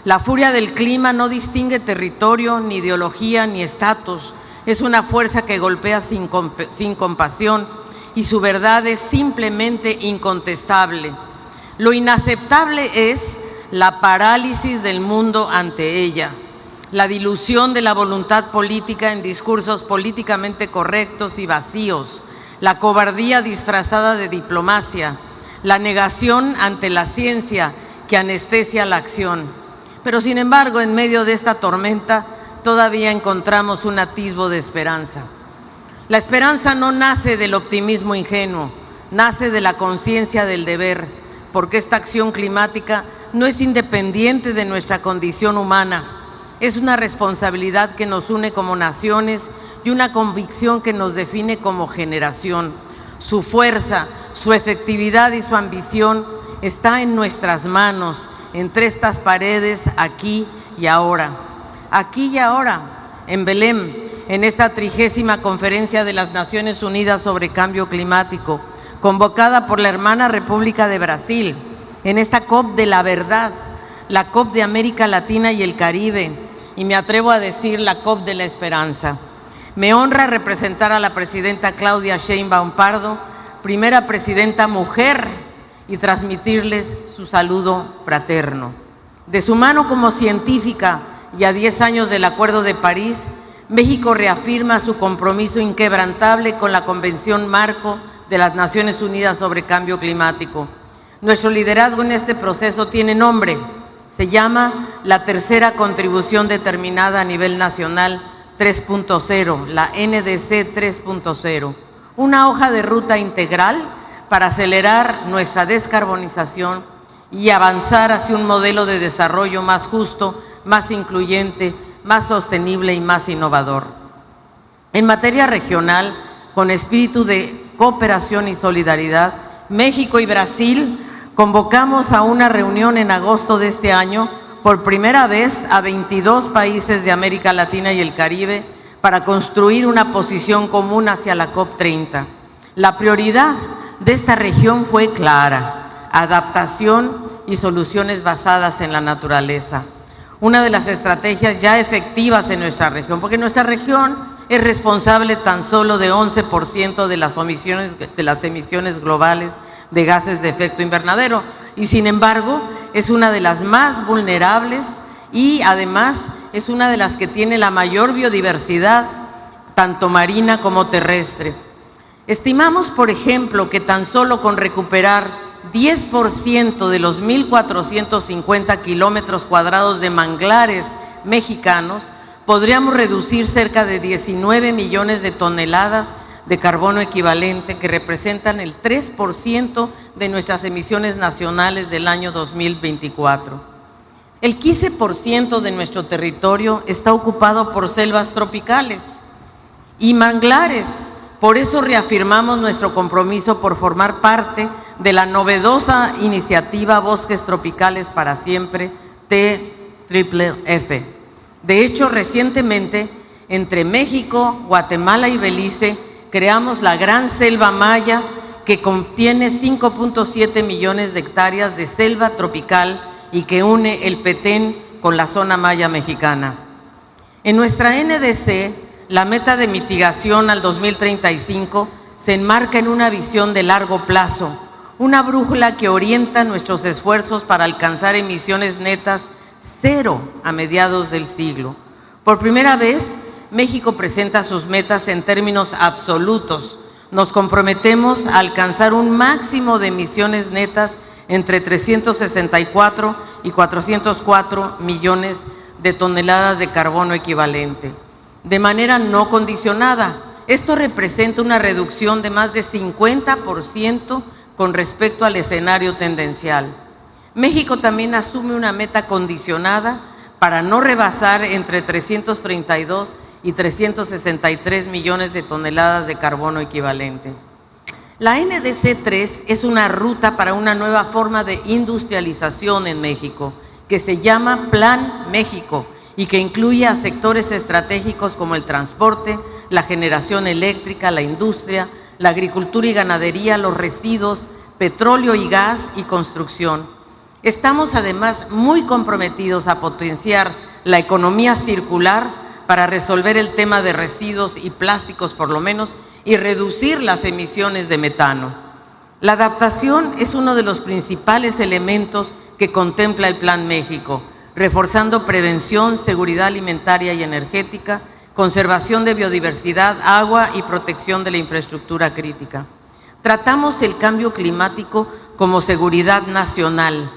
La furia del clima no distingue territorio, ni ideología, ni estatus. Es una fuerza que golpea sin compasión y su verdad es simplemente incontestable. Lo inaceptable es la parálisis del mundo ante ella, la dilución de la voluntad política en discursos políticamente correctos y vacíos, la cobardía disfrazada de diplomacia, la negación ante la ciencia que anestesia la acción. Pero sin embargo, en medio de esta tormenta, todavía encontramos un atisbo de esperanza. La esperanza no nace del optimismo ingenuo, nace de la conciencia del deber, porque esta acción climática no es independiente de nuestra condición humana. Es una responsabilidad que nos une como naciones y una convicción que nos define como generación. Su fuerza, su efectividad y su ambición está en nuestras manos, entre estas paredes, aquí y ahora. Aquí y ahora, en Belém, en esta 30ª Conferencia de las Naciones Unidas sobre Cambio Climático, convocada por la hermana República de Brasil, en esta COP de la verdad, la COP de América Latina y el Caribe, y me atrevo a decir la COP de la esperanza. Me honra representar a la presidenta Claudia Sheinbaum Pardo, primera presidenta mujer, y transmitirles su saludo fraterno. De su mano como científica y a 10 años del Acuerdo de París, México reafirma su compromiso inquebrantable con la Convención Marco de las Naciones Unidas sobre Cambio Climático. Nuestro liderazgo en este proceso tiene nombre, se llama la Tercera Contribución Determinada a Nivel Nacional 3.0, la NDC 3.0, una hoja de ruta integral para acelerar nuestra descarbonización y avanzar hacia un modelo de desarrollo más justo, más incluyente, más sostenible y más innovador. En materia regional, con espíritu de cooperación y solidaridad, México y Brasil convocamos a una reunión en agosto de este año, por primera vez a 22 países de América Latina y el Caribe, para construir una posición común hacia la COP30. La prioridad de esta región fue clara: adaptación y soluciones basadas en la naturaleza. Una de las estrategias ya efectivas en nuestra región, porque nuestra región es responsable tan solo de 11% de las emisiones globales de gases de efecto invernadero, y sin embargo es una de las más vulnerables y además es una de las que tiene la mayor biodiversidad, tanto marina como terrestre. Estimamos, por ejemplo, que tan solo con recuperar 10% de los 1.450 kilómetros cuadrados de manglares mexicanos, podríamos reducir cerca de 19 millones de toneladas de carbono equivalente, que representan el 3% de nuestras emisiones nacionales del año 2024. El 15% de nuestro territorio está ocupado por selvas tropicales y manglares. Por eso reafirmamos nuestro compromiso por formar parte de la novedosa iniciativa Bosques Tropicales para Siempre, TFF. De hecho, recientemente, entre México, Guatemala y Belice, creamos la Gran Selva Maya, que contiene 5.7 millones de hectáreas de selva tropical y que une el Petén con la zona maya mexicana. En nuestra NDC, la meta de mitigación al 2035 se enmarca en una visión de largo plazo, una brújula que orienta nuestros esfuerzos para alcanzar emisiones netas cero a mediados del siglo. Por primera vez, México presenta sus metas en términos absolutos. Nos comprometemos a alcanzar un máximo de emisiones netas entre 364 y 404 millones de toneladas de carbono equivalente, de manera no condicionada. Esto representa una reducción de más de 50% con respecto al escenario tendencial. México también asume una meta condicionada para no rebasar entre 332 y 363 millones de toneladas de carbono equivalente. La NDC 3 es una ruta para una nueva forma de industrialización en México, que se llama Plan México y que incluye a sectores estratégicos como el transporte, la generación eléctrica, la industria, la agricultura y ganadería, los residuos, petróleo y gas y construcción. Estamos además muy comprometidos a potenciar la economía circular para resolver el tema de residuos y plásticos por lo menos y reducir las emisiones de metano. La adaptación es uno de los principales elementos que contempla el Plan México, reforzando prevención, seguridad alimentaria y energética, conservación de biodiversidad, agua y protección de la infraestructura crítica. Tratamos el cambio climático como seguridad nacional.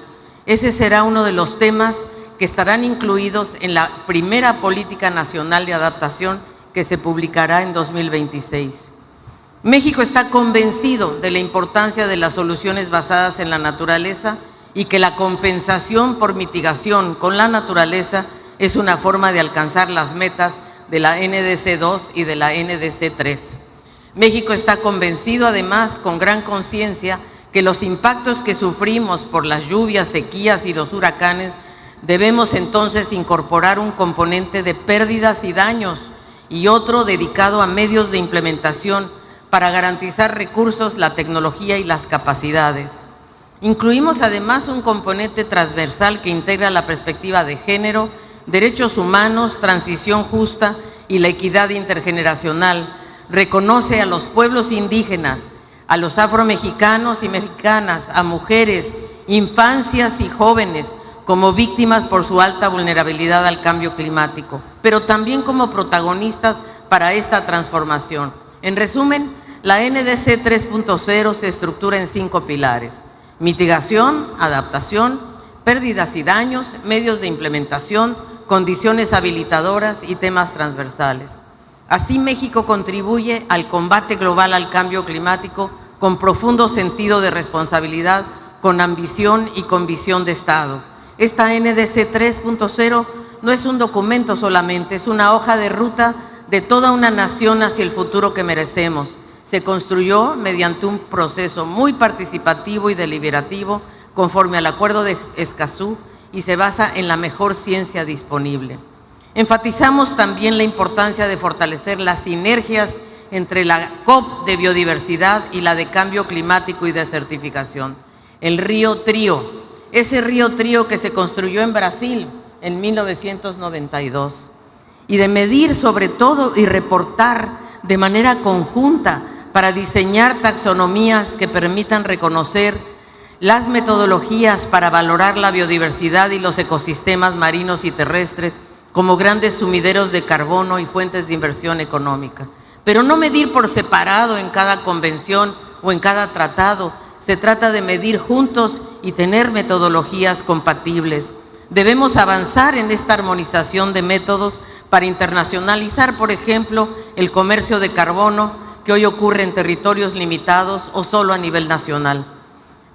Ese será uno de los temas que estarán incluidos en la primera Política Nacional de Adaptación que se publicará en 2026. México está convencido de la importancia de las soluciones basadas en la naturaleza y que la compensación por mitigación con la naturaleza es una forma de alcanzar las metas de la NDC 2 y de la NDC 3. México está convencido además, con gran conciencia, que los impactos que sufrimos por las lluvias, sequías y los huracanes Debemos entonces incorporar un componente de pérdidas y daños y otro dedicado a medios de implementación para garantizar recursos, la tecnología y las capacidades. Incluimos además un componente transversal que integra la perspectiva de género, derechos humanos, transición justa y la equidad intergeneracional. Reconoce a los pueblos indígenas, a los afromexicanos y mexicanas, a mujeres, infancias y jóvenes como víctimas por su alta vulnerabilidad al cambio climático, pero también como protagonistas para esta transformación. En resumen, la NDC 3.0 se estructura en 5 pilares: mitigación, adaptación, pérdidas y daños, medios de implementación, condiciones habilitadoras y temas transversales. Así, México contribuye al combate global al cambio climático con profundo sentido de responsabilidad, con ambición y con visión de Estado. Esta NDC 3.0 no es un documento solamente, es una hoja de ruta de toda una nación hacia el futuro que merecemos. Se construyó mediante un proceso muy participativo y deliberativo conforme al Acuerdo de Escazú y se basa en la mejor ciencia disponible. Enfatizamos también la importancia de fortalecer las sinergias entre la COP de biodiversidad y la de cambio climático y desertificación. El río Trío, ese río Trío que se construyó en Brasil en 1992, y de medir sobre todo y reportar de manera conjunta para diseñar taxonomías que permitan reconocer las metodologías para valorar la biodiversidad y los ecosistemas marinos y terrestres como grandes sumideros de carbono y fuentes de inversión económica. Pero no medir por separado en cada convención o en cada tratado. Se trata de medir juntos y tener metodologías compatibles. Debemos avanzar en esta armonización de métodos para internacionalizar, por ejemplo, el comercio de carbono que hoy ocurre en territorios limitados o solo a nivel nacional.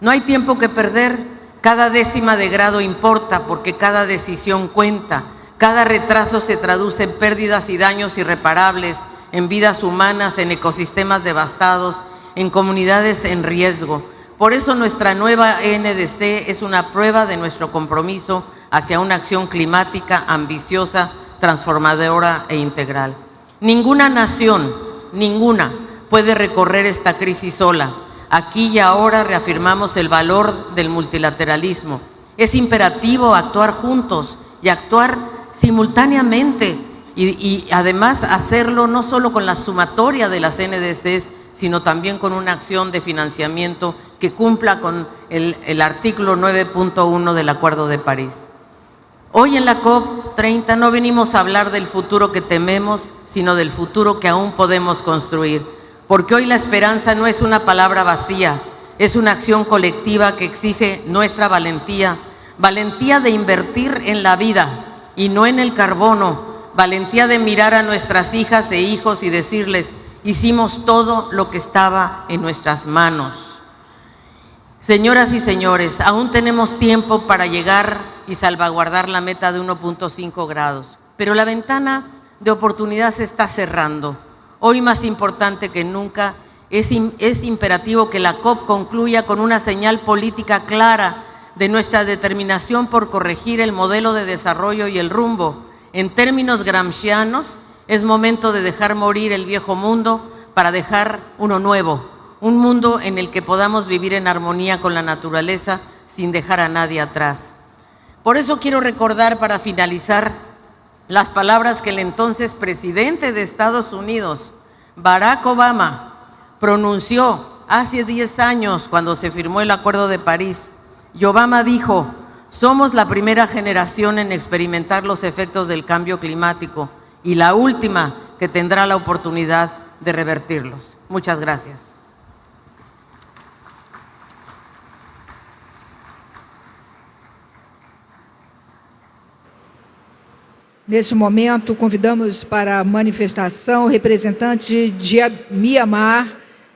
No hay tiempo que perder, cada décima de grado importa porque cada decisión cuenta, cada retraso se traduce en pérdidas y daños irreparables, en vidas humanas, en ecosistemas devastados, en comunidades en riesgo. Por eso nuestra nueva NDC es una prueba de nuestro compromiso hacia una acción climática ambiciosa, transformadora e integral. Ninguna nación, ninguna, puede recorrer esta crisis sola. Aquí y ahora reafirmamos el valor del multilateralismo. Es imperativo actuar juntos y actuar simultáneamente y además hacerlo no solo con la sumatoria de las NDCs, sino también con una acción de financiamiento que cumpla con el artículo 9.1 del Acuerdo de París. Hoy en la COP30 no venimos a hablar del futuro que tememos, sino del futuro que aún podemos construir, porque hoy la esperanza no es una palabra vacía, es una acción colectiva que exige nuestra valentía, valentía de invertir en la vida y no en el carbono, valentía de mirar a nuestras hijas e hijos y decirles: hicimos todo lo que estaba en nuestras manos. Señoras y señores, aún tenemos tiempo para llegar y salvaguardar la meta de 1.5 grados, pero la ventana de oportunidad se está cerrando. Hoy más importante que nunca es imperativo que la COP concluya con una señal política clara de nuestra determinación por corregir el modelo de desarrollo y el rumbo. En términos gramscianos, es momento de dejar morir el viejo mundo para dejar uno nuevo, un mundo en el que podamos vivir en armonía con la naturaleza sin dejar a nadie atrás. Por eso quiero recordar, para finalizar, las palabras que el entonces presidente de Estados Unidos, Barack Obama, pronunció hace 10 años cuando se firmó el Acuerdo de París. Y Obama dijo: somos la primera generación en experimentar los efectos del cambio climático y la última que tendrá la oportunidad de revertirlos. Muchas gracias. Neste momento, convidamos para a manifestação o representante de Mianmar,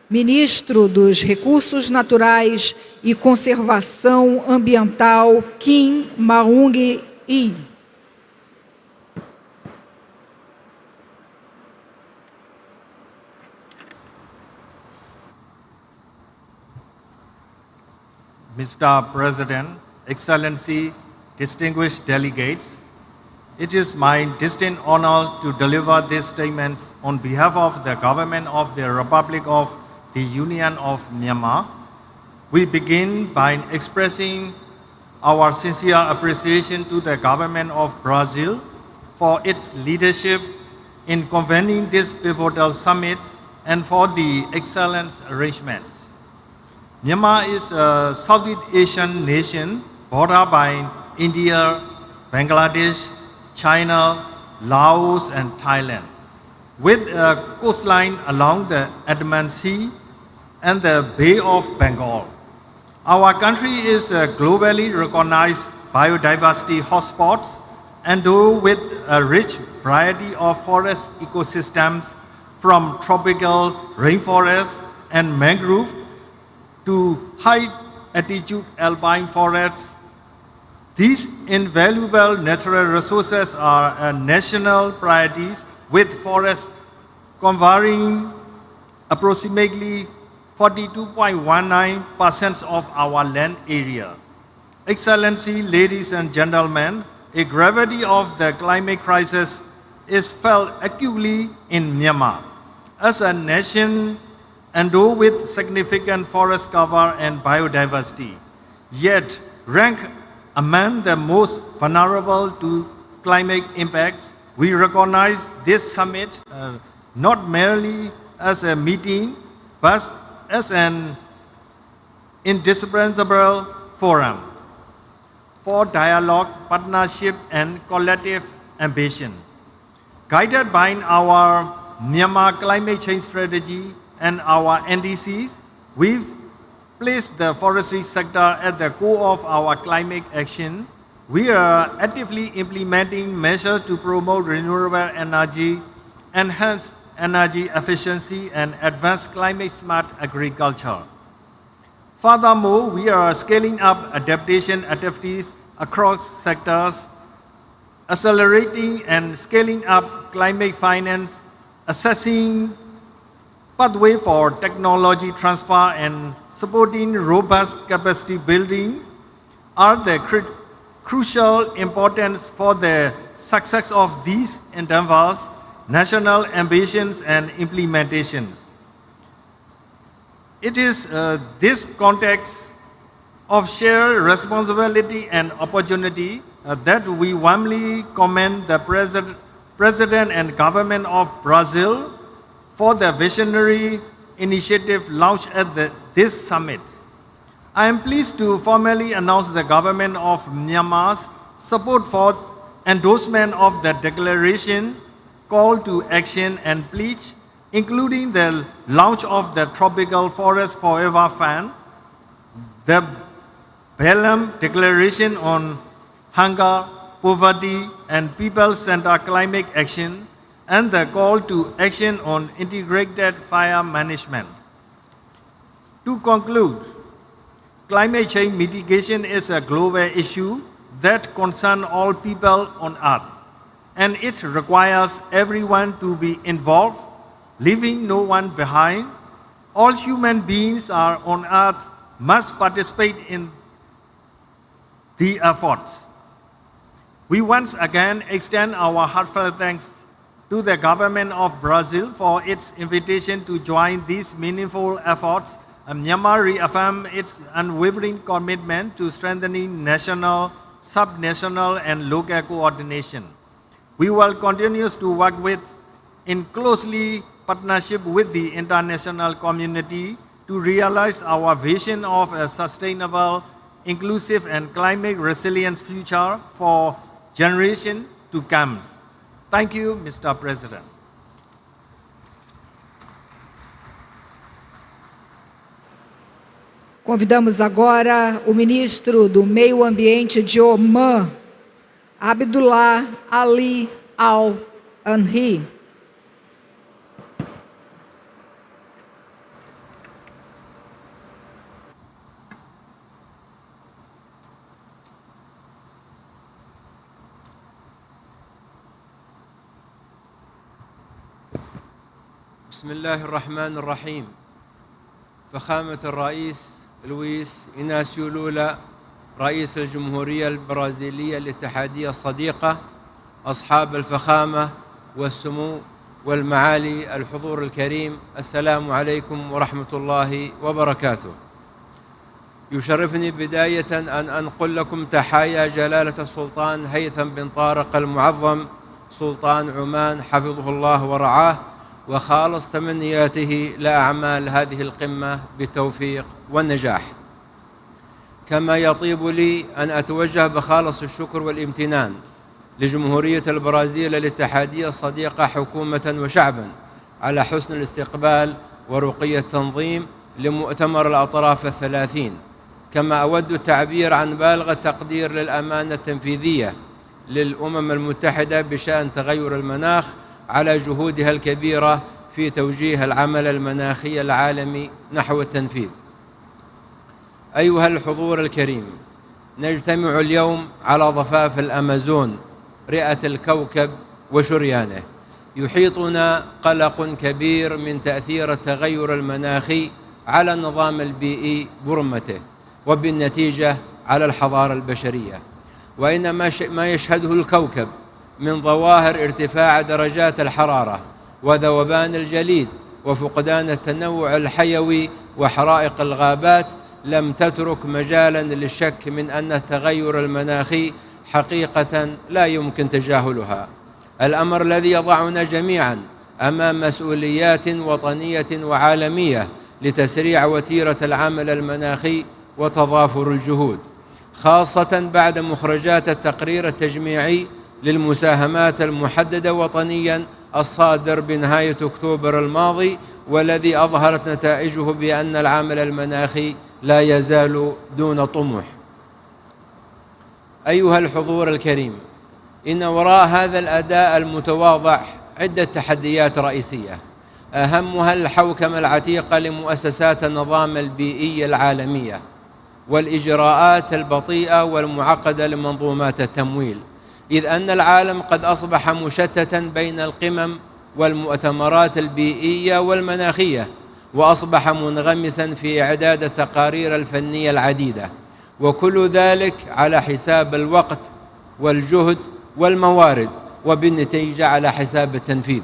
ministro dos Recursos Naturais e Conservação Ambiental, Kim Maung-hee. Mr. President, Excellency, distinguished delegates, it is my distinct honor to deliver these statements on behalf of the government of the Republic of the Union of Myanmar. We begin by expressing our sincere appreciation to the government of Brazil for its leadership in convening this pivotal summit and for the excellent arrangements. Myanmar is a Southeast Asian nation bordered by India, Bangladesh, China, Laos, and Thailand, with a coastline along the Andaman Sea and the Bay of Bengal. Our country is a globally recognized biodiversity hotspot, endowed with a rich variety of forest ecosystems, from tropical rainforests and mangrove to high-altitude alpine forests. These invaluable natural resources are national priorities, with forests covering approximately 42.19% of our land area. Excellency, ladies and gentlemen, the gravity of the climate crisis is felt acutely in Myanmar. As a nation endowed with significant forest cover and biodiversity, yet ranked among the most vulnerable to climate impacts, we recognize this summit not merely as a meeting, but as an indispensable forum for dialogue, partnership, and collective ambition. Guided by our Myanmar climate change strategy and our NDCs, we've placed the forestry sector at the core of our climate action. We are actively implementing measures to promote renewable energy, enhance energy efficiency, and advance climate-smart agriculture. Furthermore, we are scaling up adaptation activities across sectors, accelerating and scaling up climate finance, assessing pathway for technology transfer, and supporting robust capacity building are the crucial importance for the success of these endeavors, national ambitions, and implementations. It is this context of shared responsibility and opportunity that we warmly commend the President and government of Brazil for the visionary initiative launched at this summit. I am pleased to formally announce the government of Myanmar's support for endorsement of the declaration, call to action, and pledge, including the launch of the Tropical Forest Forever Fund, the Belém Declaration on Hunger, Poverty, and People-Centered Climate Action, and the call to action on integrated fire management. To conclude, climate change mitigation is a global issue that concerns all people on Earth, and it requires everyone to be involved, leaving no one behind. All human beings are on Earth must participate in the efforts. We once again extend our heartfelt thanks to the government of Brazil for its invitation to join these meaningful efforts. Myanmar reaffirms its unwavering commitment to strengthening national, subnational, and local coordination. We will continue to work in closely partnership with the international community to realize our vision of a sustainable, inclusive, and climate-resilient future for generations to come. Thank you, Mr. President. Convidamos agora o ministro do Meio Ambiente de Omã, Abdullah Ali Al-Anhi. بسم الله الرحمن الرحيم. فخامة الرئيس لويس إناسيو لولا رئيس الجمهورية البرازيلية الاتحادية الصديقة، أصحاب الفخامة والسمو والمعالي، الحضور الكريم، السلام عليكم ورحمة الله وبركاته. يشرفني بداية أن أنقل لكم تحايا جلالة السلطان هيثم بن طارق المعظم سلطان عمان حفظه الله ورعاه، وخالص تمنياته لأعمال هذه القمة بالتوفيق والنجاح. كما يطيب لي أن أتوجه بخالص الشكر والامتنان لجمهورية البرازيل الاتحادية الصديقة حكومة وشعبا على حسن الاستقبال ورقي التنظيم لمؤتمر الأطراف الثلاثين. كما أود التعبير عن بالغ التقدير للأمانة التنفيذية للأمم المتحدة بشأن تغير المناخ على جهودها الكبيرة في توجيه العمل المناخي العالمي نحو التنفيذ. أيها الحضور الكريم، نجتمع اليوم على ضفاف الأمازون رئة الكوكب وشريانه. يحيطنا قلق كبير من تأثير التغير المناخي على النظام البيئي برمته، وبالنتيجة على الحضارة البشرية. وإن ما يشهده الكوكب من ظواهر ارتفاع درجات الحرارة وذوبان الجليد وفقدان التنوع الحيوي وحرائق الغابات لم تترك مجالا للشك من أن التغير المناخي حقيقة لا يمكن تجاهلها، الأمر الذي يضعنا جميعا أمام مسؤوليات وطنية وعالمية لتسريع وتيرة العمل المناخي وتضافر الجهود، خاصة بعد مخرجات التقرير التجميعي للمساهمات المحددة وطنيا الصادر بنهاية أكتوبر الماضي، والذي أظهرت نتائجه بأن العمل المناخي لا يزال دون طموح. أيها الحضور الكريم، إن وراء هذا الأداء المتواضع عدة تحديات رئيسية، أهمها الحوكمة العتيقة لمؤسسات النظام البيئي العالمية والإجراءات البطيئة والمعقدة لمنظومات التمويل، إذ أن العالم قد أصبح مشتتا بين القمم والمؤتمرات البيئية والمناخية، وأصبح منغمسا في إعداد التقارير الفنية العديدة، وكل ذلك على حساب الوقت والجهد والموارد، وبالنتيجة على حساب التنفيذ.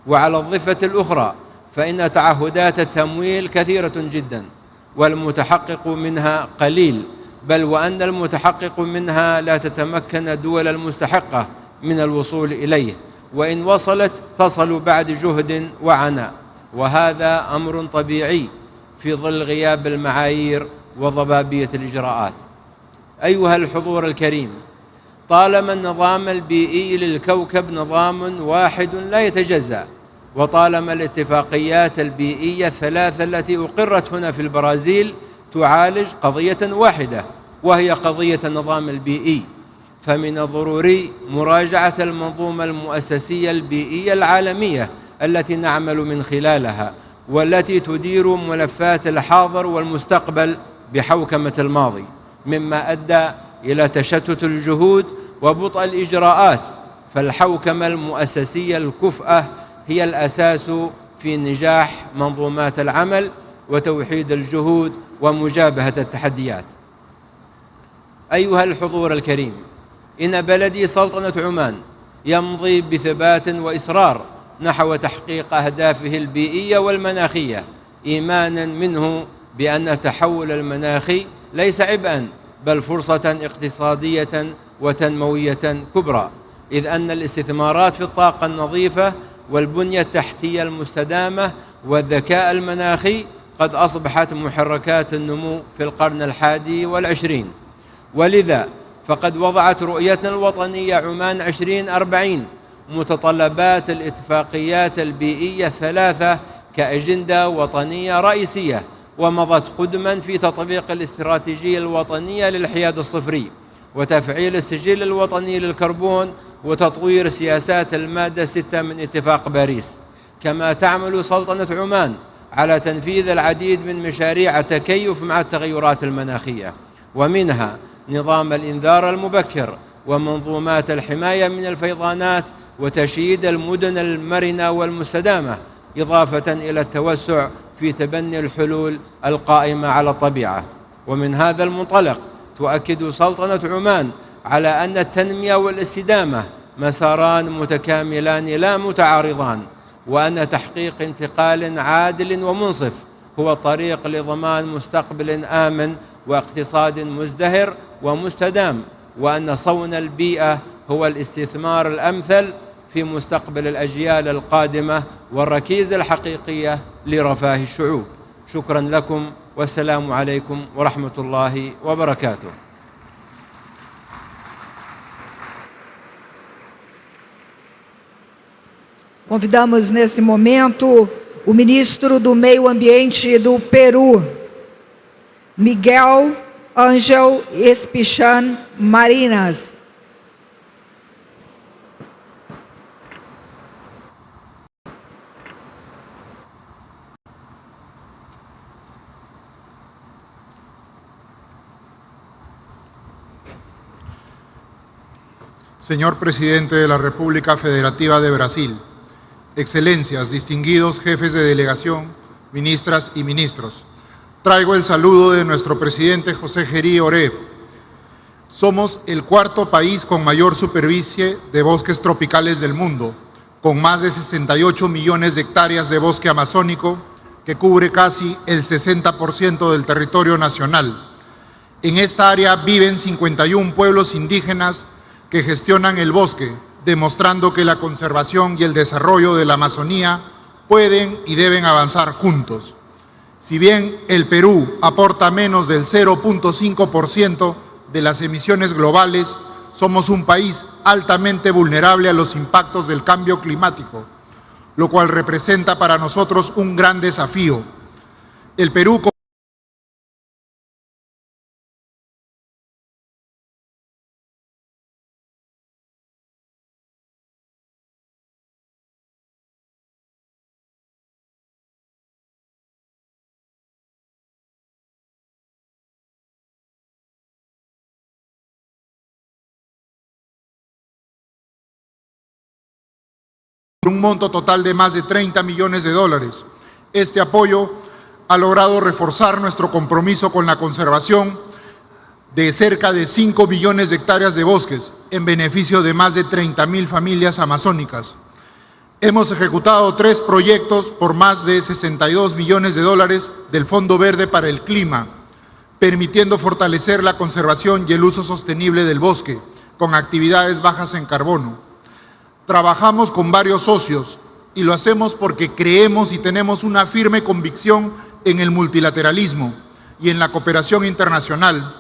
وعلى الضفة الأخرى فإن تعهدات التمويل كثيرة جدا والمتحقق منها قليل، بل وأن المتحقق منها لا تتمكن الدول المستحقة من الوصول إليه، وإن وصلت تصل بعد جهد وعناء، وهذا أمر طبيعي في ظل غياب المعايير وضبابية الإجراءات. أيها الحضور الكريم، طالما النظام البيئي للكوكب نظام واحد لا يتجزأ، وطالما الاتفاقيات البيئية الثلاثة التي أقرت هنا في البرازيل تعالج قضية واحدة وهي قضية النظام البيئي، فمن الضروري مراجعة المنظومة المؤسسية البيئية العالمية التي نعمل من خلالها، والتي تدير ملفات الحاضر والمستقبل بحوكمة الماضي، مما أدى إلى تشتت الجهود وبطء الإجراءات. فالحوكمة المؤسسية الكفءة هي الأساس في نجاح منظومات العمل وتوحيد الجهود ومجابهة التحديات. أيها الحضور الكريم، إن بلدي سلطنة عمان يمضي بثبات وإصرار نحو تحقيق أهدافه البيئية والمناخية، إيمانا منه بأن التحول المناخي ليس عبئا بل فرصة اقتصادية وتنموية كبرى، إذ أن الاستثمارات في الطاقة النظيفة والبنية التحتية المستدامة والذكاء المناخي قد أصبحت محركات النمو في القرن ال21، ولذا فقد وضعت رؤيتنا الوطنية عمان 2040 متطلبات الاتفاقيات البيئية الثلاثة كأجندة وطنية رئيسية، ومضت قدما في تطبيق الاستراتيجية الوطنية للحياد الصفري وتفعيل السجل الوطني للكربون وتطوير سياسات المادة 6 من اتفاق باريس. كما تعمل سلطنة عمان على تنفيذ العديد من مشاريع التكيف مع التغيرات المناخية، ومنها نظام الإنذار المبكر ومنظومات الحماية من الفيضانات وتشييد المدن المرنة والمستدامة، إضافة إلى التوسع في تبني الحلول القائمة على الطبيعة. ومن هذا المنطلق تؤكد سلطنة عمان على أن التنمية والاستدامة مساران متكاملان لا متعارضان، وأن تحقيق انتقال عادل ومنصف هو الطريق لضمان مستقبل آمن واقتصاد مزدهر ومستدام، وأن صون البيئة هو الاستثمار الأمثل في مستقبل الأجيال القادمة والركيزة الحقيقية لرفاه الشعوب. شكرا لكم والسلام عليكم ورحمة الله وبركاته. Convidamos nesse momento o ministro do Meio Ambiente do Peru, Miguel Ángel Espichan Marinas. Señor Presidente de la República Federativa de Brasil, Excelencias, distinguidos jefes de delegación, ministras y ministros, traigo el saludo de nuestro presidente José Gerí Oré. Somos el cuarto país con mayor superficie de bosques tropicales del mundo, con más de 68 millones de hectáreas de bosque amazónico, que cubre casi el 60% del territorio nacional. En esta área viven 51 pueblos indígenas que gestionan el bosque, demostrando que la conservación y el desarrollo de la Amazonía pueden y deben avanzar juntos. Si bien el Perú aporta menos del 0.5% de las emisiones globales, somos un país altamente vulnerable a los impactos del cambio climático, lo cual representa para nosotros un gran desafío. El Perú un monto total de más de 30 millones de dólares. Este apoyo ha logrado reforzar nuestro compromiso con la conservación de cerca de 5 millones de hectáreas de bosques en beneficio de más de 30.000 familias amazónicas. Hemos ejecutado 3 proyectos por más de 62 millones de dólares del Fondo Verde para el Clima, permitiendo fortalecer la conservación y el uso sostenible del bosque con actividades bajas en carbono. Trabajamos con varios socios y lo hacemos porque creemos y tenemos una firme convicción en el multilateralismo y en la cooperación internacional.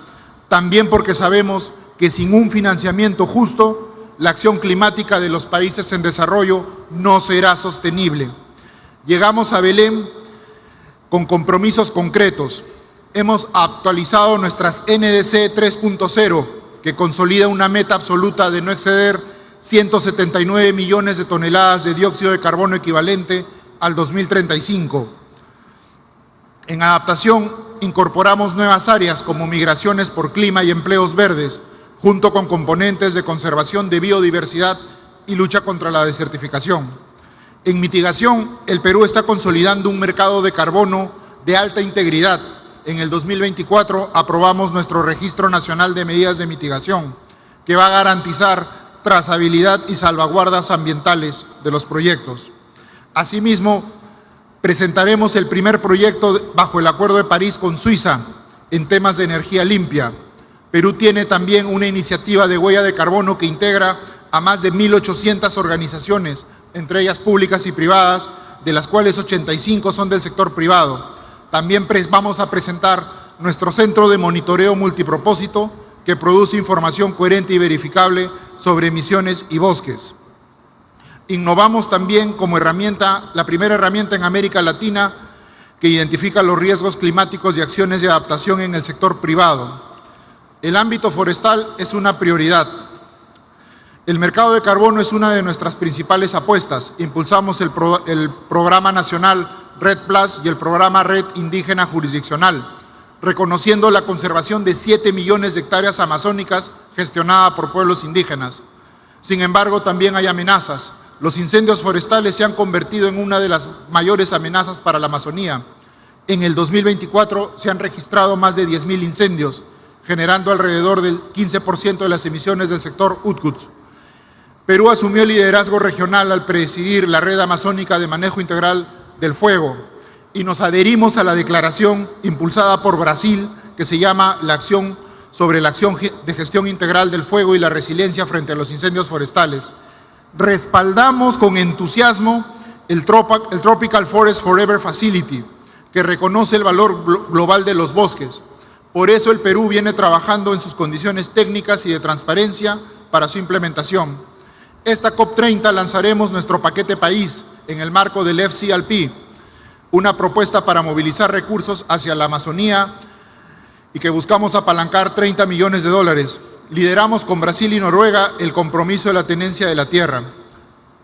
También porque sabemos que sin un financiamiento justo, la acción climática de los países en desarrollo no será sostenible. Llegamos a Belén con compromisos concretos. Hemos actualizado nuestras NDC 3.0, que consolida una meta absoluta de no exceder 179 millones de toneladas de dióxido de carbono equivalente al 2035. En adaptación, incorporamos nuevas áreas como migraciones por clima y empleos verdes, junto con componentes de conservación de biodiversidad y lucha contra la desertificación. En mitigación, el Perú está consolidando un mercado de carbono de alta integridad. En el 2024 aprobamos nuestro Registro Nacional de Medidas de Mitigación, que va a garantizar trazabilidad y salvaguardas ambientales de los proyectos. Asimismo, presentaremos el primer proyecto bajo el Acuerdo de París con Suiza en temas de energía limpia. Perú tiene también una iniciativa de huella de carbono que integra a más de 1.800 organizaciones, entre ellas públicas y privadas, de las cuales 85 son del sector privado. También vamos a presentar nuestro centro de monitoreo multipropósito que produce información coherente y verificable sobre emisiones y bosques. Innovamos también como herramienta, la primera herramienta en América Latina que identifica los riesgos climáticos y acciones de adaptación en el sector privado. El ámbito forestal es una prioridad. El mercado de carbono es una de nuestras principales apuestas. Impulsamos el programa nacional Red Plus y el programa Red Indígena Jurisdiccional, reconociendo la conservación de 7 millones de hectáreas amazónicas gestionada por pueblos indígenas. Sin embargo, también hay amenazas. Los incendios forestales se han convertido en una de las mayores amenazas para la Amazonía. En el 2024 se han registrado más de 10.000 incendios, generando alrededor del 15% de las emisiones del sector UTCUT. Perú asumió el liderazgo regional al presidir la Red Amazónica de Manejo Integral del Fuego y nos adherimos a la declaración impulsada por Brasil que se llama la acción sobre la acción de gestión integral del fuego y la resiliencia frente a los incendios forestales. Respaldamos con entusiasmo el Tropical Forest Forever Facility, que reconoce el valor global de los bosques. Por eso el Perú viene trabajando en sus condiciones técnicas y de transparencia para su implementación. Esta COP30 lanzaremos nuestro paquete país en el marco del FCLP, una propuesta para movilizar recursos hacia la Amazonía y que buscamos apalancar 30 millones de dólares. Lideramos con Brasil y Noruega el compromiso de la tenencia de la tierra.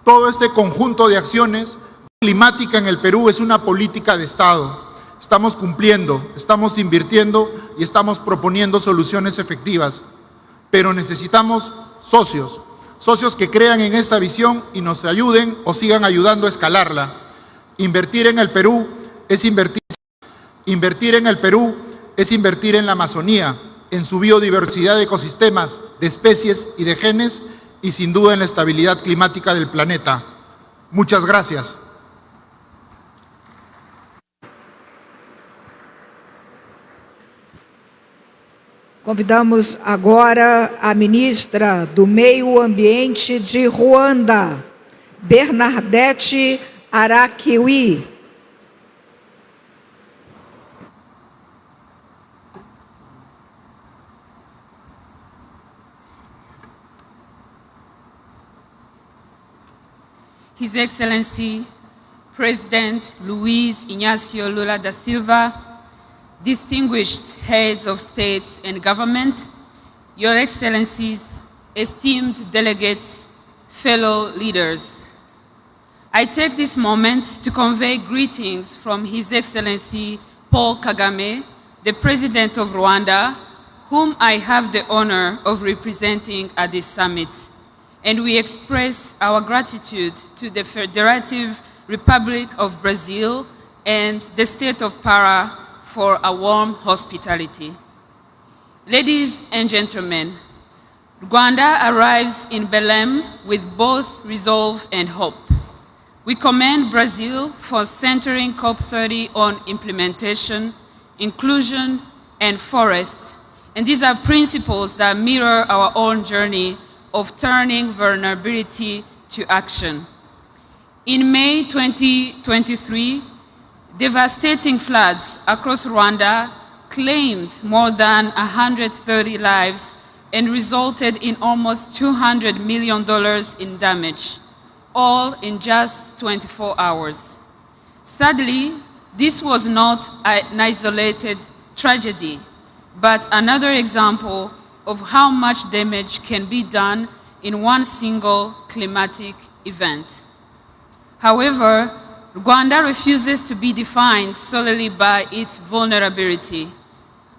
Todo este conjunto de acciones climática en el Perú es una política de Estado. Estamos cumpliendo, estamos invirtiendo y estamos proponiendo soluciones efectivas. Pero necesitamos socios que crean en esta visión y nos ayuden o sigan ayudando a escalarla. Invertir en el Perú es invertir en la Amazonía, en su biodiversidad de ecosistemas, de especies y de genes, y sin duda en la estabilidad climática del planeta. Muchas gracias. Convidamos agora a ministra do Meio Ambiente de Ruanda, Bernadette Arakiwi. His Excellency, President Luiz Inácio Lula da Silva, distinguished heads of states and government, Your Excellencies, esteemed delegates, fellow leaders. I take this moment to convey greetings from His Excellency Paul Kagame, the President of Rwanda, whom I have the honor of representing at this summit. And we express our gratitude to the Federative Republic of Brazil and the state of Para for a warm hospitality. Ladies and gentlemen, Rwanda arrives in Belém with both resolve and hope. We commend Brazil for centering COP30 on implementation, inclusion, and forests, and these are principles that mirror our own journey of turning vulnerability to action. In May 2023, devastating floods across Rwanda claimed more than 130 lives and resulted in almost $200 million in damage, all in just 24 hours. Sadly, this was not an isolated tragedy, but another example of how much damage can be done in one single climatic event. However, Rwanda refuses to be defined solely by its vulnerability.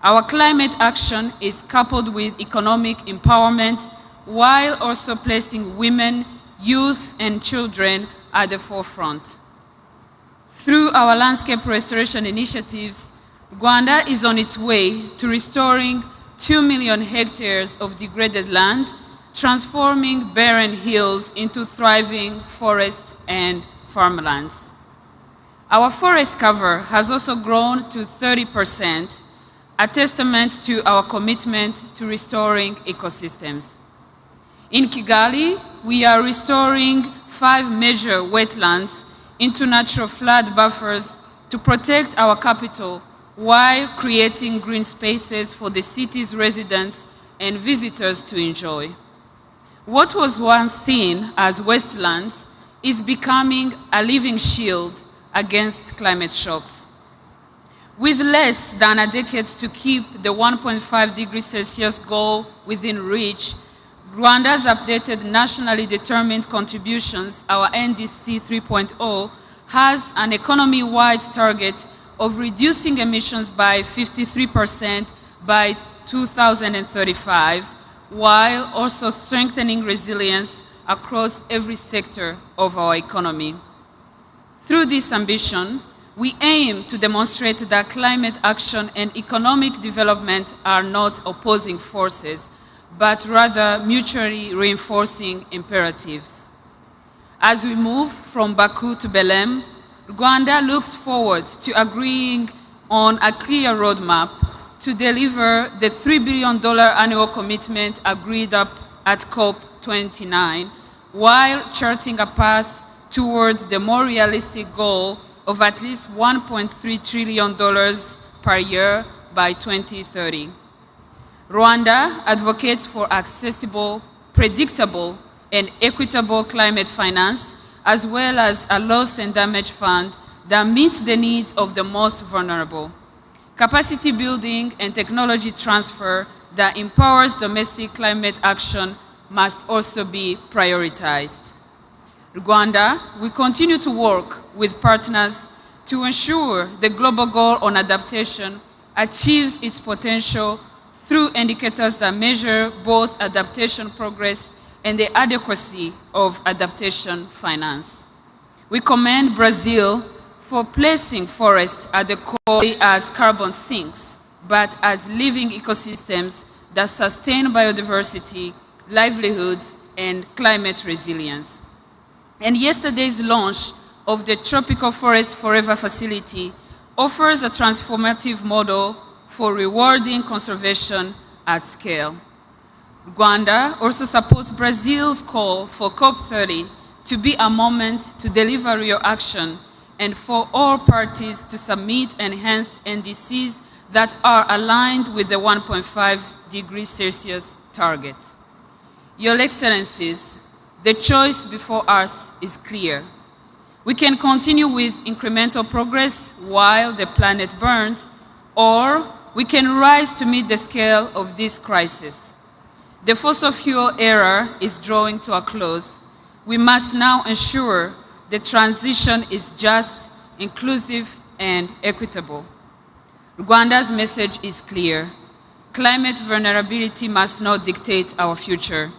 Our climate action is coupled with economic empowerment while also placing women, youth, and children at the forefront. Through our landscape restoration initiatives, Rwanda is on its way to restoring 2 million hectares of degraded land, transforming barren hills into thriving forests and farmlands. Our forest cover has also grown to 30%, a testament to our commitment to restoring ecosystems. In Kigali, we are restoring 5 major wetlands into natural flood buffers to protect our capital while creating green spaces for the city's residents and visitors to enjoy. What was once seen as wastelands is becoming a living shield against climate shocks. With less than a decade to keep the 1.5 degrees Celsius goal within reach, Rwanda's updated nationally determined contributions, our NDC 3.0, has an economy-wide target of reducing emissions by 53% by 2035, while also strengthening resilience across every sector of our economy. Through this ambition, We aim to demonstrate that climate action and economic development are not opposing forces, but rather mutually reinforcing imperatives. As we move from Baku to Belém, Rwanda looks forward to agreeing on a clear roadmap to deliver the $3 billion annual commitment agreed up at Cop29, while charting a path towards the more realistic goal of at least $1.3 trillion per year by 2030. Rwanda advocates for accessible, predictable, and equitable climate finance, as well as a loss and damage fund that meets the needs of the most vulnerable. Capacity building and technology transfer that empowers domestic climate action must also be prioritized. Rwanda will continue to work with partners to ensure the global goal on adaptation achieves its potential through indicators that measure both adaptation progress and the adequacy of adaptation finance. We commend Brazil for placing forests at the core as carbon sinks, but as living ecosystems that sustain biodiversity, livelihoods, and climate resilience. And yesterday's launch of the Tropical Forest Forever facility offers a transformative model for rewarding conservation at scale. Rwanda also supports Brazil's call for COP30 to be a moment to deliver real action and for all parties to submit enhanced NDCs that are aligned with the 1.5 degrees Celsius target. Your Excellencies, the choice before us is clear. We can continue with incremental progress while the planet burns, or we can rise to meet the scale of this crisis. The fossil fuel era is drawing to a close. We must now ensure the transition is just, inclusive, and equitable. Rwanda's message is clear. Climate vulnerability must not dictate our future.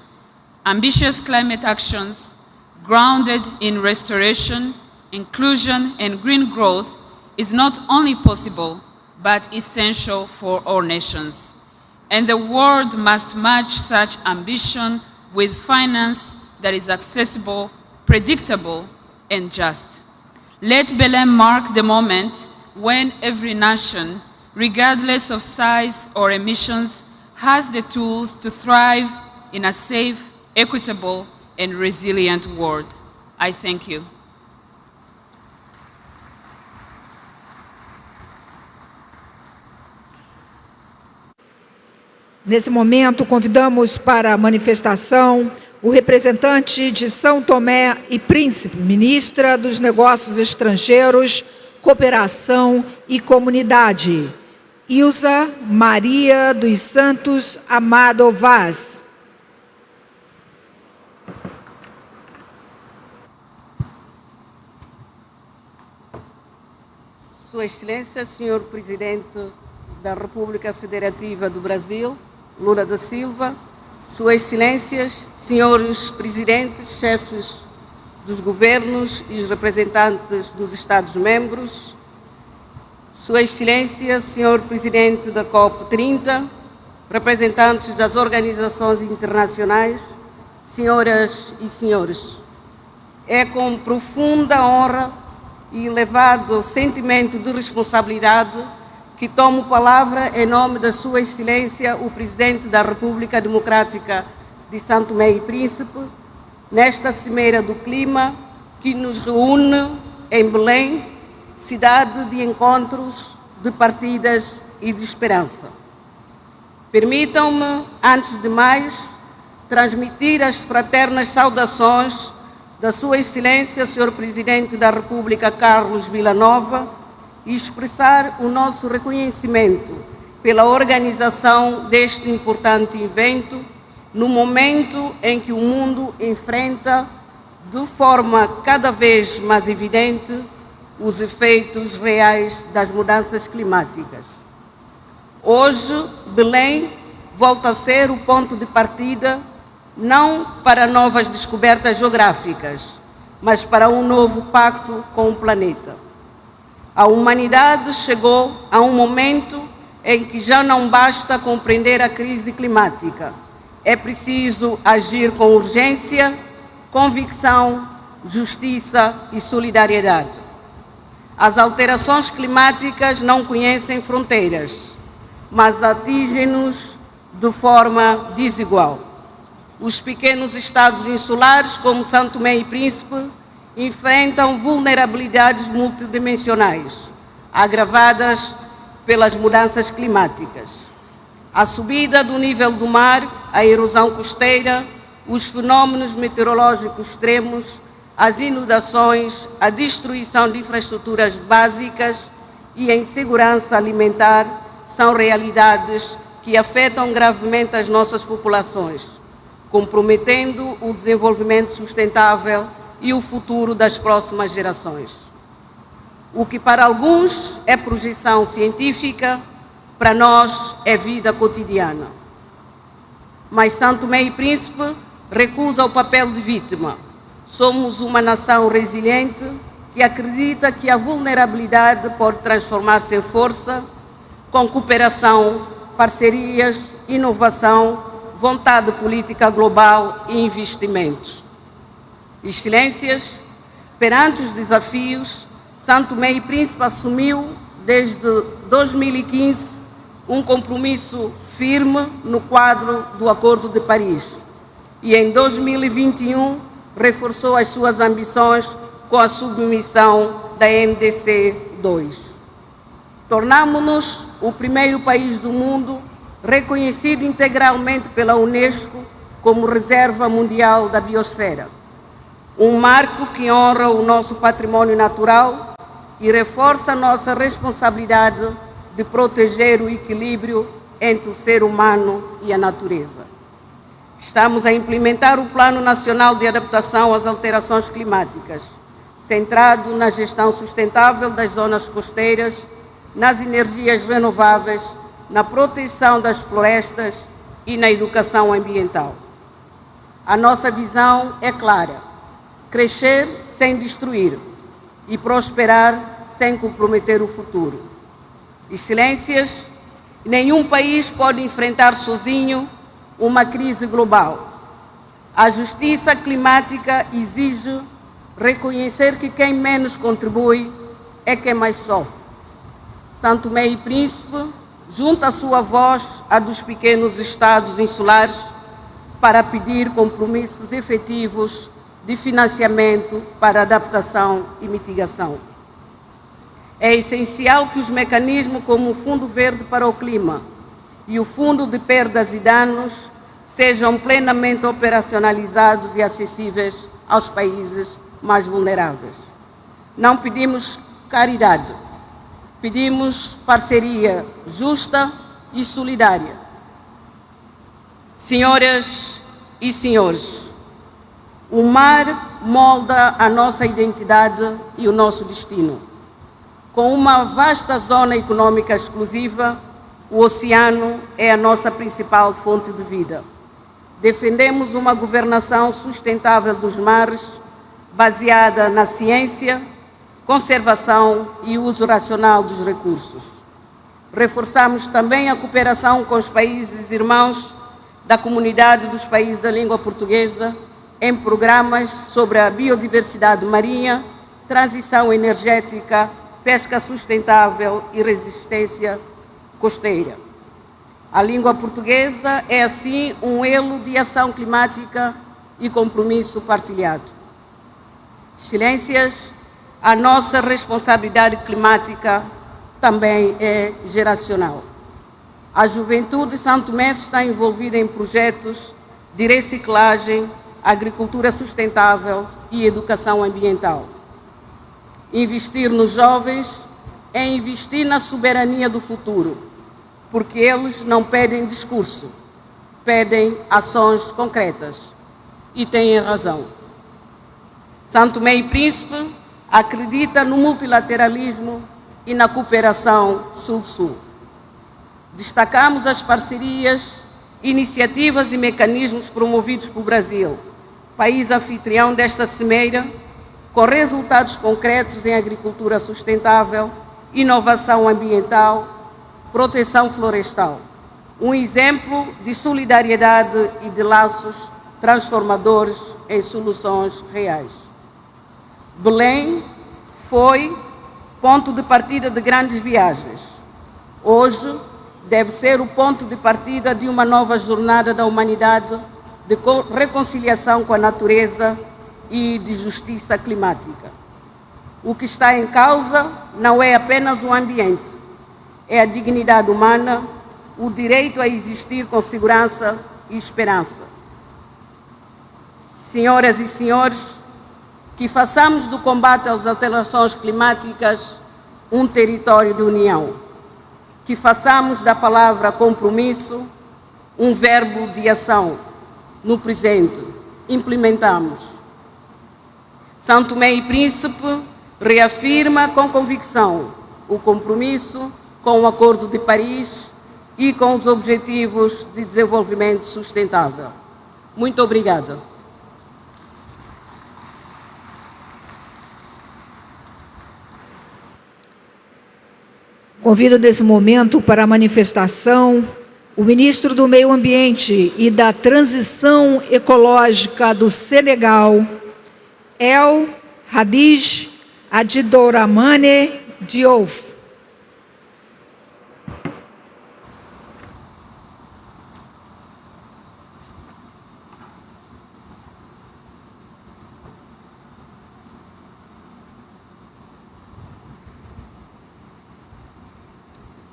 Ambitious climate actions grounded in restoration, inclusion, and green growth is not only possible, but essential for all nations. And the world must match such ambition with finance that is accessible, predictable, and just. Let Belém mark the moment when every nation, regardless of size or emissions, has the tools to thrive in a safe, equitable, and resilient world. I thank you. Nesse momento, convidamos para a manifestação o representante de São Tomé e Príncipe, ministra dos Negócios Estrangeiros, Cooperação e Comunidade, Ilza Maria dos Santos Amado Vaz. Sua Excelência, Senhor Presidente da República Federativa do Brasil, Lula da Silva, Suas Excelências, Senhores Presidentes, chefes dos governos e os representantes dos Estados-membros, Sua Excelência, Senhor Presidente da COP30, representantes das organizações internacionais, senhoras e senhores, é com profunda honra e elevado sentimento de responsabilidade que tomo palavra em nome da Sua Excelência, o Presidente da República Democrática de São Tomé e Príncipe, nesta Cimeira do Clima que nos reúne em Belém, cidade de encontros, de partidas e de esperança. Permitam-me, antes de mais, transmitir as fraternas saudações da Sua Excelência, Sr. Presidente da República Carlos Villanova, e expressar o nosso reconhecimento pela organização deste importante evento, no momento em que o mundo enfrenta, de forma cada vez mais evidente, os efeitos reais das mudanças climáticas. Hoje, Belém volta a ser o ponto de partida não para novas descobertas geográficas, mas para um novo pacto com o planeta. A humanidade chegou a um momento em que já não basta compreender a crise climática. É preciso agir com urgência, convicção, justiça e solidariedade. As alterações climáticas não conhecem fronteiras, mas atingem-nos de forma desigual. Os pequenos estados insulares, como São Tomé e Príncipe, enfrentam vulnerabilidades multidimensionais, agravadas pelas mudanças climáticas. A subida do nível do mar, a erosão costeira, os fenômenos meteorológicos extremos, as inundações, a destruição de infraestruturas básicas e a insegurança alimentar são realidades que afetam gravemente as nossas populações, comprometendo o desenvolvimento sustentável e o futuro das próximas gerações. O que para alguns é projeção científica, para nós é vida cotidiana. Mas São Tomé e Príncipe recusa o papel de vítima. Somos uma nação resiliente que acredita que a vulnerabilidade pode transformar-se em força, com cooperação, parcerias, inovação, vontade política global e investimentos. Excelências, perante os desafios, São Tomé e Príncipe assumiu, desde 2015, um compromisso firme no quadro do Acordo de Paris e, em 2021, reforçou as suas ambições com a submissão da NDC 2. Tornamo-nos o primeiro país do mundo reconhecido integralmente pela Unesco como Reserva Mundial da Biosfera, um marco que honra o nosso património natural e reforça a nossa responsabilidade de proteger o equilíbrio entre o ser humano e a natureza. Estamos a implementar o Plano Nacional de Adaptação às Alterações Climáticas, centrado na gestão sustentável das zonas costeiras, nas energias renováveis, na proteção das florestas e na educação ambiental. A nossa visão é clara: crescer sem destruir e prosperar sem comprometer o futuro. Excelências, nenhum país pode enfrentar sozinho uma crise global. A justiça climática exige reconhecer que quem menos contribui é quem mais sofre. São Tomé e Príncipe junta a sua voz à dos pequenos estados insulares para pedir compromissos efetivos de financiamento para adaptação e mitigação. É essencial que os mecanismos como o Fundo Verde para o Clima e o Fundo de Perdas e Danos sejam plenamente operacionalizados e acessíveis aos países mais vulneráveis. Não pedimos caridade, pedimos parceria justa e solidária. Senhoras e senhores, o mar molda a nossa identidade e o nosso destino. Com uma vasta zona econômica exclusiva, o oceano é a nossa principal fonte de vida. Defendemos uma governação sustentável dos mares, baseada na ciência, conservação e uso racional dos recursos. Reforçamos também a cooperação com os países irmãos da comunidade dos países da língua portuguesa em programas sobre a biodiversidade marinha, transição energética, pesca sustentável e resistência costeira. A língua portuguesa é, assim, um elo de ação climática e compromisso partilhado. Excelências, a nossa responsabilidade climática também é geracional. A juventude de São Tomé está envolvida em projetos de reciclagem, agricultura sustentável e educação ambiental. Investir nos jovens é investir na soberania do futuro, porque eles não pedem discurso, pedem ações concretas. E têm razão. São Tomé e Príncipe acredita no multilateralismo e na cooperação Sul-Sul. Destacamos as parcerias, iniciativas e mecanismos promovidos pelo Brasil, país anfitrião desta cimeira, com resultados concretos em agricultura sustentável, inovação ambiental, proteção florestal. Um exemplo de solidariedade e de laços transformadores em soluções reais. Belém foi ponto de partida de grandes viagens. Hoje deve ser o ponto de partida de uma nova jornada da humanidade de reconciliação com a natureza e de justiça climática. O que está em causa não é apenas o ambiente, é a dignidade humana, o direito a existir com segurança e esperança. Senhoras e senhores, que façamos do combate às alterações climáticas um território de união. Que façamos da palavra compromisso um verbo de ação no presente. Implementamos. São Tomé e Príncipe reafirma com convicção o compromisso com o Acordo de Paris e com os Objetivos de Desenvolvimento Sustentável. Muito obrigada. Convido nesse momento para a manifestação o ministro do Meio Ambiente e da Transição Ecológica do Senegal, El Hadj Adjidouramane Diouf.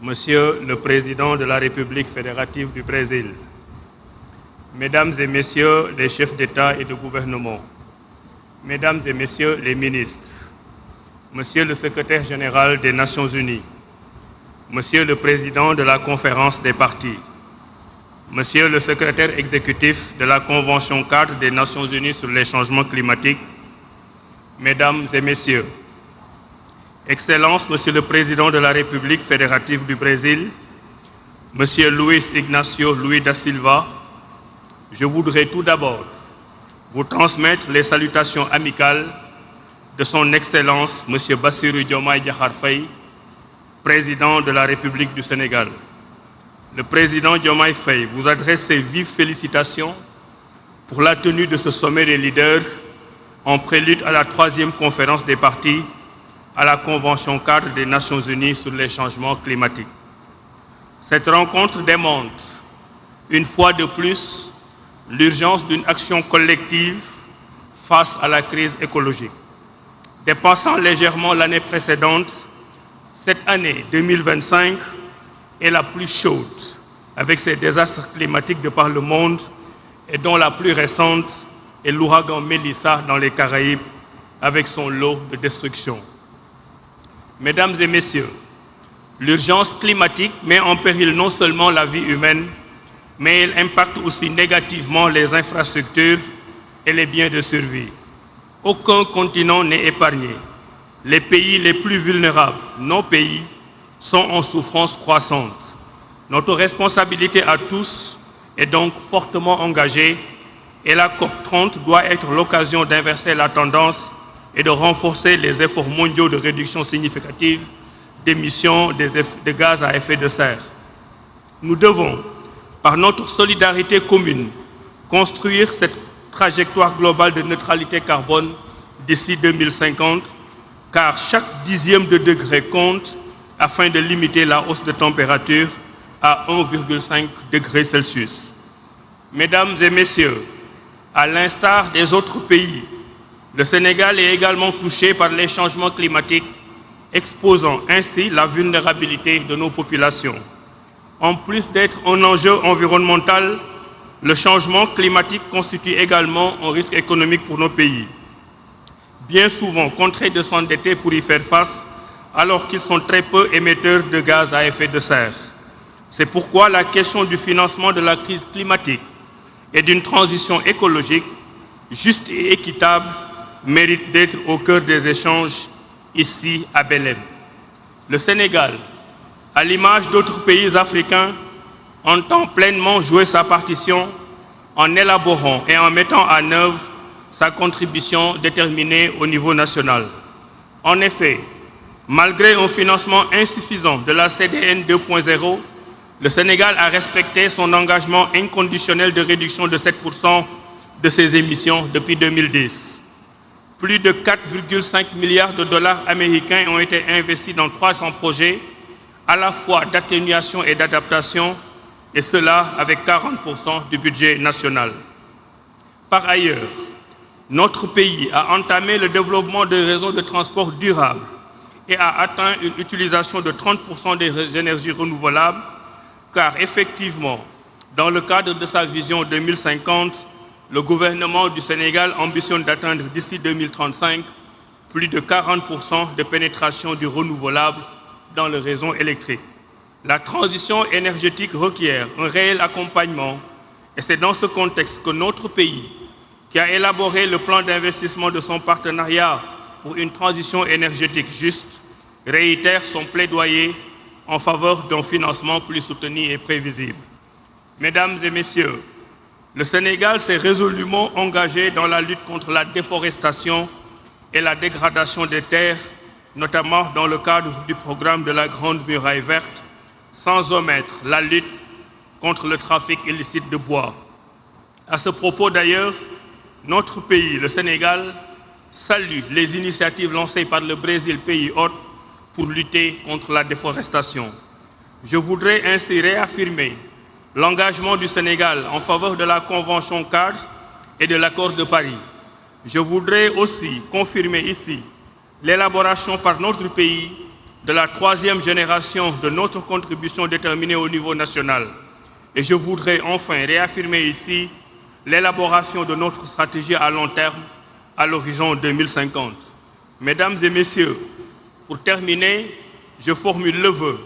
Monsieur le Président de la République fédérative du Brésil, Mesdames et Messieurs les chefs d'État et de gouvernement, Mesdames et Messieurs les ministres, Monsieur le Secrétaire général des Nations Unies, Monsieur le Président de la Conférence des partis, Monsieur le Secrétaire exécutif de la Convention cadre des Nations Unies sur les changements climatiques, Mesdames et Messieurs, Excellences, Monsieur le Président de la République fédérative du Brésil, Monsieur Luiz Ignacio Lula da Silva, je voudrais tout d'abord vous transmettre les salutations amicales de son Excellence, Monsieur Bassirou Diomaye Diakhar Faye, Président de la République du Sénégal. Le Président Diomaye Faye vous adresse ses vives félicitations pour la tenue de ce sommet des leaders en prélude à la 3e conférence des partis à la Convention cadre des Nations Unies sur les changements climatiques. Cette rencontre démontre, une fois de plus, l'urgence d'une action collective face à la crise écologique. Dépassant légèrement l'année précédente, cette année 2025 est la plus chaude avec ces désastres climatiques de par le monde et dont la plus récente est l'ouragan Mélissa dans les Caraïbes avec son lot de destruction. Mesdames et Messieurs, l'urgence climatique met en péril non seulement la vie humaine, mais elle impacte aussi négativement les infrastructures et les biens de survie. Aucun continent n'est épargné. Les pays les plus vulnérables, nos pays, sont en souffrance croissante. Notre responsabilité à tous est donc fortement engagée et la COP30 doit être l'occasion d'inverser la tendance et de renforcer les efforts mondiaux de réduction significative d'émissions de gaz à effet de serre. Nous devons, par notre solidarité commune, construire cette trajectoire globale de neutralité carbone d'ici 2050, car chaque dixième de degré compte afin de limiter la hausse de température à 1,5 degré Celsius. Mesdames et Messieurs, à l'instar des autres pays, le Sénégal est également touché par les changements climatiques, exposant ainsi la vulnérabilité de nos populations. En plus d'être un enjeu environnemental, le changement climatique constitue également un risque économique pour nos pays. Bien souvent contraints de s'endetter pour y faire face, alors qu'ils sont très peu émetteurs de gaz à effet de serre. C'est pourquoi la question du financement de la crise climatique et d'une transition écologique juste et équitable mérite d'être au cœur des échanges ici à Belém. Le Sénégal, à l'image d'autres pays africains, entend pleinement jouer sa partition en élaborant et en mettant en œuvre sa contribution déterminée au niveau national. En effet, malgré un financement insuffisant de la CDN 2.0, le Sénégal a respecté son engagement inconditionnel de réduction de 7% de ses émissions depuis 2010. Plus de 4,5 milliards de dollars américains ont été investis dans 300 projets, à la fois d'atténuation et d'adaptation, et cela avec 40% du budget national. Par ailleurs, notre pays a entamé le développement de réseaux de transport durables et a atteint une utilisation de 30% des énergies renouvelables, car effectivement, dans le cadre de sa vision 2050, le gouvernement du Sénégal ambitionne d'atteindre d'ici 2035 plus de 40% de pénétration du renouvelable dans le réseau électrique. La transition énergétique requiert un réel accompagnement et c'est dans ce contexte que notre pays, qui a élaboré le plan d'investissement de son partenariat pour une transition énergétique juste, réitère son plaidoyer en faveur d'un financement plus soutenu et prévisible. Mesdames et messieurs, le Sénégal s'est résolument engagé dans la lutte contre la déforestation et la dégradation des terres, notamment dans le cadre du programme de la Grande Muraille Verte, sans omettre la lutte contre le trafic illicite de bois. À ce propos d'ailleurs, notre pays, le Sénégal, salue les initiatives lancées par le Brésil, pays hôte, pour lutter contre la déforestation. Je voudrais ainsi réaffirmer l'engagement du Sénégal en faveur de la Convention cadre et de l'accord de Paris. Je voudrais aussi confirmer ici l'élaboration par notre pays de la 3e génération de notre contribution déterminée au niveau national. Et je voudrais enfin réaffirmer ici l'élaboration de notre stratégie à long terme à l'horizon 2050. Mesdames et messieurs, pour terminer, je formule le vœu,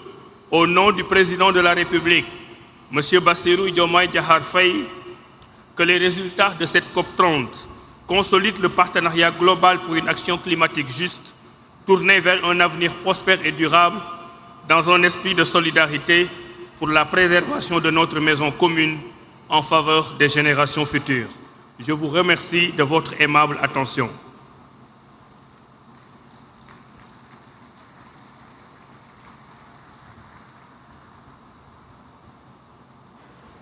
au nom du président de la République, M. Bassirou Diomaye Diakhar Faye, que les résultats de cette COP30 consolident le partenariat global pour une action climatique juste, tournée vers un avenir prospère et durable, dans un esprit de solidarité pour la préservation de notre maison commune en faveur des générations futures. Je vous remercie de votre aimable attention.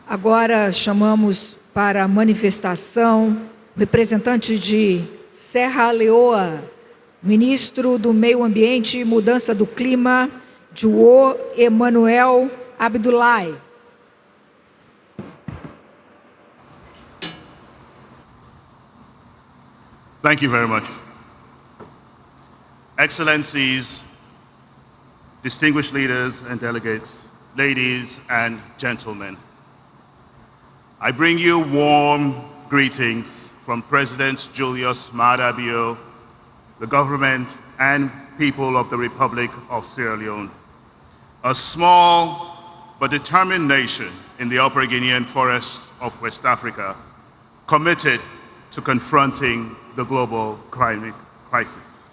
Agora chamamos para a manifestação o representante de Serra Leoa, ministro do Meio Ambiente e Mudança do Clima, João Emanuel Abdullahi. Thank you very much. Excellencies, distinguished leaders and delegates, ladies and gentlemen, I bring you warm greetings from President Julius Maada Bio, the government and people of the Republic of Sierra Leone, a small but determined nation in the Upper Guinean forests of West Africa, committed to confronting the global climate crisis.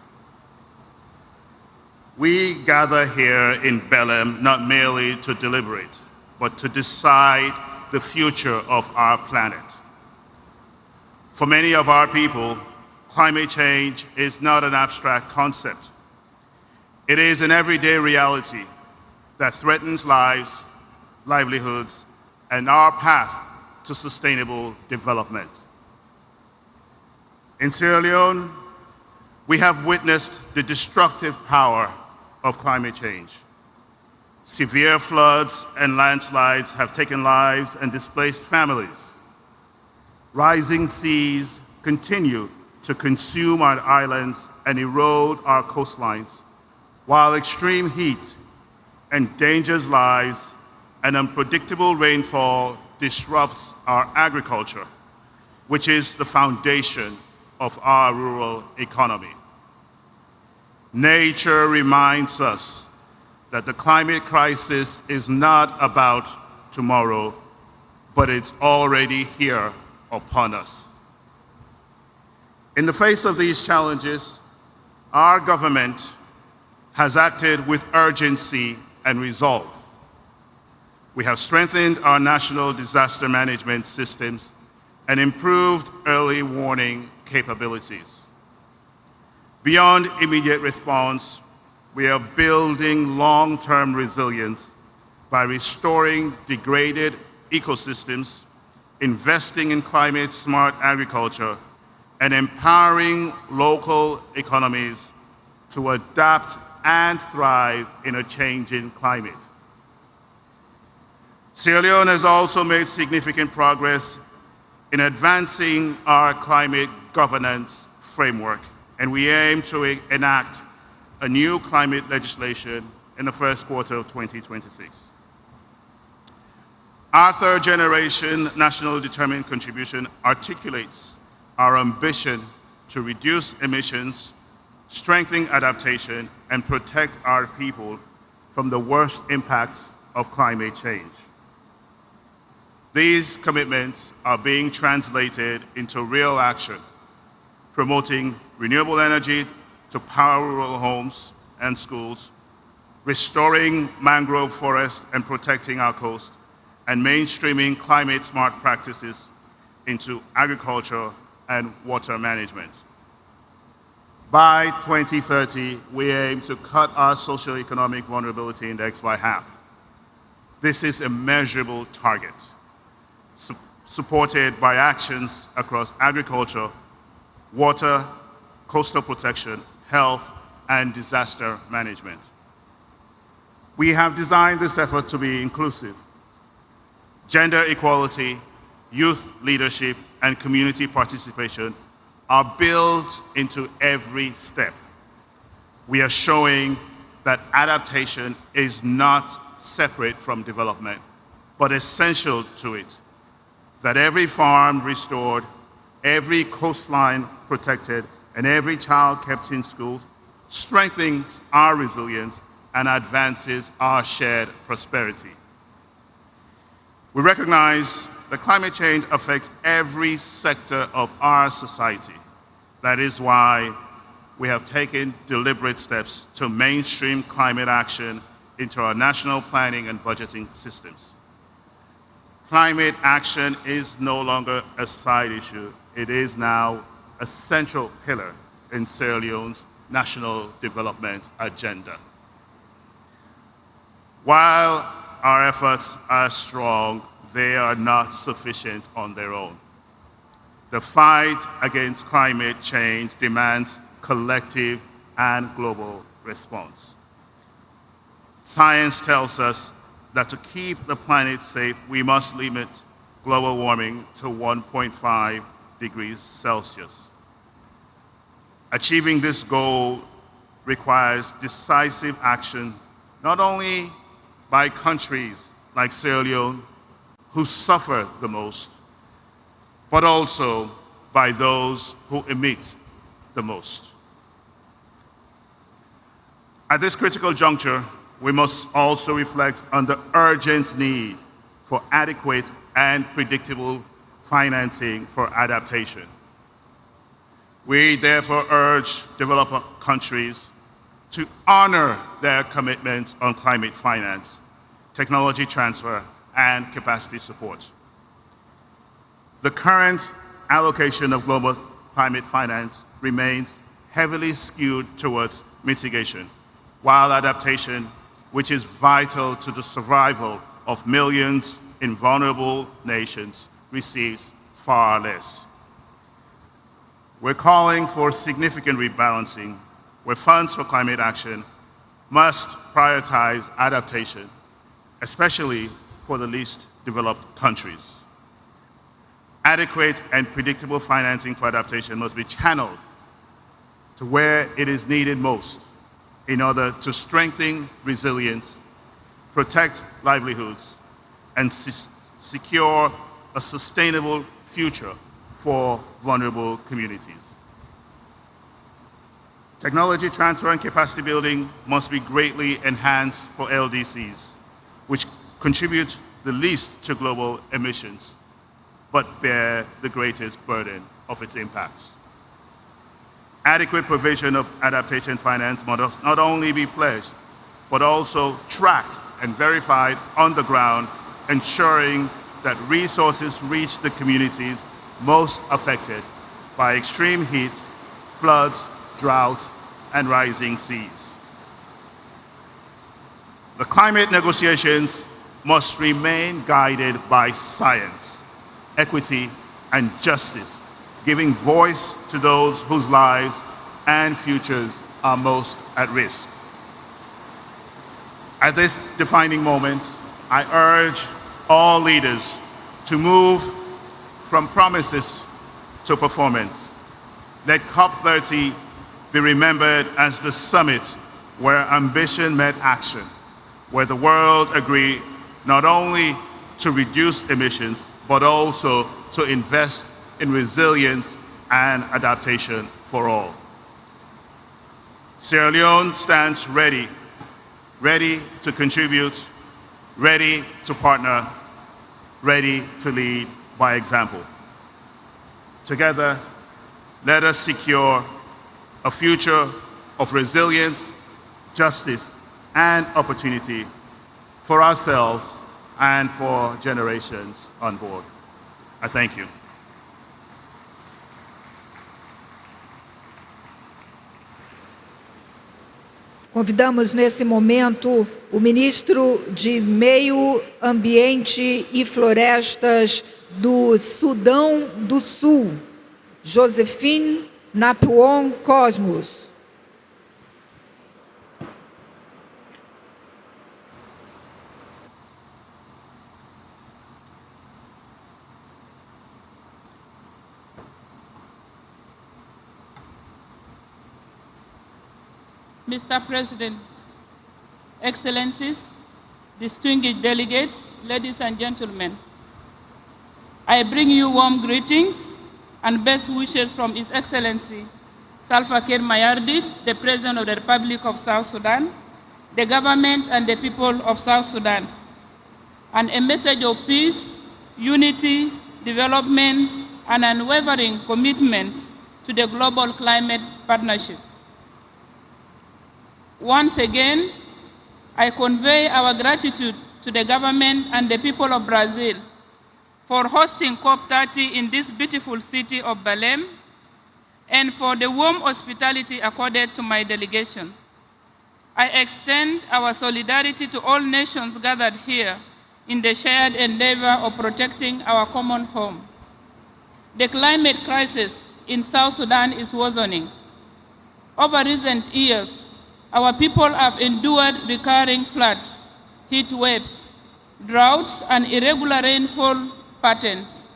We gather here in Belém not merely to deliberate, but to decide the future of our planet. For many of our people, climate change is not an abstract concept. It is an everyday reality that threatens lives, livelihoods, and our path to sustainable development. In Sierra Leone, we have witnessed the destructive power of climate change. Severe floods and landslides have taken lives and displaced families. Rising seas continue to consume our islands and erode our coastlines, while extreme heat endangers lives and unpredictable rainfall disrupts our agriculture, which is the foundation of our rural economy. Nature reminds us that the climate crisis is not about tomorrow, but it's already here upon us. In the face of these challenges, our government has acted with urgency and resolve. We have strengthened our national disaster management systems and improved early warning capabilities. Beyond immediate response, we are building long-term resilience by restoring degraded ecosystems, investing in climate-smart agriculture, and empowering local economies to adapt and thrive in a changing climate. Sierra Leone has also made significant progress in advancing our climate governance framework, and we aim to enact a new climate legislation in the first quarter of 2026. Our third generation national determined contribution articulates our ambition to reduce emissions, strengthen adaptation, and protect our people from the worst impacts of climate change. These commitments are being translated into real action, promoting renewable energy to power rural homes and schools, restoring mangrove forests and protecting our coast, and mainstreaming climate-smart practices into agriculture and water management. By 2030, we aim to cut our socioeconomic vulnerability index by half. This is a measurable target, supported by actions across agriculture, water, coastal protection, health, and disaster management. We have designed this effort to be inclusive. Gender equality, youth leadership, and community participation are built into every step. We are showing that adaptation is not separate from development, but essential to it. That every farm restored, every coastline protected, and every child kept in schools strengthens our resilience and advances our shared prosperity. We recognize that climate change affects every sector of our society. That is why we have taken deliberate steps to mainstream climate action into our national planning and budgeting systems. Climate action is no longer a side issue. It is now a central pillar in Sierra Leone's national development agenda. While our efforts are strong, they are not sufficient on their own. The fight against climate change demands collective and global response. Science tells us that to keep the planet safe, we must limit global warming to 1.5 degrees Celsius. Achieving this goal requires decisive action, not only by countries like Sierra Leone, who suffer the most, but also by those who emit the most. At this critical juncture, we must also reflect on the urgent need for adequate and predictable financing for adaptation. We therefore urge developed countries to honor their commitments on climate finance, technology transfer, and capacity support. The current allocation of global climate finance remains heavily skewed towards mitigation, while adaptation, which is vital to the survival of millions in vulnerable nations, receives far less. We're calling for significant rebalancing, where funds for climate action must prioritize adaptation, especially for the least developed countries. Adequate and predictable financing for adaptation must be channeled to where it is needed most in order to strengthen resilience, protect livelihoods, and secure a sustainable future for vulnerable communities. Technology transfer and capacity building must be greatly enhanced for LDCs, which contribute the least to global emissions, but bear the greatest burden of its impacts. Adequate provision of adaptation finance must not only be pledged, but also tracked and verified on the ground, ensuring that resources reach the communities most affected by extreme heat, floods, droughts, and rising seas. The climate negotiations must remain guided by science, equity, and justice, giving voice to those whose lives and futures are most at risk. At this defining moment, I urge all leaders to move from promises to performance. Let COP30 be remembered as the summit where ambition met action, where the world agreed not only to reduce emissions, but also to invest in resilience and adaptation for all. Sierra Leone stands ready to contribute, ready to partner, ready to lead by example. Together, let us secure a future of resilience, justice, and opportunity for ourselves and for generations on board. I thank you. Convidamos nesse momento o ministro de Meio Ambiente e Florestas do Sudão do Sul, Josephine Napuon Cosmos. Mr. President, Excellencies, distinguished delegates, ladies and gentlemen, I bring you warm greetings and best wishes from His Excellency Salva Kiir Mayardit, the President of the Republic of South Sudan, the government and the people of South Sudan, and a message of peace, unity, development, and unwavering commitment to the global climate partnership. Once again, I convey our gratitude to the government and the people of Brazil for hosting COP30 in this beautiful city of Belém and for the warm hospitality accorded to my delegation. I extend our solidarity to all nations gathered here in the shared endeavor of protecting our common home. The climate crisis in South Sudan is worsening. Over recent years, our people have endured recurring floods, heat waves, droughts, and irregular rainfall patterns.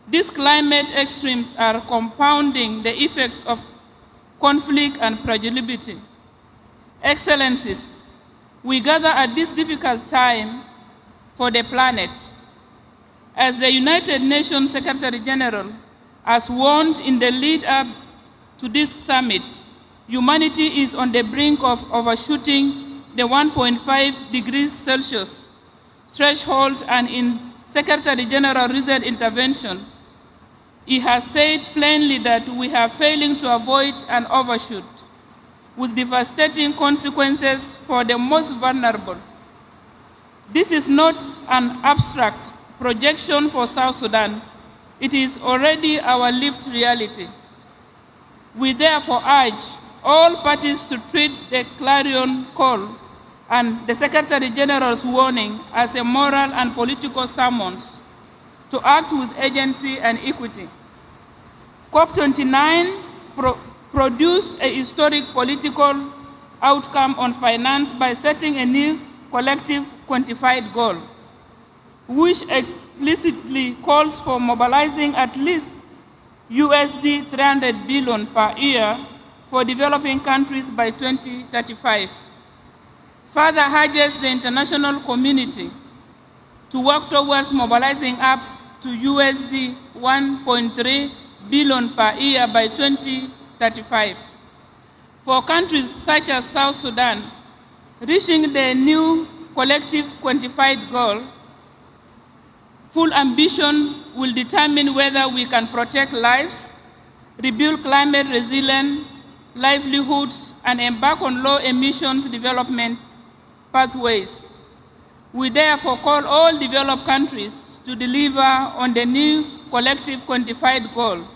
These climate extremes are compounding the effects of conflict and fragility. Excellencies, we gather at this difficult time for the planet. As the United Nations Secretary General has warned in the lead up to this summit, humanity is on the brink of overshooting the 1.5 degrees Celsius threshold, and in Secretary General's recent intervention, he has said plainly that we are failing to avoid an overshoot with devastating consequences for the most vulnerable. This is not an abstract projection for South Sudan. It is already our lived reality. We therefore urge all parties to treat the clarion call and the Secretary General's warning as a moral and political summons to act with agency and equity. COP29 produced a historic political outcome on finance by setting a new collective quantified goal, which explicitly calls for mobilizing at least USD 300 billion per year for developing countries by 2035. Further urges the international community to work towards mobilizing up to USD 1.3 billion per year by 2035. For countries such as South Sudan, reaching the new collective quantified goal, full ambition will determine whether we can protect lives, rebuild climate resilient livelihoods, and embark on low emissions development pathways. We therefore call all developed countries to deliver on the new collective quantified goal.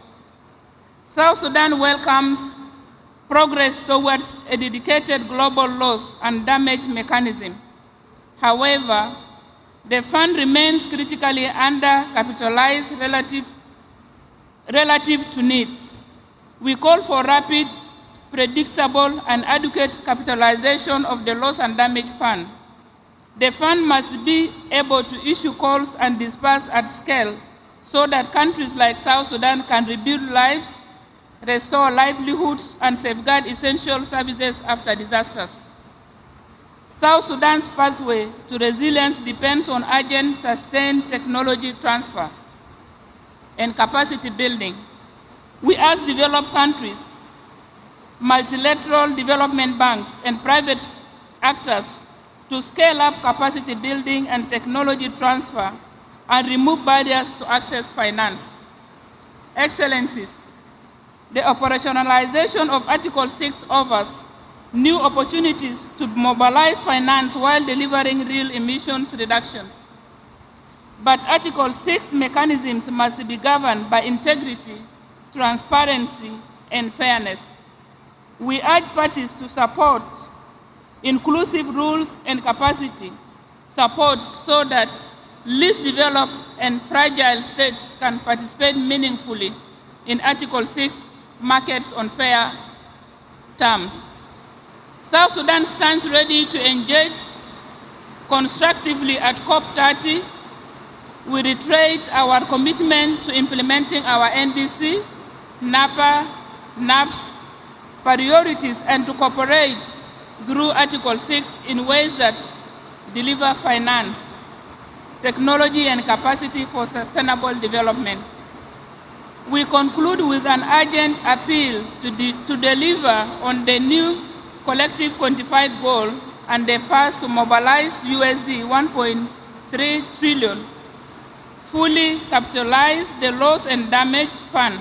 South Sudan welcomes progress towards a dedicated global loss and damage mechanism. However, the fund remains critically undercapitalized relative to needs. We call for rapid, predictable, and adequate capitalization of the loss and damage fund. The fund must be able to issue calls and disperse at scale so that countries like South Sudan can rebuild lives, restore livelihoods, and safeguard essential services after disasters. South Sudan's pathway to resilience depends on urgent, sustained technology transfer and capacity building. We ask developed countries, multilateral development banks, and private actors to scale up capacity building and technology transfer and remove barriers to access finance. Excellencies, the operationalization of Article 6 offers new opportunities to mobilize finance while delivering real emissions reductions. But Article 6 mechanisms must be governed by integrity, transparency, and fairness. We urge parties to support inclusive rules and capacity support so that least developed and fragile states can participate meaningfully in Article 6 markets on fair terms. South Sudan stands ready to engage constructively at COP30. We reiterate our commitment to implementing our NDC, NAPA, NAPS priorities and to cooperate through Article 6 in ways that deliver finance, technology, and capacity for sustainable development. We conclude with an urgent appeal to deliver on the new collective quantified goal and the path to mobilize USD 1.3 trillion, fully capitalize the loss and damage fund,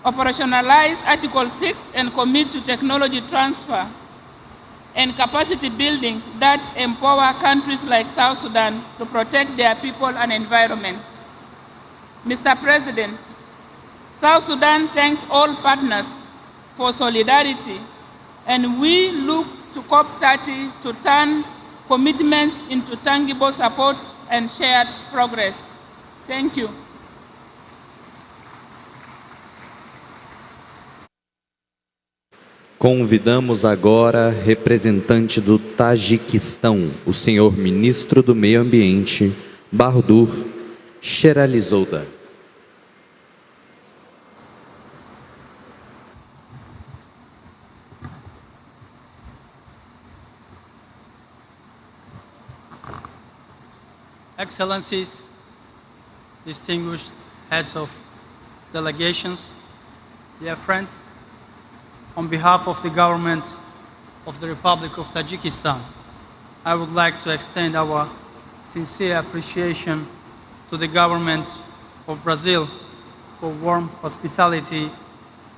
operationalize Article 6 and commit to technology transfer and capacity building that empower countries like South Sudan to protect their people and environment. Mr. President, South Sudan thanks all partners for solidarity, and we look to COP30 to turn commitments into tangible support and shared progress. Thank you. Convidamos agora representante do Tajiquistão, o senhor ministro do Meio Ambiente, Bahadur Sheralizouda. Excellencies, distinguished heads of delegations, dear friends, on behalf of the government of the Republic of Tajikistan, I would like to extend our sincere appreciation to the government of Brazil for warm hospitality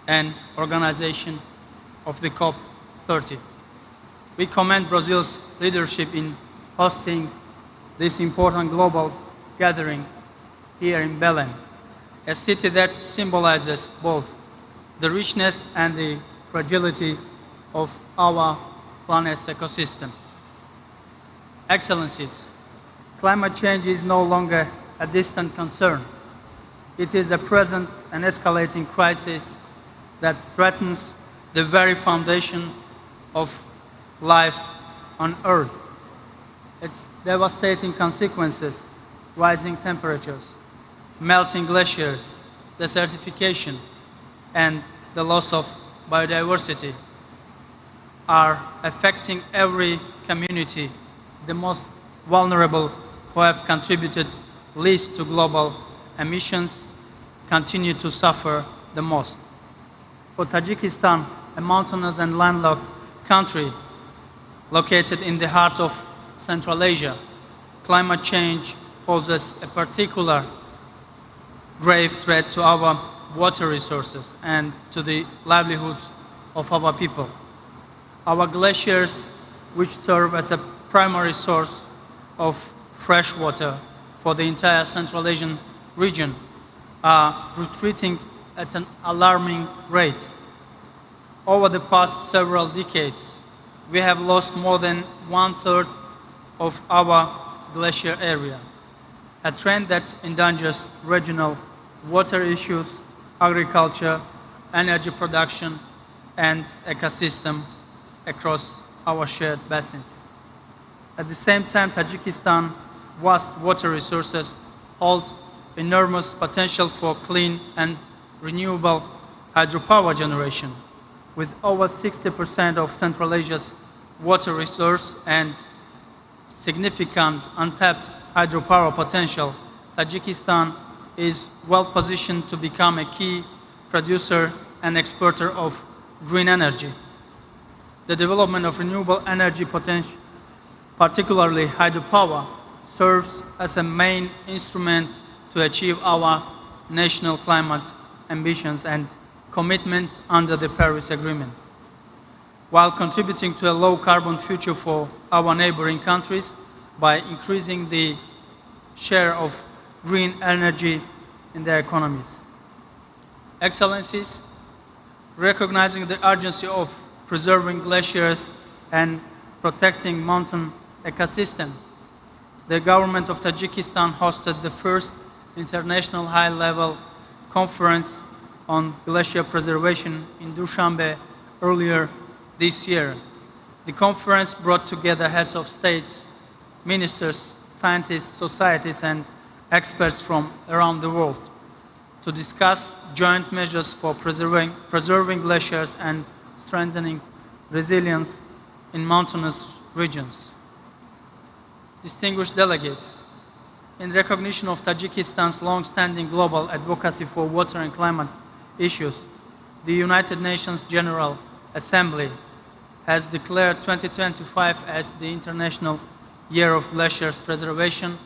and organization of the COP30. We commend Brazil's leadership in hosting this important global gathering here in Belém, a city that symbolizes both the richness and the fragility of our planet's ecosystem. Excellencies, climate change is no longer a distant concern. It is a present and escalating crisis that threatens the very foundation of life on Earth. Its devastating consequences, rising temperatures, melting glaciers, desertification, and the loss of biodiversity are affecting every community. The most vulnerable, who have contributed least to global emissions, continue to suffer the most. For Tajikistan, a mountainous and landlocked country located in the heart of Central Asia, climate change poses a particular grave threat to our water resources and to the livelihoods of our people. Our glaciers, which serve as a primary source of fresh water for the entire Central Asian region, are retreating at an alarming rate. Over the past several decades, we have lost more than 1/3 of our glacier area, a trend that endangers regional water issues, agriculture, energy production, and ecosystems across our shared basins. At the same time, Tajikistan's vast water resources hold enormous potential for clean and renewable hydropower generation. With over 60% of Central Asia's water resource and significant untapped hydropower potential, Tajikistan is well positioned to become a key producer and exporter of green energy. The development of renewable energy potential, particularly hydropower, serves as a main instrument to achieve our national climate ambitions and commitments under the Paris Agreement, while contributing to a low-carbon future for our neighboring countries by increasing the share of green energy in their economies. Excellencies, recognizing the urgency of preserving glaciers and protecting mountain ecosystems, the government of Tajikistan hosted the first international high-level conference on glacier preservation in Dushanbe earlier this year. The conference brought together heads of states, ministers, scientists, societies, and experts from around the world to discuss joint measures for preserving glaciers and strengthening resilience in mountainous regions. Distinguished delegates, in recognition of Tajikistan's long-standing global advocacy for water and climate issues, the United Nations General Assembly has declared 2025 as the International Year of Glaciers Preservation.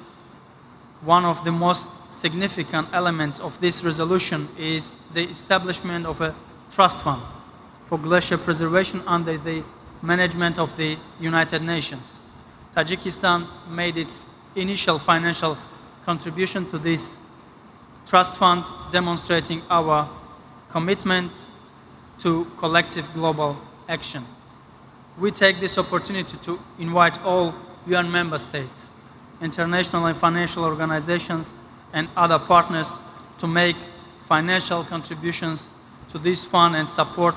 One of the most significant elements of this resolution is the establishment of a trust fund for glacier preservation under the management of the United Nations. Tajikistan made its initial financial contribution to this trust fund, demonstrating our commitment to collective global action. We take this opportunity to invite all UN member states, international and financial organizations, and other partners to make financial contributions to this fund and support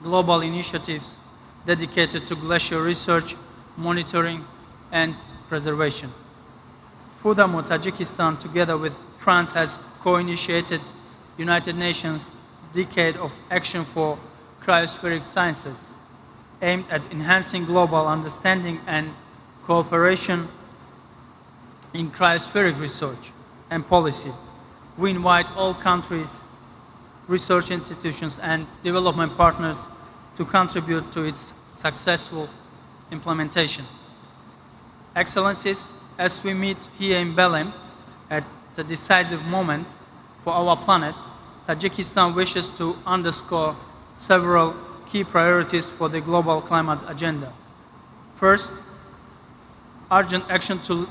global initiatives dedicated to glacier research, monitoring, and preservation. Furthermore, Tajikistan, together with France, has co-initiated United Nations Decade of Action for Cryospheric Sciences, aimed at enhancing global understanding and cooperation in cryospheric research and policy. We invite all countries, research institutions, and development partners to contribute to its successful implementation. Excellencies, as we meet here in Belém at a decisive moment for our planet, Tajikistan wishes to underscore several key priorities for the global climate agenda. First, urgent action to